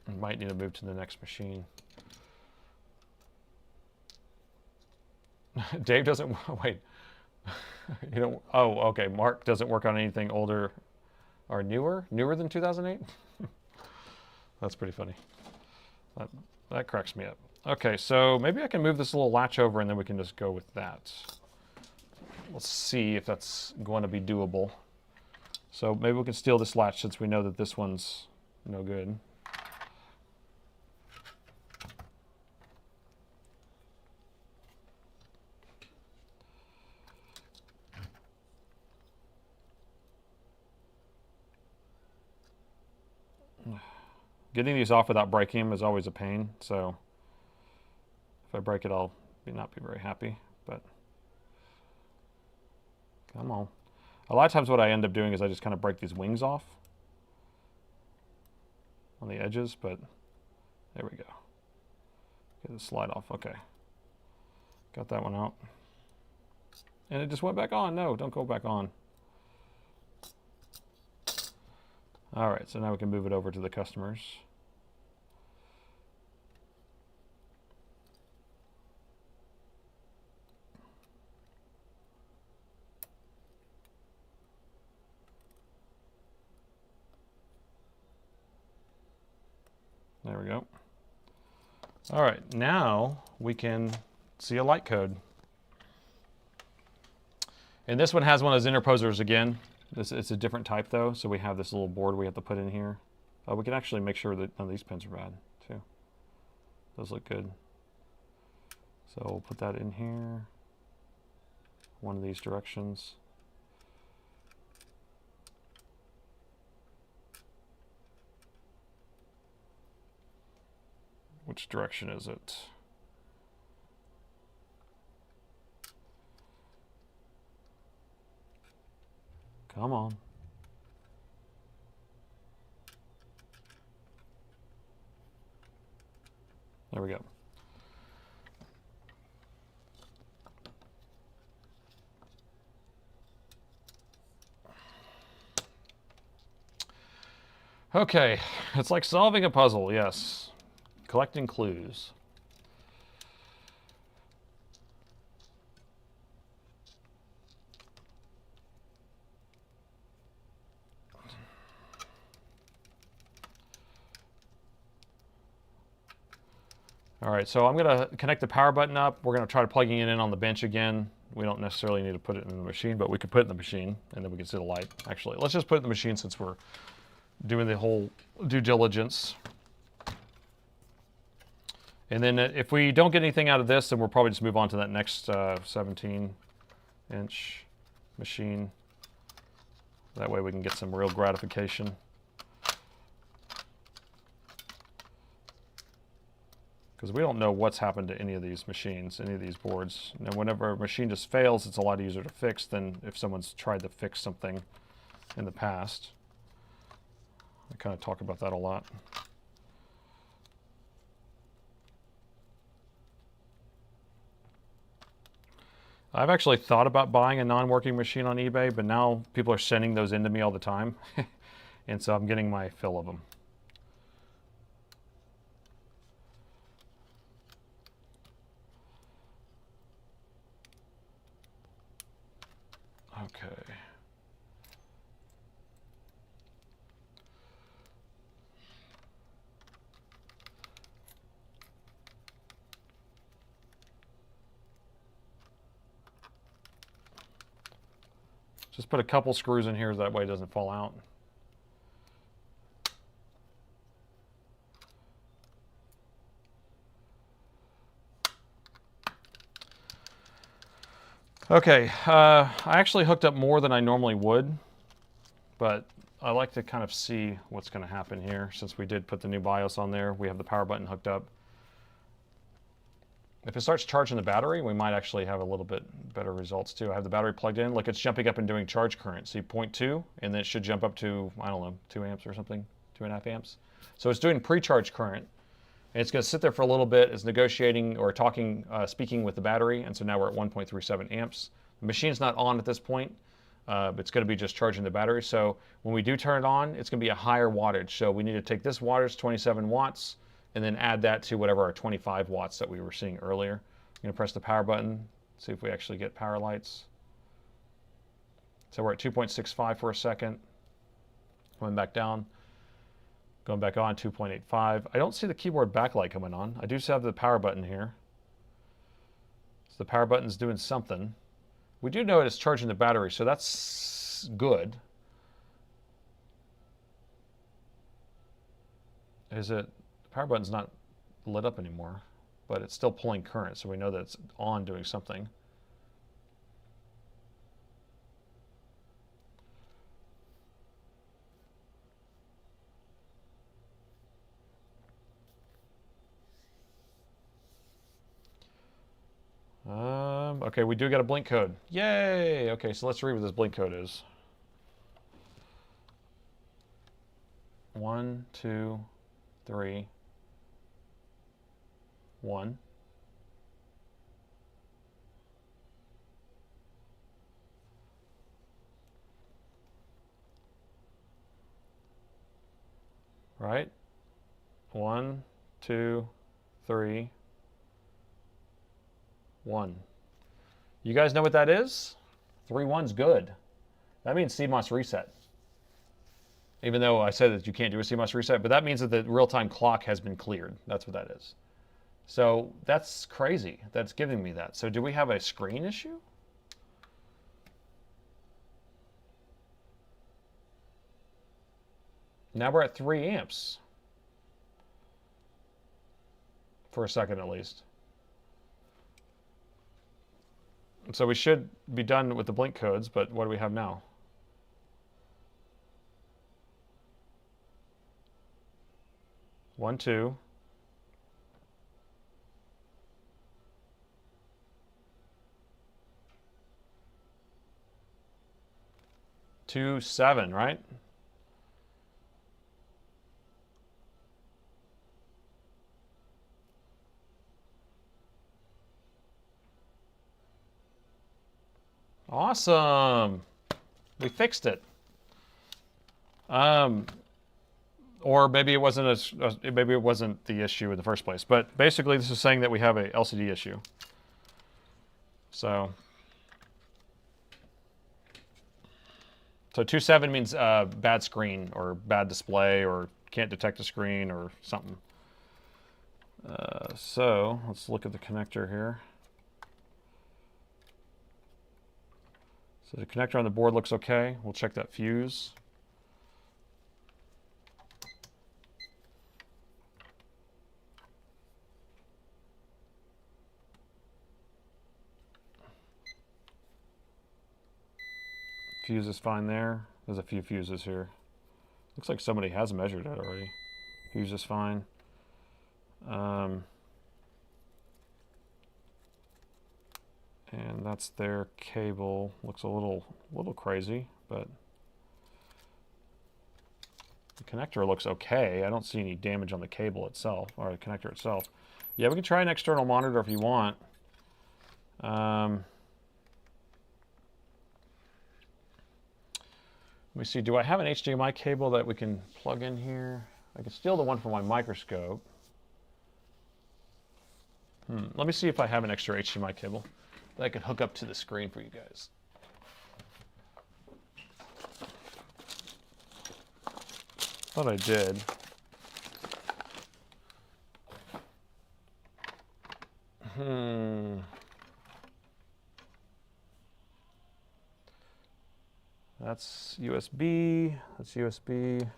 You might need to move to the next machine. Dave doesn't, wait. You don't, oh, okay, Mark doesn't work on anything older or newer than 2008? That's pretty funny. That cracks me up. Okay, so maybe I can move this little latch over and then we can just go with that. Let's see if that's going to be doable. So maybe we can steal this latch since we know that this one's no good. Getting these off without breaking them is always a pain, so if I break it, I'll not be very happy, but come on. A lot of times what I end up doing is I just kind of break these wings off on the edges, but there we go. Get the slide off, okay. Got that one out. And it just went back on. No, don't go back on. All right, so now we can move it over to the customers. There we go. All right, now we can see a light code. And this one has one of those interposers again. It's a different type though, so we have this little board we have to put in here. We can actually make sure that none of these pins are bad too. Those look good. So we'll put that in here. One of these directions. Which direction is it? Come on. There we go. Okay, it's like solving a puzzle, yes. Collecting clues. All right, so I'm going to connect the power button up. We're going to try to plugging it in on the bench again. We don't necessarily need to put it in the machine, but we could put it in the machine, and then we can see the light. Actually, let's just put it in the machine since we're doing the whole due diligence. And then if we don't get anything out of this, then we'll probably just move on to that next 17-inch machine. That way we can get some real gratification. Because we don't know what's happened to any of these machines, any of these boards. And whenever a machine just fails, it's a lot easier to fix than if someone's tried to fix something in the past. I kind of talk about that a lot. I've actually thought about buying a non-working machine on eBay, but now people are sending those into me all the time. And so I'm getting my fill of them. Okay. Just put a couple screws in here so that way it doesn't fall out. Okay, I actually hooked up more than I normally would, but I like to kind of see what's going to happen here. Since we did put the new BIOS on there, we have the power button hooked up. If it starts charging the battery, we might actually have a little bit better results too. I have the battery plugged in. Look, it's jumping up and doing charge current. See 0.2, and then it should jump up to, I don't know, 2 amps or something, 2.5 amps. So it's doing pre-charge current. And it's going to sit there for a little bit. It's negotiating or talking, speaking with the battery. And so now we're at 1.37 amps. The machine's not on at this point. It's going to be just charging the battery. So when we do turn it on, it's going to be a higher wattage. So we need to take this wattage, 27 watts, and then add that to whatever our 25 watts that we were seeing earlier. I'm going to press the power button, see if we actually get power lights. So we're at 2.65 for a second. Going back down. Going back on, 2.85. I don't see the keyboard backlight coming on. I do have the power button here. So the power button's doing something. We do know it's charging the battery, so that's good. Is it? The power button's not lit up anymore, but it's still pulling current, so we know that it's on doing something. Okay, we do get a blink code. Yay! Okay, so let's read what this blink code is. 1, 2, 3, 1. Right? 1, 2, 3, 1. You guys know what that is? 3 1's good. That means CMOS reset. Even though I said that you can't do a CMOS reset, but that means that the real-time clock has been cleared. That's what that is. So that's crazy. That's giving me that. So do we have a screen issue? Now we're at 3 amps. For a second at least. So we should be done with the blink codes, but what do we have now? One, 2. 2, 7, right? Awesome. We fixed it. Or maybe it wasn't maybe it wasn't the issue in the first place. But basically, this is saying that we have a LCD issue. So 2.7 means bad screen or bad display or can't detect a screen or something. So let's look at the connector here. So the connector on the board looks okay. We'll check that fuse. Fuse is fine there. There's a few fuses here. Looks like somebody has measured it already. Fuse is fine. And that's their cable. Looks a little crazy, but the connector looks okay. I don't see any damage on the cable itself, or the connector itself. Yeah, we can try an external monitor if you want. Let me see, do I have an HDMI cable that we can plug in here? I can steal the one from my microscope. Let me see if I have an extra HDMI cable that I can hook up to the screen for you guys. Thought I did. That's USB. That's USB.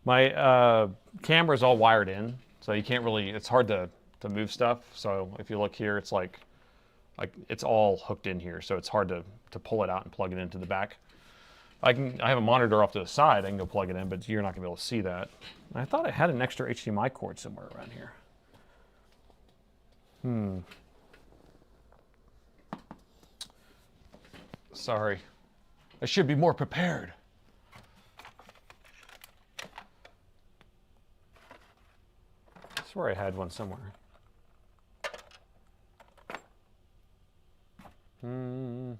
My camera's all wired in, so you can't really, it's hard to move stuff. So if you look here, it's like it's all hooked in here, so it's hard to pull it out and plug it into the back. I have a monitor off to the side, I can go plug it in, but you're not gonna be able to see that. I thought I had an extra HDMI cord somewhere around here. Sorry. I should be more prepared. I swear I had one somewhere. I'm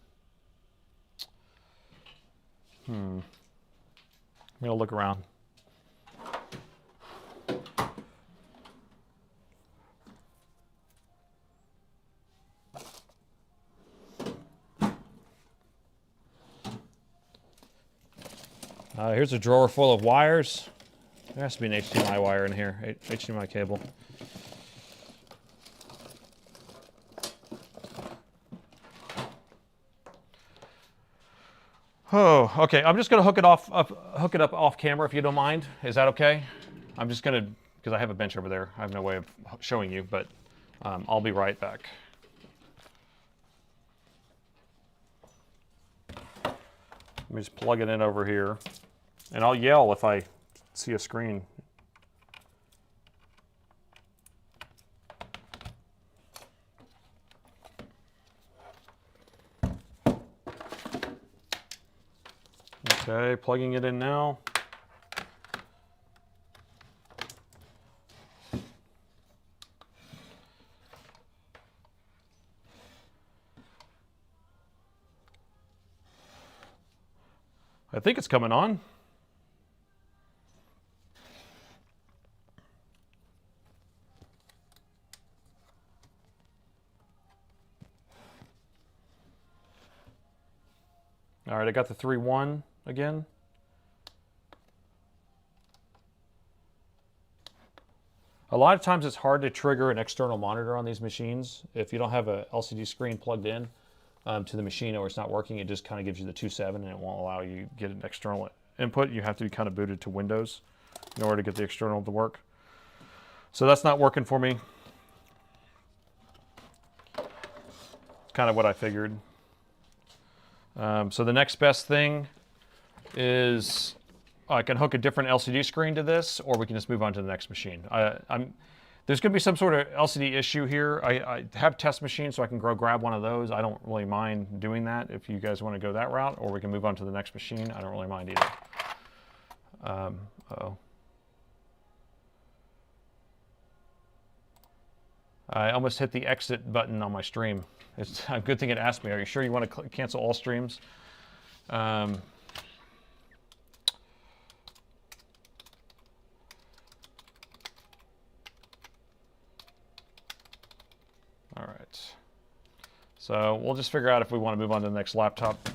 gonna look around. Here's a drawer full of wires. There has to be an HDMI wire in here, HDMI cable. Oh, okay. I'm just gonna hook it up off camera if you don't mind. Is that okay? I'm just gonna, because I have a bench over there. I have no way of showing you, but I'll be right back. Let me just plug it in over here. And I'll yell if I see a screen. Okay, plugging it in now. I think it's coming on. All right, I got the 3-1 again. A lot of times it's hard to trigger an external monitor on these machines. If you don't have a LCD screen plugged in to the machine or it's not working, it just kind of gives you the 2.7 and it won't allow you to get an external input. You have to be kind of booted to Windows in order to get the external to work. So that's not working for me. It's kind of what I figured. So the next best thing is I can hook a different LCD screen to this, or we can just move on to the next machine. There's going to be some sort of LCD issue here. I have test machines, so I can go grab one of those. I don't really mind doing that if you guys want to go that route, or we can move on to the next machine. I don't really mind either. Uh-oh. I almost hit the exit button on my stream. It's a good thing it asked me, are you sure you want to cancel all streams? All right. So we'll just figure out if we want to move on to the next laptop.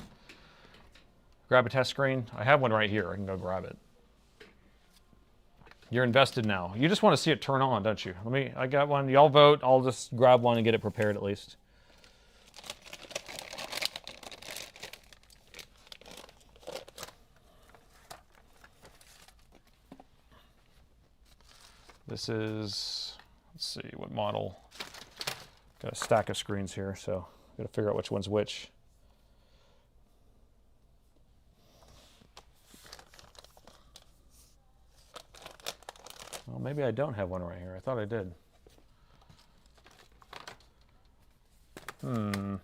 Grab a test screen. I have one right here. I can go grab it. You're invested now. You just want to see it turn on, don't you? I got one. Y'all vote. I'll just grab one and get it prepared at least. This is, let's see, what model? Got a stack of screens here, so got to figure out which one's which. Well, maybe I don't have one right here. I thought I did. Can't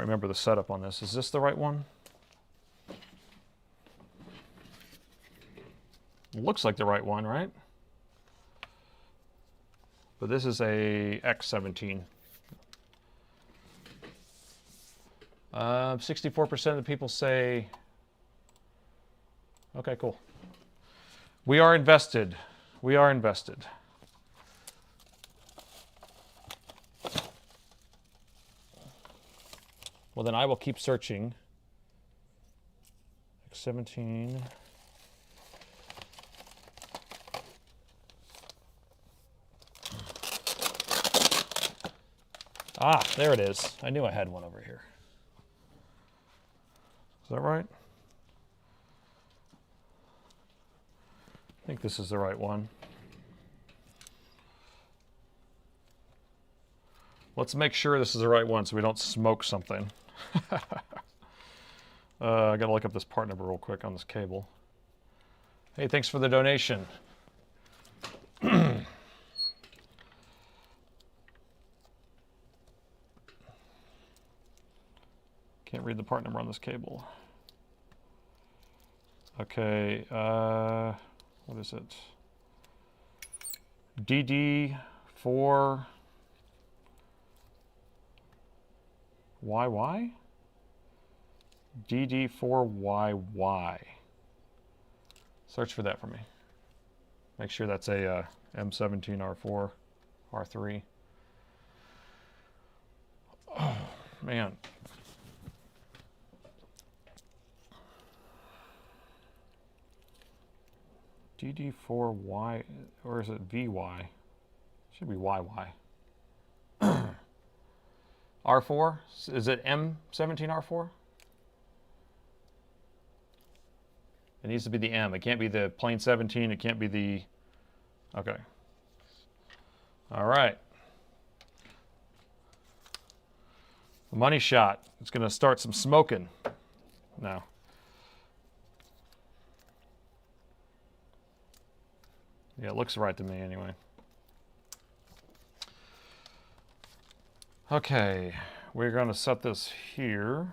remember the setup on this. Is this the right one? Looks like the right one, right? But this is a X17. 64% of the people say, okay, cool. We are invested. We are invested. Well, then I will keep searching. X17. Ah, there it is. I knew I had one over here. Is that right? I think this is the right one. Let's make sure this is the right one so we don't smoke something. I gotta look up this part number real quick on this cable. Hey, thanks for the donation. Can't read the part number on this cable. Okay, what is it? DD4 YY? DD4YY. Search for that for me. Make sure that's a M17R4 R3. Oh, man. DD4Y, or is it VY? Should be YY. R4? Is it M17R4? It needs to be the M. It can't be the plain 17. It can't be the... Okay. All right. Money shot. It's going to start some smoking now. Yeah, it looks right to me anyway. Okay, we're going to set this here.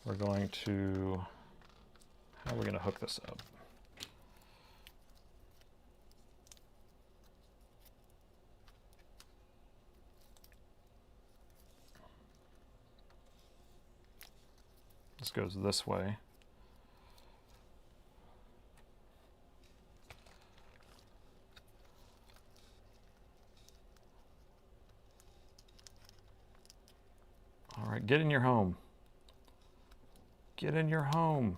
We're going to, how are we going to hook this up? This goes this way. All right, get in your home. Get in your home.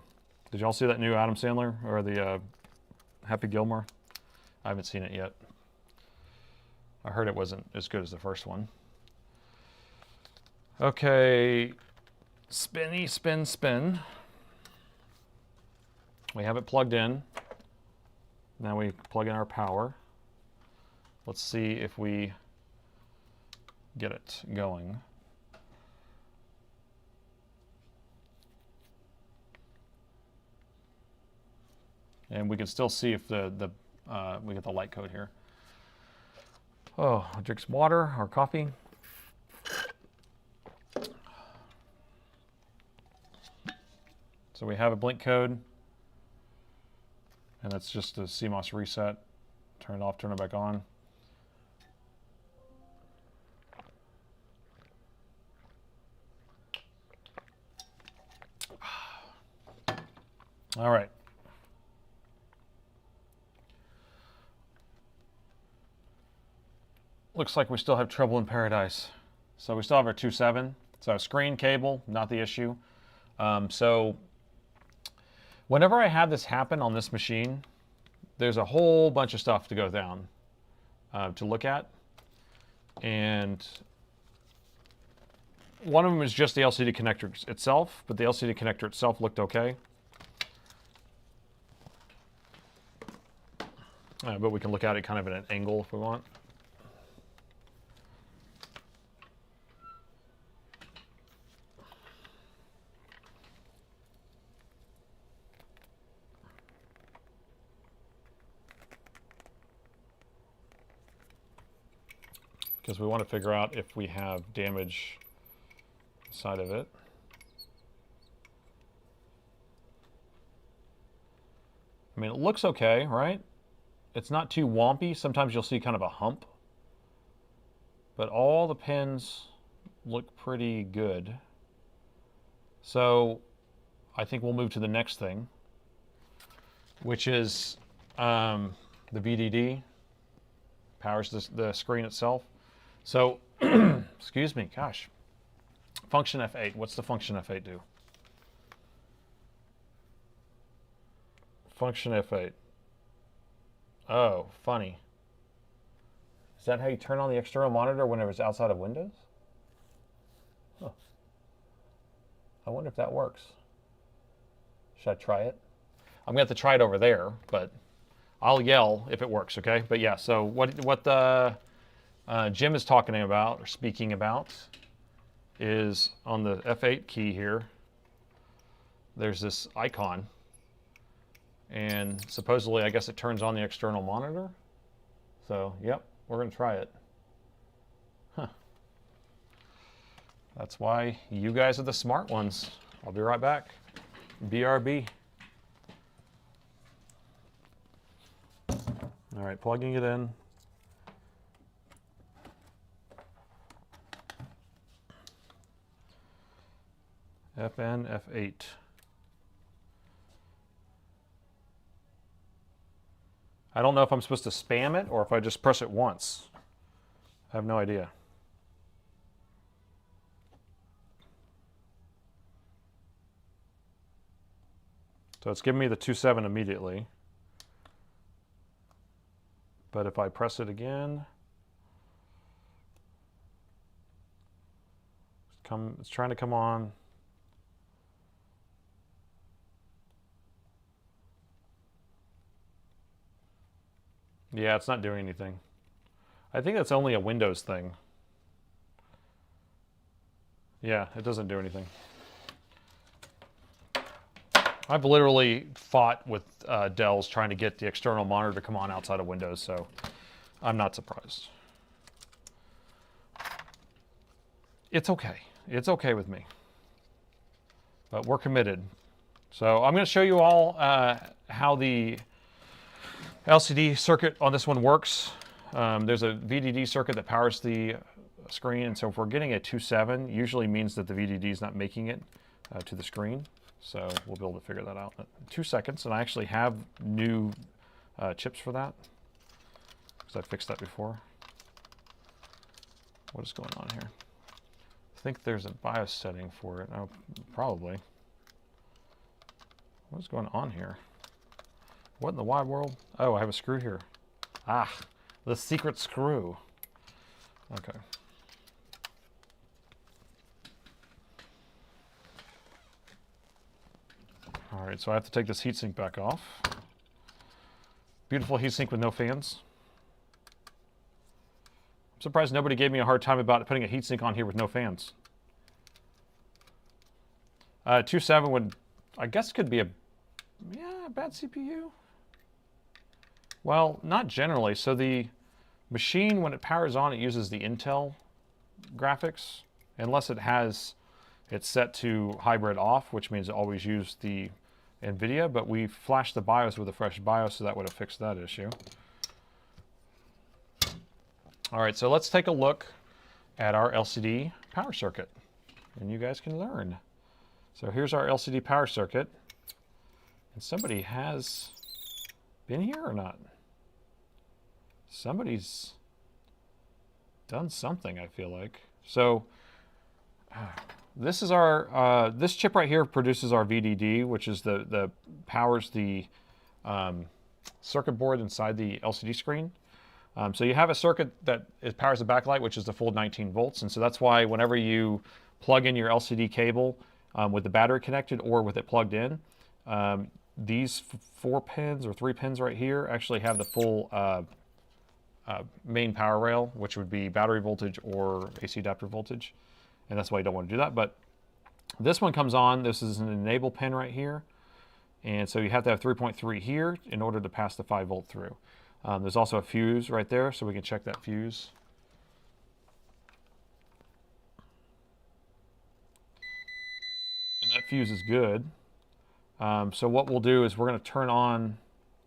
Did y'all see that new Adam Sandler or the Happy Gilmore? I haven't seen it yet. I heard it wasn't as good as the first one. Okay, spinny, spin, spin. We have it plugged in. Now we plug in our power. Let's see if we get it going. And we can still see if we get the light code here. Oh, I'll drink some water or coffee. So we have a blink code. And that's just a CMOS reset. Turn it off, turn it back on. All right. Looks like we still have trouble in paradise. So we still have our 2.7. So screen, cable, not the issue. So whenever I have this happen on this machine, there's a whole bunch of stuff to go down to look at. And one of them is just the LCD connector itself, but the LCD connector itself looked okay. But we can look at it kind of at an angle if we want. Because we want to figure out if we have damage inside of it. I mean, it looks okay, right? It's not too wompy. Sometimes you'll see kind of a hump. But all the pins look pretty good. So I think we'll move to the next thing, which is the VDD. Powers the screen itself. So, excuse me, gosh. Function F8. What's the function F8 do? Function F8. Oh, funny. Is that how you turn on the external monitor whenever it's outside of Windows? Huh. I wonder if that works. Should I try it? I'm going to have to try it over there, but I'll yell if it works, okay? But yeah, so what the Jim is talking about, or speaking about, is on the F8 key here, there's this icon. And supposedly, I guess it turns on the external monitor. So, yep, we're going to try it. Huh. That's why you guys are the smart ones. I'll be right back. BRB. All right, plugging it in. FN F8. I don't know if I'm supposed to spam it or if I just press it once. I have no idea. So it's giving me the 2.7 immediately. But if I press it again, it's trying to come on. Yeah, it's not doing anything. I think that's only a Windows thing. Yeah, it doesn't do anything. I've literally fought with Dells trying to get the external monitor to come on outside of Windows, so I'm not surprised. It's okay. It's okay with me. But we're committed. So I'm going to show you all how the LCD circuit on this one works. There's a VDD circuit that powers the screen, and so if we're getting a 2.7, usually means that the VDD is not making it to the screen. So we'll be able to figure that out in 2 seconds. And I actually have new chips for that, because I fixed that before. What is going on here? I think there's a BIOS setting for it. Oh, probably. What is going on here? What in the wide world? Oh, I have a screw here. Ah, the secret screw. Okay. All right, so I have to take this heatsink back off. Beautiful heatsink with no fans. I'm surprised nobody gave me a hard time about putting a heatsink on here with no fans. 2.7 would, I guess, could be a bad CPU. Well, not generally. So the machine, when it powers on, it uses the Intel graphics, unless it has it set to hybrid off, which means it always use the NVIDIA, but we flashed the BIOS with a fresh BIOS, so that would have fixed that issue. All right, so let's take a look at our LCD power circuit, and you guys can learn. So here's our LCD power circuit, and somebody has been here or not? Somebody's done something, I feel like. So This is our, this chip right here produces our VDD, which is the powers the circuit board inside the LCD screen. So you have a circuit that powers the backlight, which is the full 19 volts. And so that's why whenever you plug in your LCD cable with the battery connected or with it plugged in, these 4 pins or 3 pins right here actually have the full main power rail, which would be battery voltage or AC adapter voltage. And that's why you don't want to do that. But this one comes on. This is an enable pin right here. And so you have to have 3.3 here in order to pass the 5 volt through. There's also a fuse right there, so we can check that fuse. And that fuse is good. So what we'll do is we're going to turn on,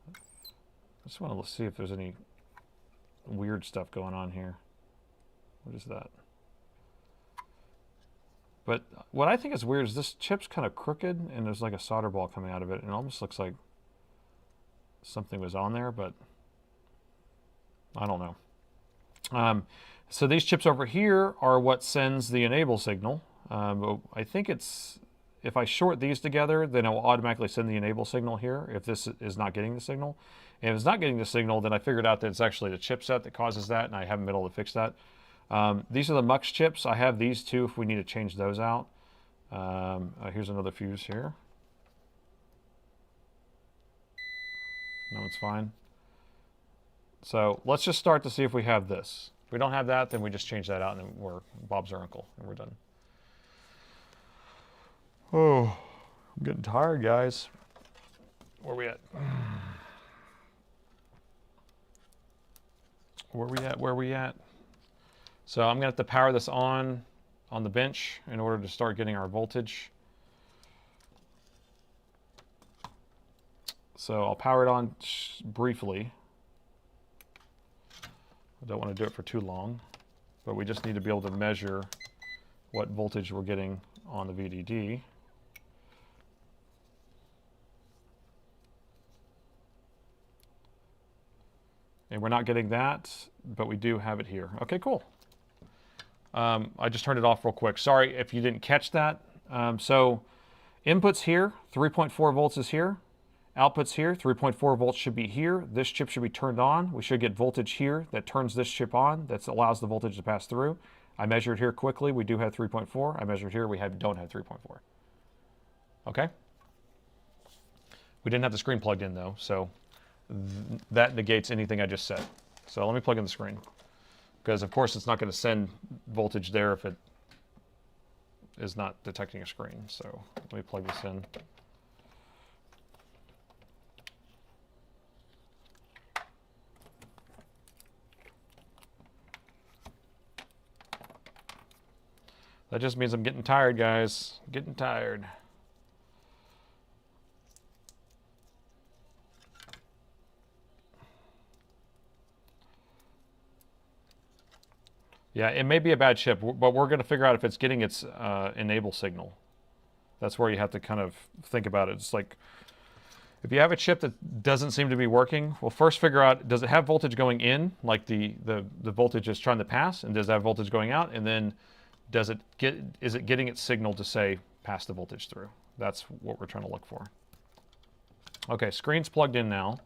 I just want to see if there's any weird stuff going on here. What is that? But what I think is weird is this chip's kind of crooked and there's like a solder ball coming out of it. And it almost looks like something was on there, but I don't know. So these chips over here are what sends the enable signal. I think it's, if I short these together, then it will automatically send the enable signal here if this is not getting the signal. And if it's not getting the signal, then I figured out that it's actually the chipset that causes that, and I haven't been able to fix that. These are the MUX chips. I have these two if we need to change those out. Here's another fuse here. No, it's fine. So let's just start to see if we have this. If we don't have that, then we just change that out and then we're Bob's our uncle and we're done. Oh, I'm getting tired, guys. Where we at? Where we at? So I'm gonna have to power this on the bench in order to start getting our voltage. So I'll power it on briefly. I don't want to do it for too long, but we just need to be able to measure what voltage we're getting on the VDD. And we're not getting that, but we do have it here. Okay, cool. I just turned it off real quick. Sorry if you didn't catch that. So inputs here, 3.4 volts is here. Outputs here, 3.4 volts should be here. This chip should be turned on. We should get voltage here that turns this chip on. That allows the voltage to pass through. I measured here quickly. We do have 3.4. I measured here. We don't have 3.4. Okay? We didn't have the screen plugged in, though, so that negates anything I just said. So let me plug in the screen. Because, of course, it's not going to send voltage there if it is not detecting a screen. So let me plug this in. That just means I'm getting tired, guys. Getting tired. Yeah, it may be a bad chip, but we're going to figure out if it's getting its enable signal. That's where you have to kind of think about it. It's like, if you have a chip that doesn't seem to be working, well, first figure out, does it have voltage going in, like the voltage is trying to pass, and does it have voltage going out, and then is it getting its signal to say, pass the voltage through? That's what we're trying to look for. Okay, screen's plugged in now.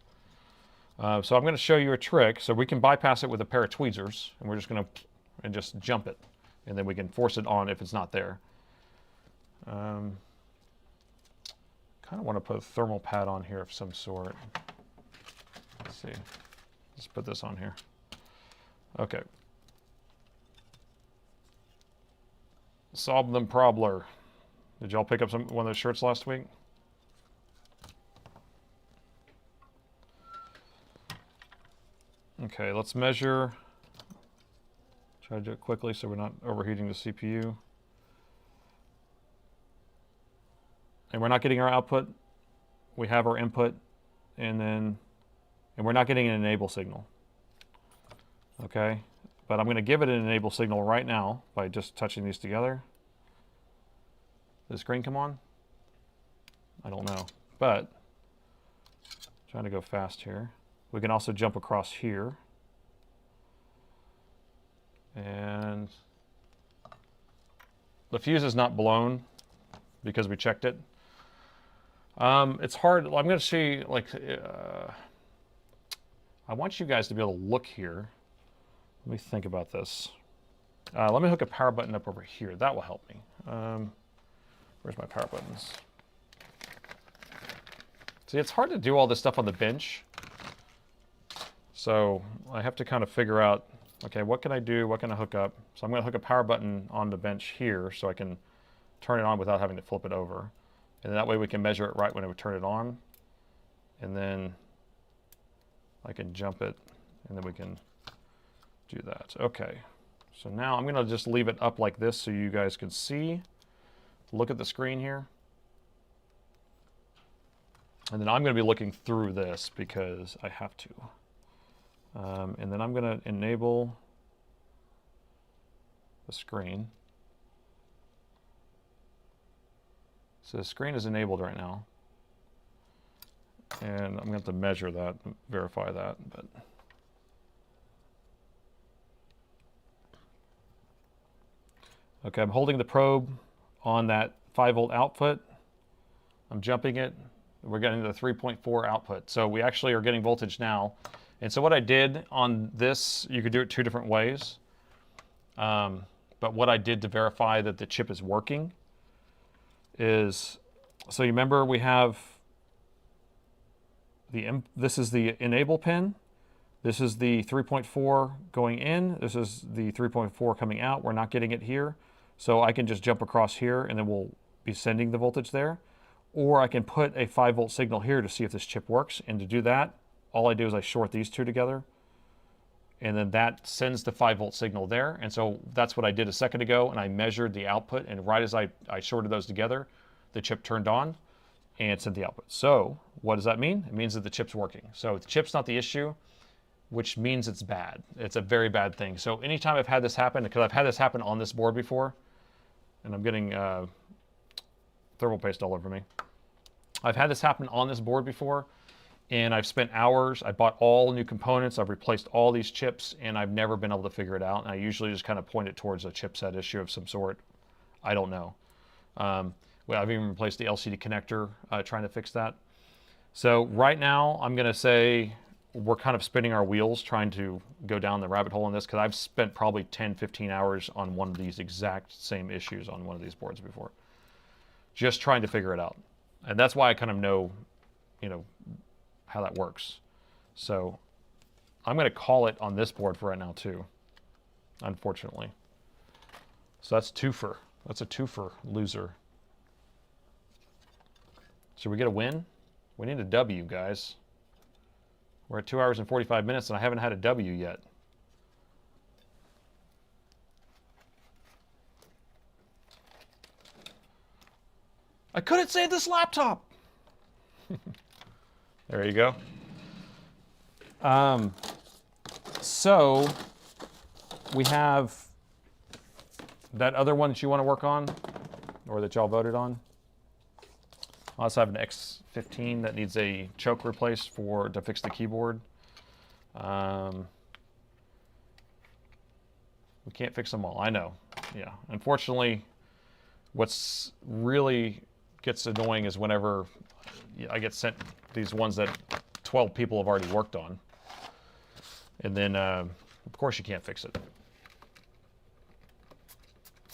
So I'm going to show you a trick. So we can bypass it with a pair of tweezers, and we're just going to just jump it, and then we can force it on if it's not there. Kind of want to put a thermal pad on here of some sort. Let's see. Let's put this on here. Okay. Solve them Probler. Did y'all pick up one of those shirts last week? Okay, let's measure. Try to do it quickly so we're not overheating the CPU. And we're not getting our output. We have our input, and we're not getting an enable signal. Okay, but I'm going to give it an enable signal right now by just touching these together. Did the screen come on? I don't know, but trying to go fast here. We can also jump across here. And the fuse is not blown because we checked it. It's hard. I'm going to see, like, I want you guys to be able to look here. Let me think about this. Let me hook a power button up over here. That will help me. Where's my power buttons? See, it's hard to do all this stuff on the bench. So I have to kind of figure out, okay, what can I do? What can I hook up? So I'm going to hook a power button on the bench here so I can turn it on without having to flip it over. And that way we can measure it right when I would turn it on. And then I can jump it, and then we can do that. Okay. So now I'm going to just leave it up like this so you guys can see. Look at the screen here. And then I'm going to be looking through this because I have to. And then I'm going to enable the screen. So the screen is enabled right now. And I'm going to have to measure that, verify that. But okay, I'm holding the probe on that 5-volt output. I'm jumping it. We're getting the 3.4 output. So we actually are getting voltage now. And so what I did on this, you could do it 2 different ways. But what I did to verify that the chip is working is, so you remember we have this is the enable pin. This is the 3.4 going in. This is the 3.4 coming out. We're not getting it here. So I can just jump across here and then we'll be sending the voltage there. Or I can put a 5-volt signal here to see if this chip works. And to do that, all I do is I short these two together. And then that sends the 5-volt signal there. And so that's what I did a second ago. And I measured the output. And right as I shorted those together, the chip turned on and sent the output. So what does that mean? It means that the chip's working. So the chip's not the issue, which means it's bad. It's a very bad thing. So anytime I've had this happen, because I've had this happen on this board before, and I'm getting thermal paste all over me. I've had this happen on this board before, and I've spent hours. I bought all new components. I've replaced all these chips, and I've never been able to figure it out. And I usually just kind of point it towards a chipset issue of some sort. I don't know. Well, I've even replaced the LCD connector trying to fix that. So right now, I'm going to say we're kind of spinning our wheels trying to go down the rabbit hole in this, because I've spent probably 10, 15 hours on one of these exact same issues on one of these boards before, just trying to figure it out. And that's why I kind of know, how that works. So I'm going to call it on this board for right now too, unfortunately. So that's twofer. That's a twofer loser. Should we get a win? We need a W, guys. We're at 2 hours and 45 minutes, and I haven't had a W yet. I couldn't save this laptop. There you go. So we have that other one that you want to work on, or that y'all voted on. I also have an X15 that needs a choke replaced to fix the keyboard. We can't fix them all, I know. Yeah, unfortunately, what's really gets annoying is whenever I get sent these ones that 12 people have already worked on. And then, of course, you can't fix it.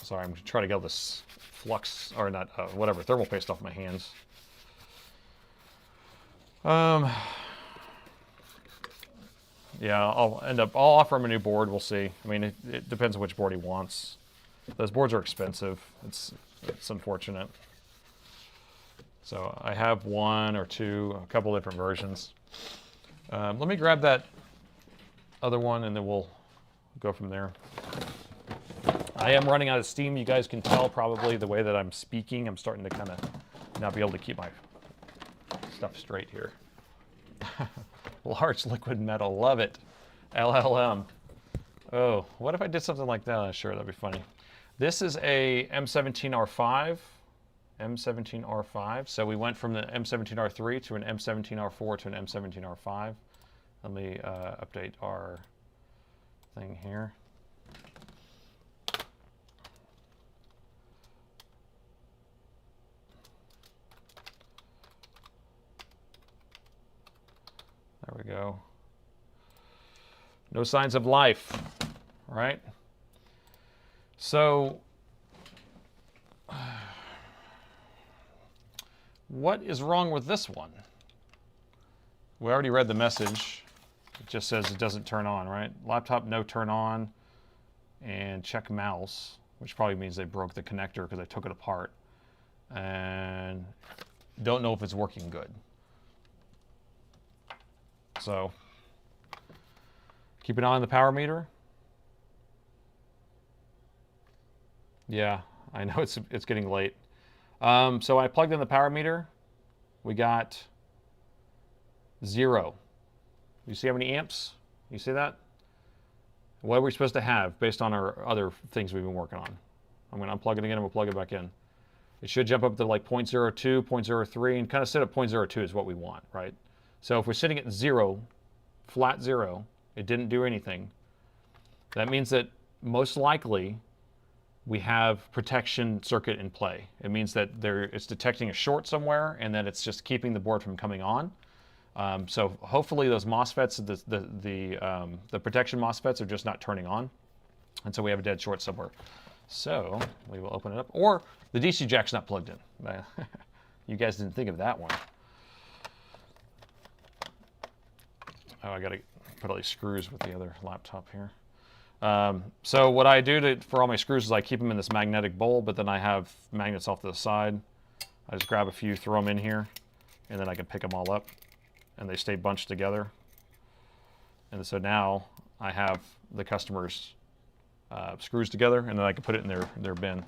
Sorry, I'm trying to get all this flux, or not, whatever, thermal paste off my hands. Yeah, I'll offer him a new board. We'll see. I mean, it depends on which board he wants. Those boards are expensive. It's unfortunate. So I have one or two, a couple different versions. Let me grab that other one, and then we'll go from there. I am running out of steam. You guys can tell probably the way that I'm speaking. I'm starting to kind of not be able to keep my stuff straight here. Large liquid metal, love it. LLM. Oh, what if I did something like that? Sure, that'd be funny. This is a M17R5. M17R5. So we went from the M17R3 to an M17R4 to an M17R5. Let me update our thing here. There we go. No signs of life, right? So, what is wrong with this one? We already read the message. It just says it doesn't turn on, right? Laptop no turn on, and check mouse, which probably means they broke the connector because they took it apart. And don't know if it's working good. So, keep an eye on the power meter. Yeah, I know it's getting late. So I plugged in the power meter. We got 0. You see how many amps? You see that? What are we supposed to have based on our other things we've been working on? I'm going to unplug it again and we'll plug it back in. It should jump up to like 0.02, 0.03, and kind of sit at 0.02 is what we want, right? So if we're sitting at 0, flat 0, it didn't do anything. That means that most likely we have protection circuit in play. It means that it's detecting a short somewhere and that it's just keeping the board from coming on. So hopefully those MOSFETs, the protection MOSFETs are just not turning on. And so we have a dead short somewhere. So we will open it up. Or the DC jack's not plugged in. You guys didn't think of that one. Oh, I got to put all these screws with the other laptop here. So what I do for all my screws is I keep them in this magnetic bowl, but then I have magnets off to the side. I just grab a few, throw them in here, and then I can pick them all up. And they stay bunched together. And so now I have the customer's screws together, and then I can put it in their bin.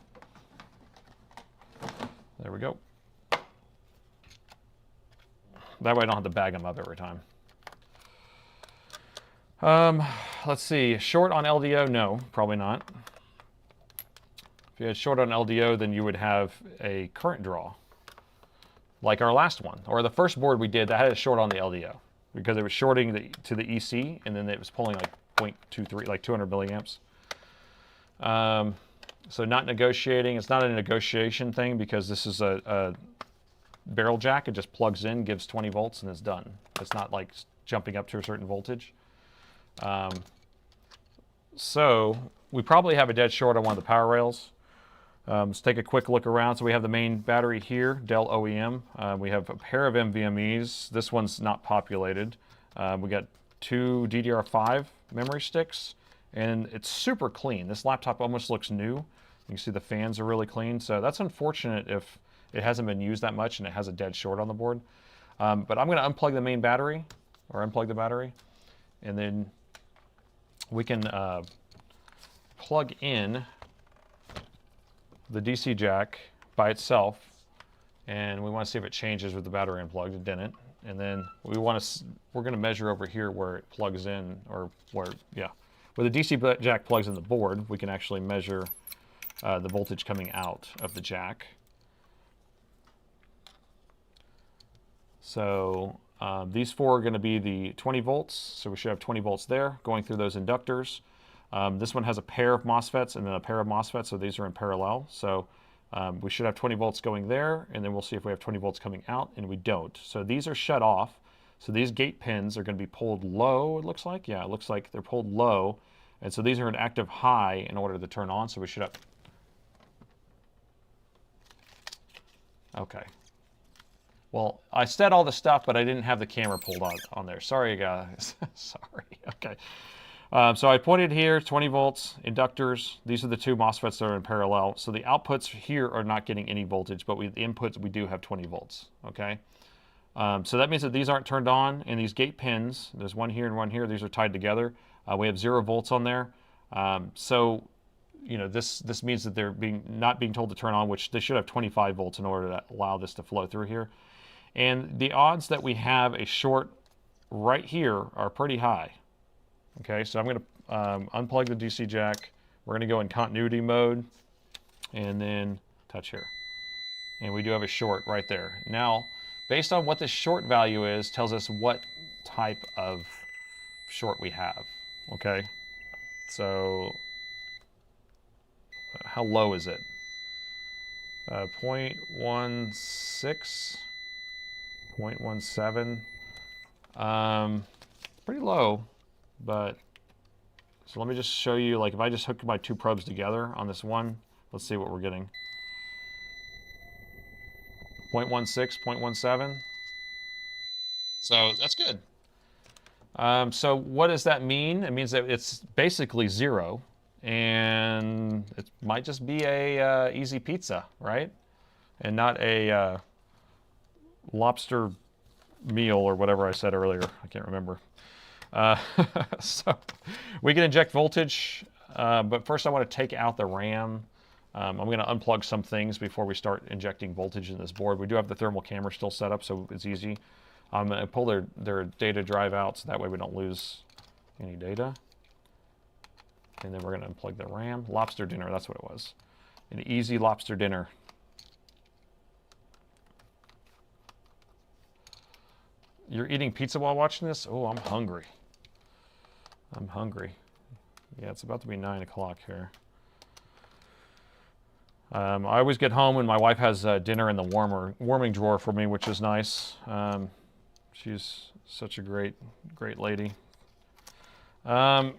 There we go. That way I don't have to bag them up every time. Let's see, short on LDO? No, probably not. If you had short on LDO, then you would have a current draw, like our last one, or the first board we did that had a short on the LDO because it was shorting to the EC, and then it was pulling like 0.23, like 200 milliamps. So not negotiating. It's not a negotiation thing because this is a barrel jack. It just plugs in, gives 20 volts, and it's done. It's not like jumping up to a certain voltage. So we probably have a dead short on one of the power rails. Let's take a quick look around. So we have the main battery here, Dell OEM. We have a pair of NVMEs. This one's not populated. We got 2 DDR5 memory sticks, and it's super clean. This laptop almost looks new. You can see the fans are really clean. So that's unfortunate if it hasn't been used that much and it has a dead short on the board. But I'm going to unplug the main battery, or unplug the battery, and then we can plug in the DC jack by itself, and we want to see if it changes with the battery unplugged. It didn't. And then we're going to measure over here where it plugs in, or where the DC jack plugs in the board. We can actually measure the voltage coming out of the jack. So these 4 are going to be the 20 volts, so we should have 20 volts there going through those inductors. This one has a pair of MOSFETs and then a pair of MOSFETs, so these are in parallel. So we should have 20 volts going there, and then we'll see if we have 20 volts coming out, and we don't. So these are shut off. So these gate pins are going to be pulled low, it looks like. Yeah, it looks like they're pulled low. And so these are an active high in order to turn on, so we should have... Okay. Well, I said all the stuff, but I didn't have the camera pulled on there. Sorry, guys. Sorry. Okay. So I pointed here, 20 volts, inductors. These are the 2 MOSFETs that are in parallel. So the outputs here are not getting any voltage, but the inputs, we do have 20 volts. Okay. So that means that these aren't turned on, and these gate pins, there's one here and one here, these are tied together. We have 0 volts on there. So, you know, this means that they're not being told to turn on, which they should have 25 volts in order to allow this to flow through here. And the odds that we have a short right here are pretty high. Okay, so I'm going to unplug the DC jack. We're going to go in continuity mode and then touch here. And we do have a short right there. Now, based on what the short value is, tells us what type of short we have. Okay, so how low is it? 0.16, 0.17. pretty low, but so let me just show you, like if I just hook my two probes together on this one, let's see what we're getting. 0.16, 0.17. So that's good. So what does that mean? It means that it's basically 0, and it might just be a easy pizza, right? And not a lobster meal or whatever I said earlier. I can't remember. So we can inject voltage, but first I want to take out the RAM. I'm going to unplug some things before we start injecting voltage in this board. We do have the thermal camera still set up, so it's easy. I'm going to pull their data drive out, so that way we don't lose any data. And then we're going to unplug the RAM. Lobster dinner, that's what it was. An easy lobster dinner. You're eating pizza while watching this? Oh, I'm hungry. I'm hungry. Yeah, it's about to be 9 o'clock here. I always get home and my wife has dinner in the warming drawer for me, which is nice. She's such a great lady. I'm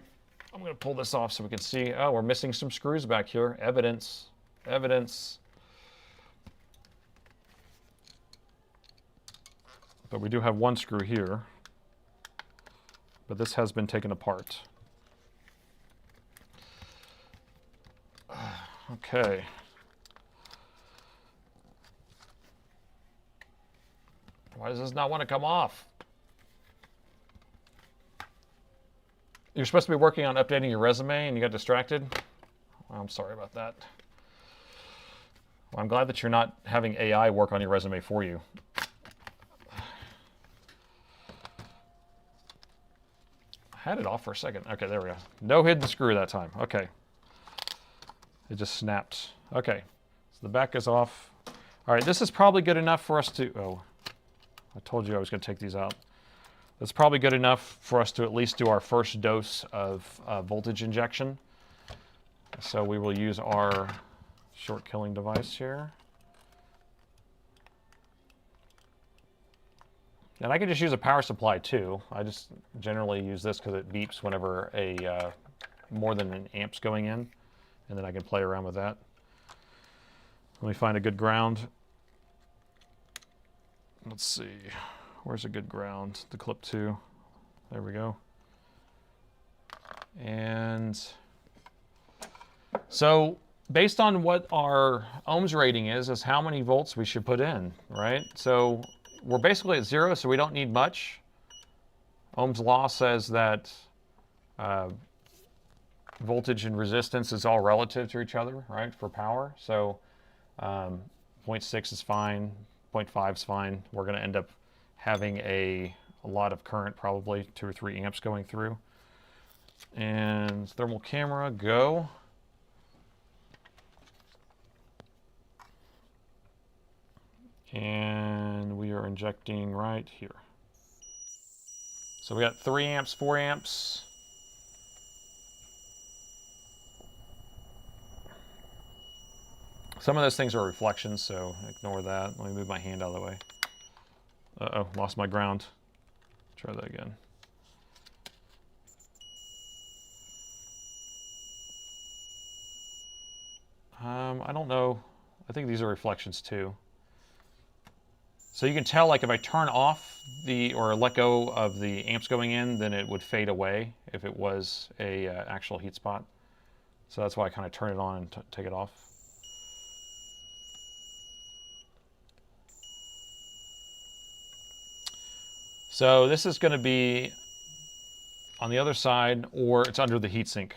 going to pull this off so we can see. Oh, we're missing some screws back here. Evidence. Evidence. But we do have one screw here. But this has been taken apart. Okay. Why does this not want to come off? You're supposed to be working on updating your resume and you got distracted? Well, I'm sorry about that. Well, I'm glad that you're not having AI work on your resume for you. I had it off for a second. Okay, there we go. No hidden screw that time. Okay. It just snapped. Okay, so the back is off. All right, this is probably good enough for us to... Oh, I told you I was going to take these out. That's probably good enough for us to at least do our first dose of voltage injection. So we will use our short killing device here. And I can just use a power supply too. I just generally use this because it beeps whenever a more than an amp's going in. And then I can play around with that. Let me find a good ground. Let's see. Where's a good ground? The clip 2. There we go. And so based on what our ohms rating is how many volts we should put in, right? So we're basically at 0, so we don't need much. Ohm's law says that voltage and resistance is all relative to each other, right, for power. So 0.6 is fine, 0.5 is fine. We're going to end up having a lot of current, probably 2 or 3 amps going through. And thermal camera, go. And we are injecting right here. So we got 3 amps, 4 amps. Some of those things are reflections, so ignore that. Let me move my hand out of the way. Uh-oh, lost my ground. Try that again. I don't know. I think these are reflections too. So you can tell, like, if I turn off or let go of the amps going in, then it would fade away if it was a actual heat spot. So that's why I kind of turn it on and take it off. So this is going to be on the other side, or it's under the heatsink.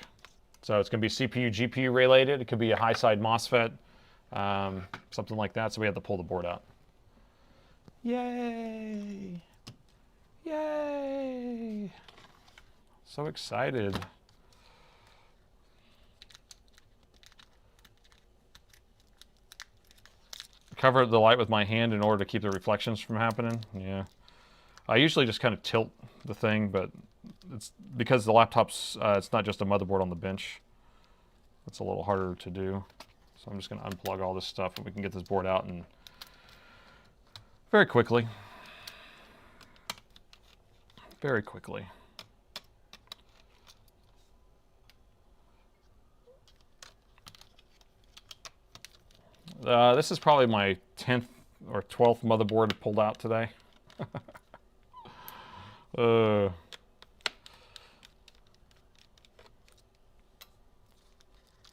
So it's going to be CPU, GPU related. It could be a high side MOSFET, something like that. So we have to pull the board out. Yay! Yay! So excited. Cover the light with my hand in order to keep the reflections from happening. Yeah. I usually just kind of tilt the thing, but it's because the laptop's, it's not just a motherboard on the bench. It's a little harder to do. So I'm just going to unplug all this stuff and we can get this board out and very quickly. Very quickly. This is probably my 10th or 12th motherboard pulled out today.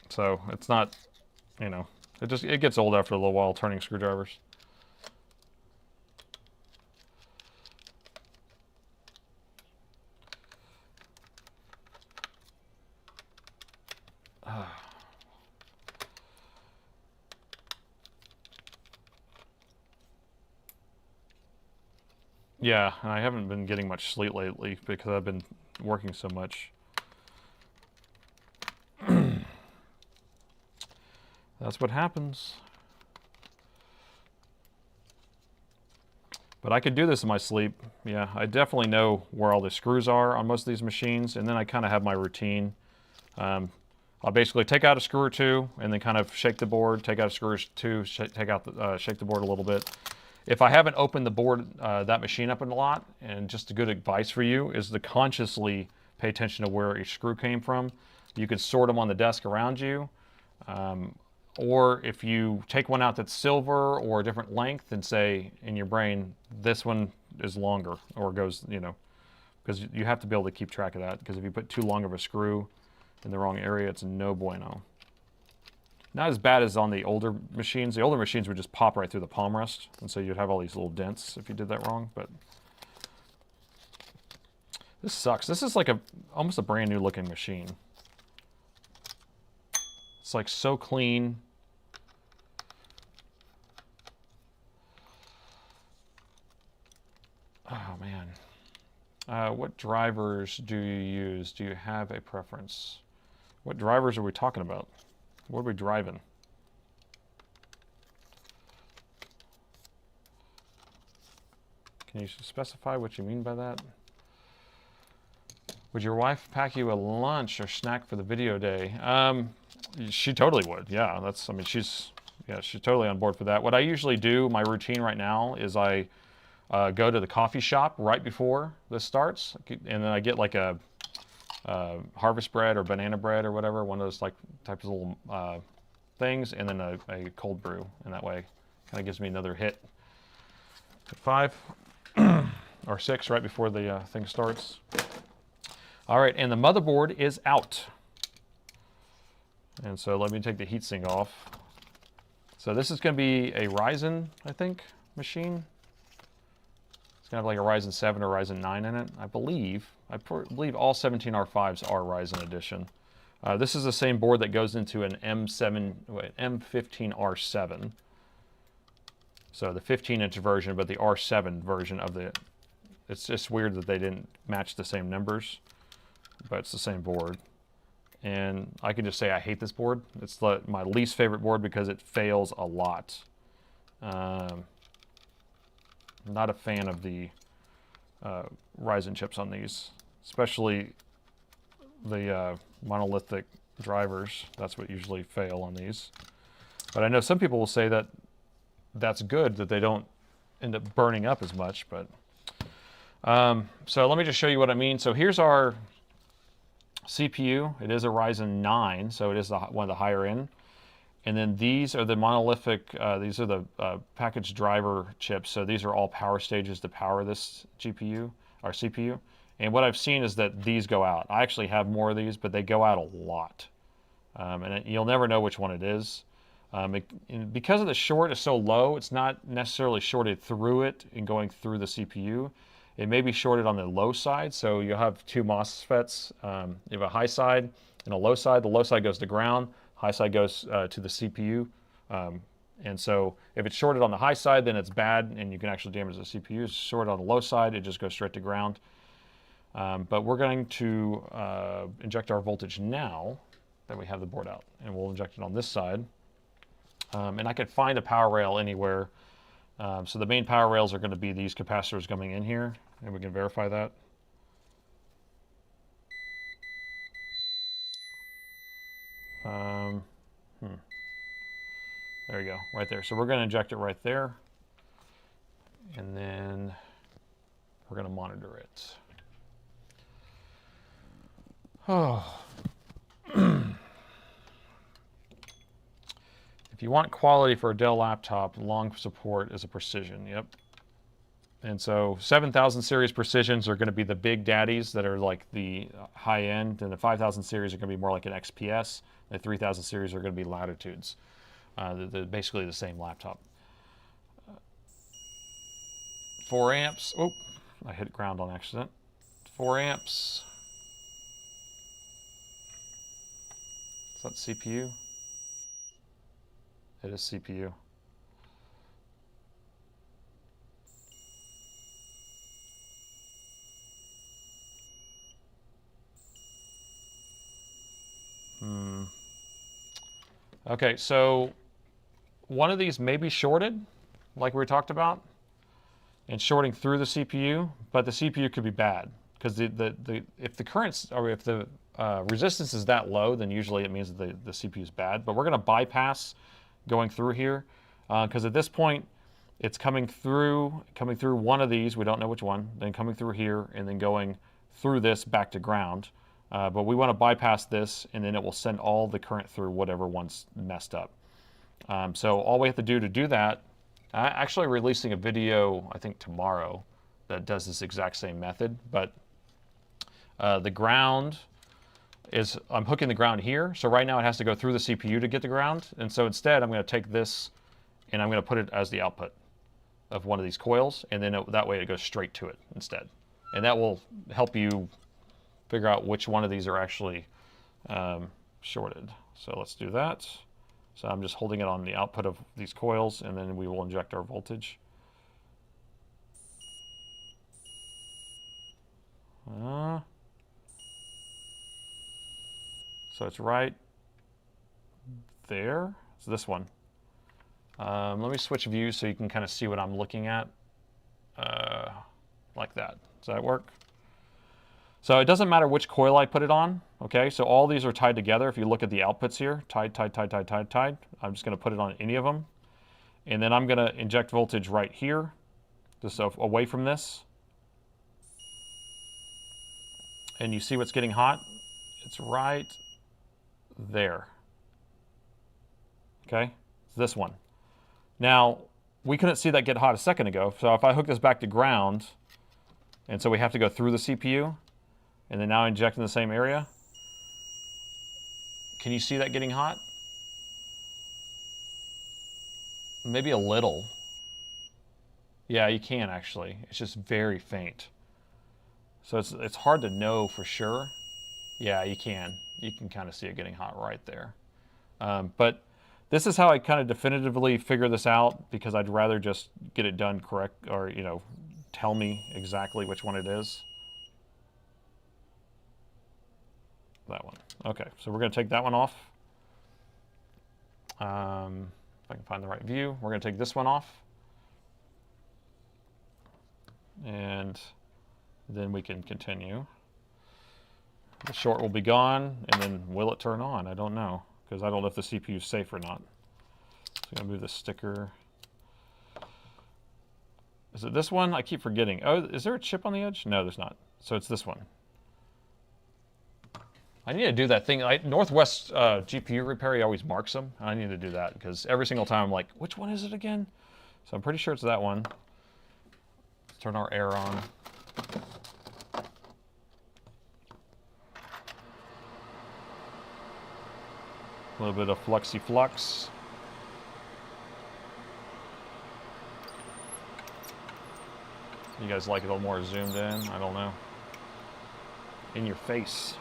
So it's not, you know, it gets old after a little while turning screwdrivers. Yeah, and I haven't been getting much sleep lately because I've been working so much. That's what happens. But I could do this in my sleep. Yeah, I definitely know where all the screws are on most of these machines, and then I kind of have my routine. I'll basically take out a screw or two, and then kind of shake the board, take out a screw or two, shake the board a little bit. If I haven't opened the board, that machine up a lot, and just a good advice for you is to consciously pay attention to where each screw came from. You could sort them on the desk around you. Or if you take one out that's silver or a different length and say in your brain, this one is longer or goes, you know, because you have to be able to keep track of that, because if you put too long of a screw in the wrong area, it's no bueno. Not as bad as on the older machines. The older machines would just pop right through the palm rest, and so you'd have all these little dents if you did that wrong, but this sucks. This is like almost a brand new looking machine. It's like so clean. Oh man. What drivers do you use? Do you have a preference? What drivers are we talking about? What are we driving? Can you specify what you mean by that? Would your wife pack you a lunch or snack for the video day? She totally would. Yeah, I mean, she's totally on board for that. What I usually do, my routine right now, is I go to the coffee shop right before this starts, and then I get like a harvest bread or banana bread or whatever, one of those like types of little things, and then a cold brew, and that way kind of gives me another hit at 5 or 6 right before the thing starts. All right, and the motherboard is out. And so let me take the heatsink off. So this is going to be a Ryzen, I think, machine. It's going to have like a Ryzen 7 or Ryzen 9 in it, I believe. I believe all 17R5s are Ryzen edition. This is the same board that goes into an M15R7. So the 15-inch version, but the R7 version of the... It's just weird that they didn't match the same numbers, but it's the same board. And I can just say I hate this board. It's my least favorite board because it fails a lot. I'm not a fan of the Ryzen chips on these, especially the monolithic drivers. That's what usually fail on these. But I know some people will say that that's good, that they don't end up burning up as much. But so let me just show you what I mean. So here's our CPU. It is a Ryzen 9, so it is one of the higher end. And then these are the monolithic, these are the packaged driver chips. So these are all power stages to power this GPU or CPU. And what I've seen is that these go out. I actually have more of these, but they go out a lot. And you'll never know which one it is. Because of the short is so low, it's not necessarily shorted through it and going through the CPU. It may be shorted on the low side, so you'll have two MOSFETs. You have a high side and a low side. The low side goes to ground, high side goes to the CPU. And so if it's shorted on the high side, then it's bad and you can actually damage the CPU. If it's shorted on the low side, it just goes straight to ground. But we're going to inject our voltage now that we have the board out, and we'll inject it on this side. And I could find a power rail anywhere. So the main power rails are going to be these capacitors coming in here, and we can verify that. There you go, right there. So we're going to inject it right there, and then we're going to monitor it. Oh. If If you want quality for a Dell laptop, long support is a precision. Yep. And so 7000 series precisions are going to be the big daddies that are like the high end, and the 5000 series are going to be more like an XPS. The 3000 series are going to be latitudes. They're basically the same laptop. 4 amps. Oh, I hit ground on accident. 4 amps. Is that CPU? It is CPU. Okay, so one of these may be shorted, like we talked about, and shorting through the CPU, but the CPU could be bad because if the currents or if the resistance is that low, then usually it means that the CPU is bad. But we're going to bypass going through here because at this point it's coming through one of these. We don't know which one. Then coming through here and then going through this back to ground. But we want to bypass this, and then it will send all the current through whatever one's messed up. So all we have to do that, I'm actually releasing a video, I think tomorrow, that does this exact same method. But the ground is, I'm hooking the ground here. So right now it has to go through the CPU to get the ground. And so instead I'm going to take this and I'm going to put it as the output of one of these coils. And then that way it goes straight to it instead. And that will help you figure out which one of these are actually shorted. So let's do that. So I'm just holding it on the output of these coils, and then we will inject our voltage. So it's right there. It's this one. Let me switch views so you can kind of see what I'm looking at. Like that. Does that work? So it doesn't matter which coil I put it on, okay? So all these are tied together. If you look at the outputs here, tied. I'm just going to put it on any of them. And then I'm going to inject voltage right here, just away from this. And you see what's getting hot? It's right there. Okay? It's this one. Now, we couldn't see that get hot a second ago. So if I hook this back to ground, and so we have to go through the CPU, and then now inject in the same area. Can you see that getting hot? Maybe a little. Yeah, you can actually. It's just very faint. So it's hard to know for sure. Yeah, you can. You can kind of see it getting hot right there. But this is how I kind of definitively figure this out, because I'd rather just get it done correct, or tell me exactly which one it is. That one. Okay, so we're going to take that one off. If I can find the right view, we're going to take this one off. And then we can continue. The short will be gone, and then will it turn on? I don't know, because I don't know if the CPU is safe or not. So I'm going to move the sticker. Is it this one? I keep forgetting. Oh, is there a chip on the edge? No, there's not. So it's this one. I need to do that thing. Northwest GPU repair, he always marks them. I need to do that because every single time I'm like, which one is it again? So I'm pretty sure it's that one. Let's turn our air on. A little bit of fluxy flux. You guys like it a little more zoomed in? I don't know. In your face.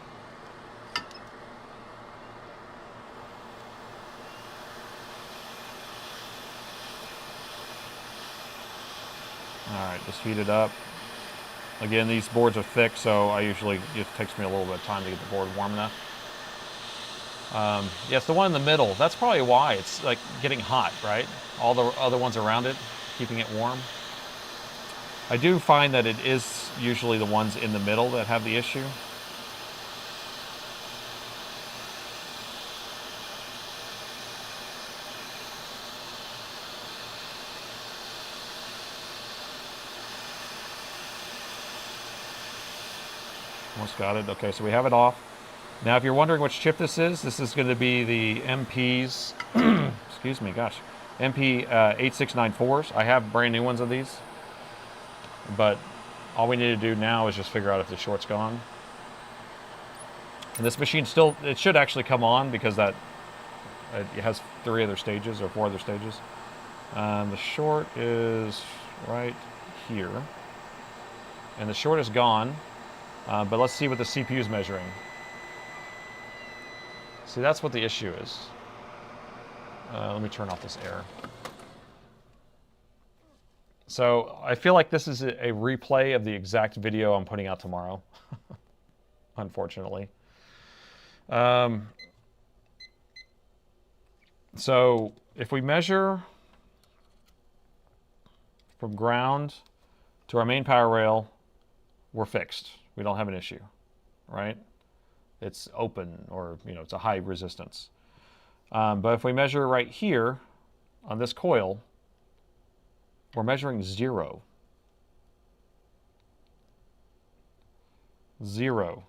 Alright, just heat it up. Again, these boards are thick, so it takes me a little bit of time to get the board warm enough. Yeah, it's the one in the middle. That's probably why it's like getting hot, right? All the other ones around it, keeping it warm. I do find that it is usually the ones in the middle that have the issue. Almost got it. Okay, so we have it off. Now, if you're wondering which chip this is going to be the MP's, excuse me, gosh, MP8694s. I have brand new ones of these, but all we need to do now is just figure out if the short's gone. And this machine still, it should actually come on because that it has 3 other stages or 4 other stages. The short is right here, and the short is gone. But let's see what the CPU is measuring. See, that's what the issue is. Let me turn off this air. So I feel like this is a replay of the exact video I'm putting out tomorrow, unfortunately. So if we measure from ground to our main power rail, we're fixed. We don't have an issue, right? It's open, or it's a high resistance. But if we measure right here on this coil, we're measuring 0. 0.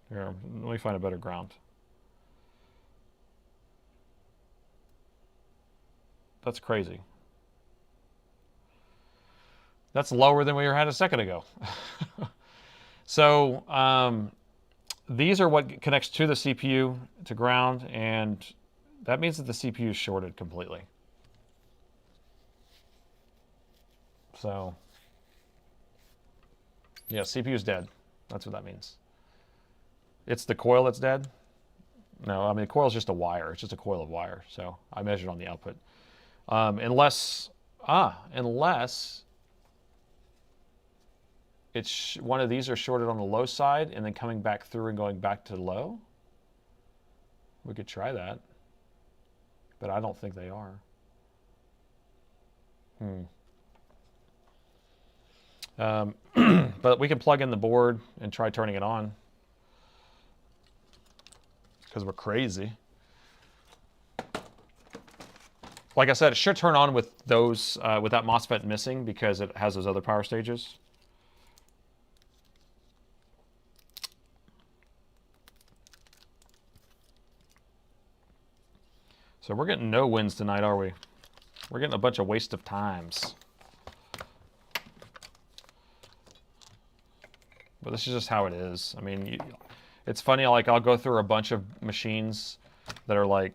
Here, let me find a better ground. That's crazy. That's lower than we had a second ago. So these are what connects to the CPU, to ground, and that means that the CPU is shorted completely. So, yeah, CPU is dead. That's what that means. It's the coil that's dead? No, I mean, the coil is just a wire. It's just a coil of wire. So I measured on the output. Unless it's one of these are shorted on the low side and then coming back through and going back to low. We could try that, but I don't think they are. But we can plug in the board and try turning it on because we're crazy. Like I said, it should turn on with those with that MOSFET missing because it has those other power stages. So we're getting no wins tonight, are we? We're getting a bunch of waste of times. But this is just how it is. I mean, it's funny, like I'll go through a bunch of machines that are like,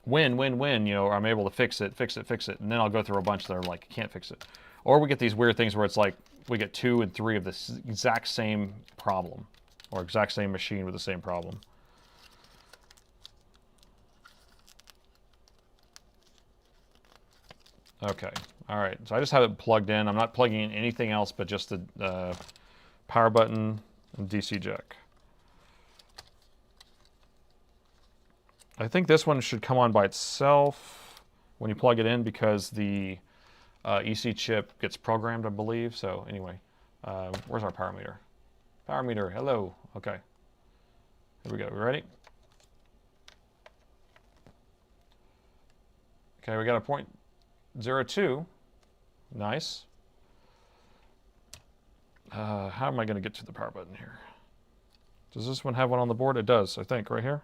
win, or I'm able to fix it. And then I'll go through a bunch that are like, can't fix it. Or we get these weird things where it's like, we get 2 and 3 of this exact same problem, or exact same machine with the same problem. Okay, all right, so I just have it plugged in. I'm not plugging in anything else but just the power button and DC jack. I think this one should come on by itself when you plug it in because the EC chip gets programmed, I believe. So anyway, where's our power meter? Power meter, hello, okay. Here we go, we ready? Okay, we got a 0.02, nice. How am I going to get to the power button here? Does this one have one on the board? It does, I think, right here.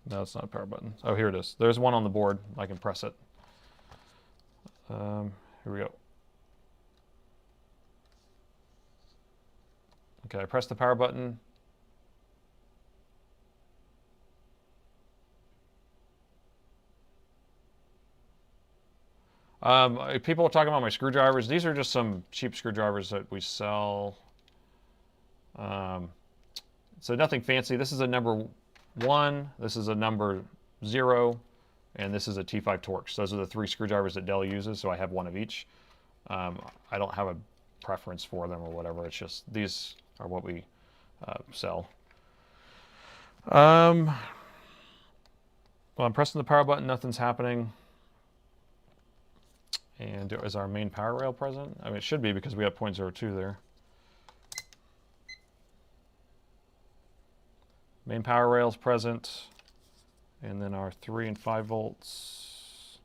No, it's not a power button. Oh, here it is. There's one on the board. I can press it. Here we go. Okay, I press the power button. People are talking about my screwdrivers. These are just some cheap screwdrivers that we sell. So nothing fancy. This is a number 1, this is a number 0, and this is a T5 Torx. Those are the 3 screwdrivers that Dell uses, so I have one of each. I don't have a preference for them or whatever. It's just these are what we sell. Well, I'm pressing the power button. Nothing's happening. And is our main power rail present? I mean, it should be because we have 0.02 there. Main power rail's present. And then our 3 and 5 volts.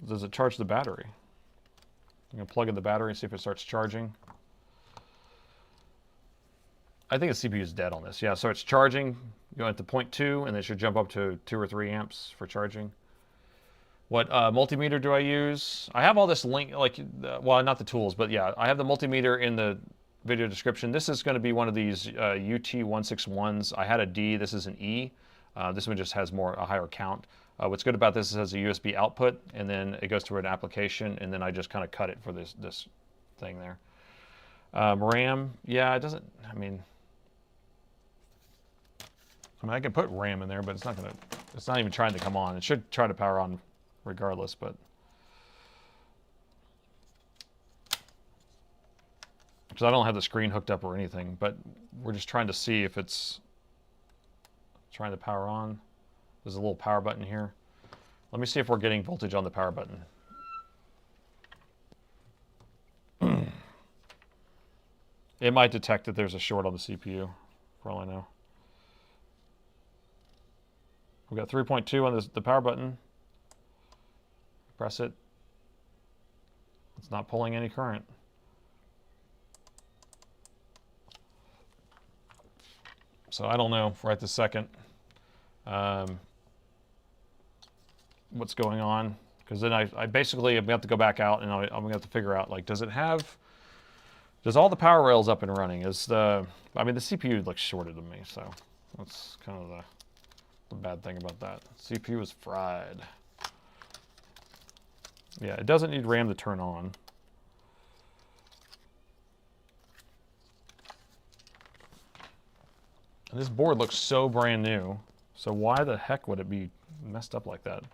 Does it charge the battery? I'm going to plug in the battery and see if it starts charging. I think the CPU is dead on this. Yeah, so it's charging. Going at the 0.2, and it should jump up to 2 or 3 amps for charging. What multimeter do I use? I have all this link, like, well, not the tools, but yeah, I have the multimeter in the video description. This is going to be one of these UT161s. I had a D. This is an E. This one just has a higher count. What's good about this is it has a USB output, and then it goes to an application, and then I just kind of cut it for this thing there. RAM, yeah, it doesn't. I mean, I can put RAM in there, but it's not gonna. It's not even trying to come on. It should try to power on regardless, but because I don't have the screen hooked up or anything, but we're just trying to see if it's trying to power on. There's a little power button here. Let me see if we're getting voltage on the power button. It might detect that there's a short on the CPU, for all I know. We've got 3.2 on the power button. Press it. It's not pulling any current. So I don't know right this second what's going on, because then I basically am going to have to go back out and I'm going to have to figure out, like, does all the power rails up and running? I mean, the CPU looks shorted to me, so that's kind of the bad thing about that. CPU is fried. Yeah, it doesn't need RAM to turn on. And this board looks so brand new, so why the heck would it be messed up like that?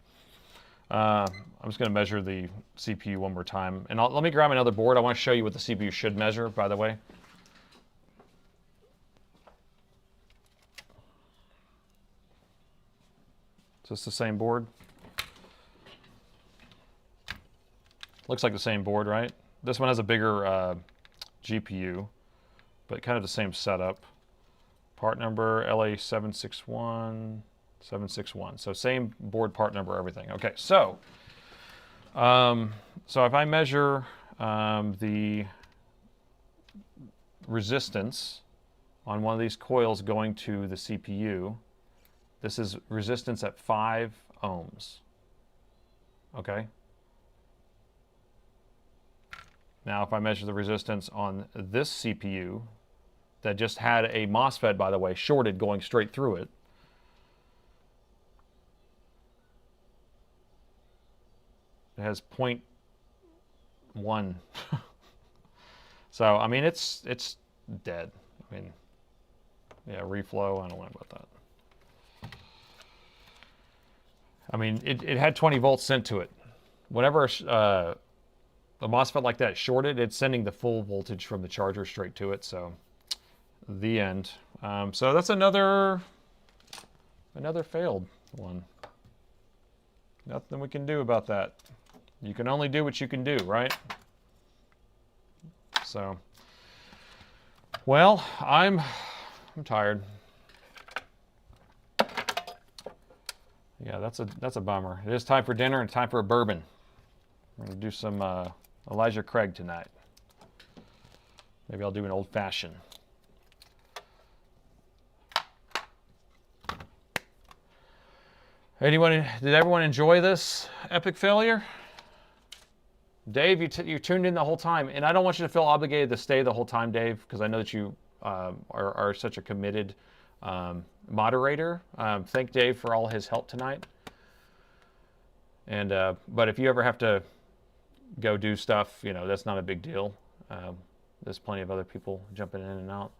I'm just going to measure the CPU one more time. And let me grab another board. I want to show you what the CPU should measure, by the way. Is this the same board? Looks like the same board, right? This one has a bigger GPU, but kind of the same setup. Part number LA761. 761. So same board, part number, everything. Okay, so if I measure the resistance on one of these coils going to the CPU, this is resistance at 5 ohms. Okay. Now, if I measure the resistance on this CPU that just had a MOSFET, by the way, shorted going straight through it, it has 0.1. So, I mean, it's dead. I mean, yeah, reflow, I don't know about that. I mean, it had 20 volts sent to it. Whenever a MOSFET like that shorted, it's sending the full voltage from the charger straight to it, so the end. So that's another failed one. Nothing we can do about that. You can only do what you can do, right? So, well, I'm tired. Yeah, that's a bummer. It is time for dinner and time for a bourbon. We're gonna do some Elijah Craig tonight. Maybe I'll do an old fashioned. Did everyone enjoy this epic failure? Dave, you tuned in the whole time, and I don't want you to feel obligated to stay the whole time, Dave, because I know that you are such a committed moderator. Thank Dave for all his help tonight. And but if you ever have to go do stuff, you know, that's not a big deal. There's plenty of other people jumping in and out.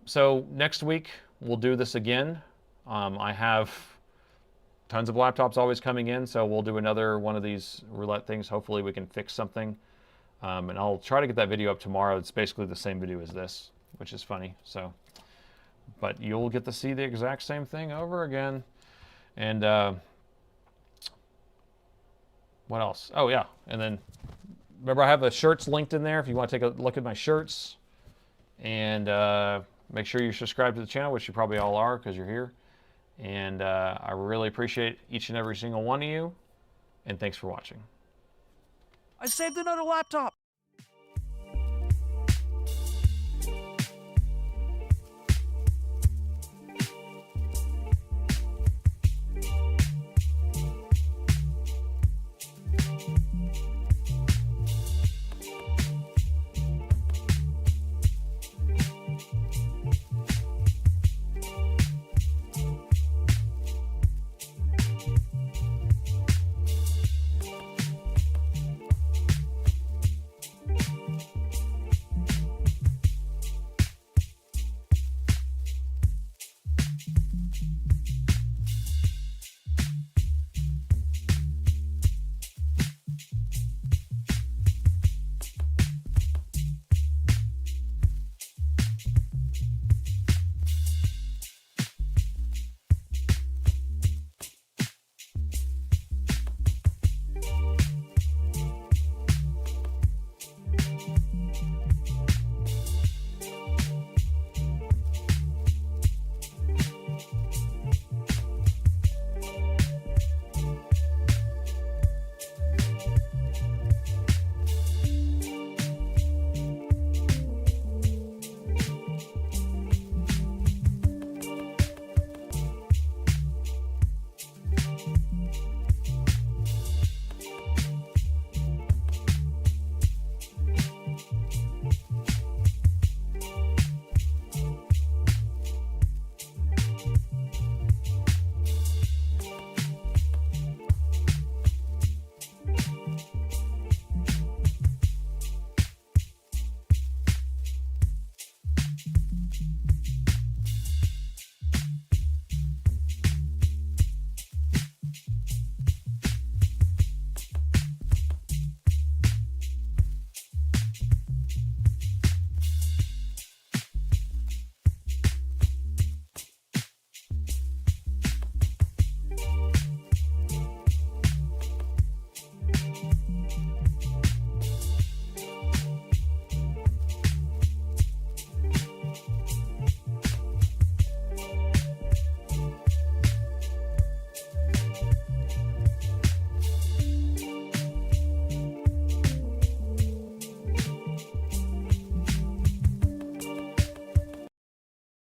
So next week we'll do this again. I have tons of laptops always coming in, so we'll do another one of these roulette things. Hopefully we can fix something. And I'll try to get that video up tomorrow. It's basically the same video as this, which is funny. So, but you'll get to see the exact same thing over again. And what else? Oh yeah, and then remember I have the shirts linked in there if you want to take a look at my shirts. And make sure you subscribe to the channel, which you probably all are because you're here. And I really appreciate each and every single one of you. And thanks for watching. I saved another laptop.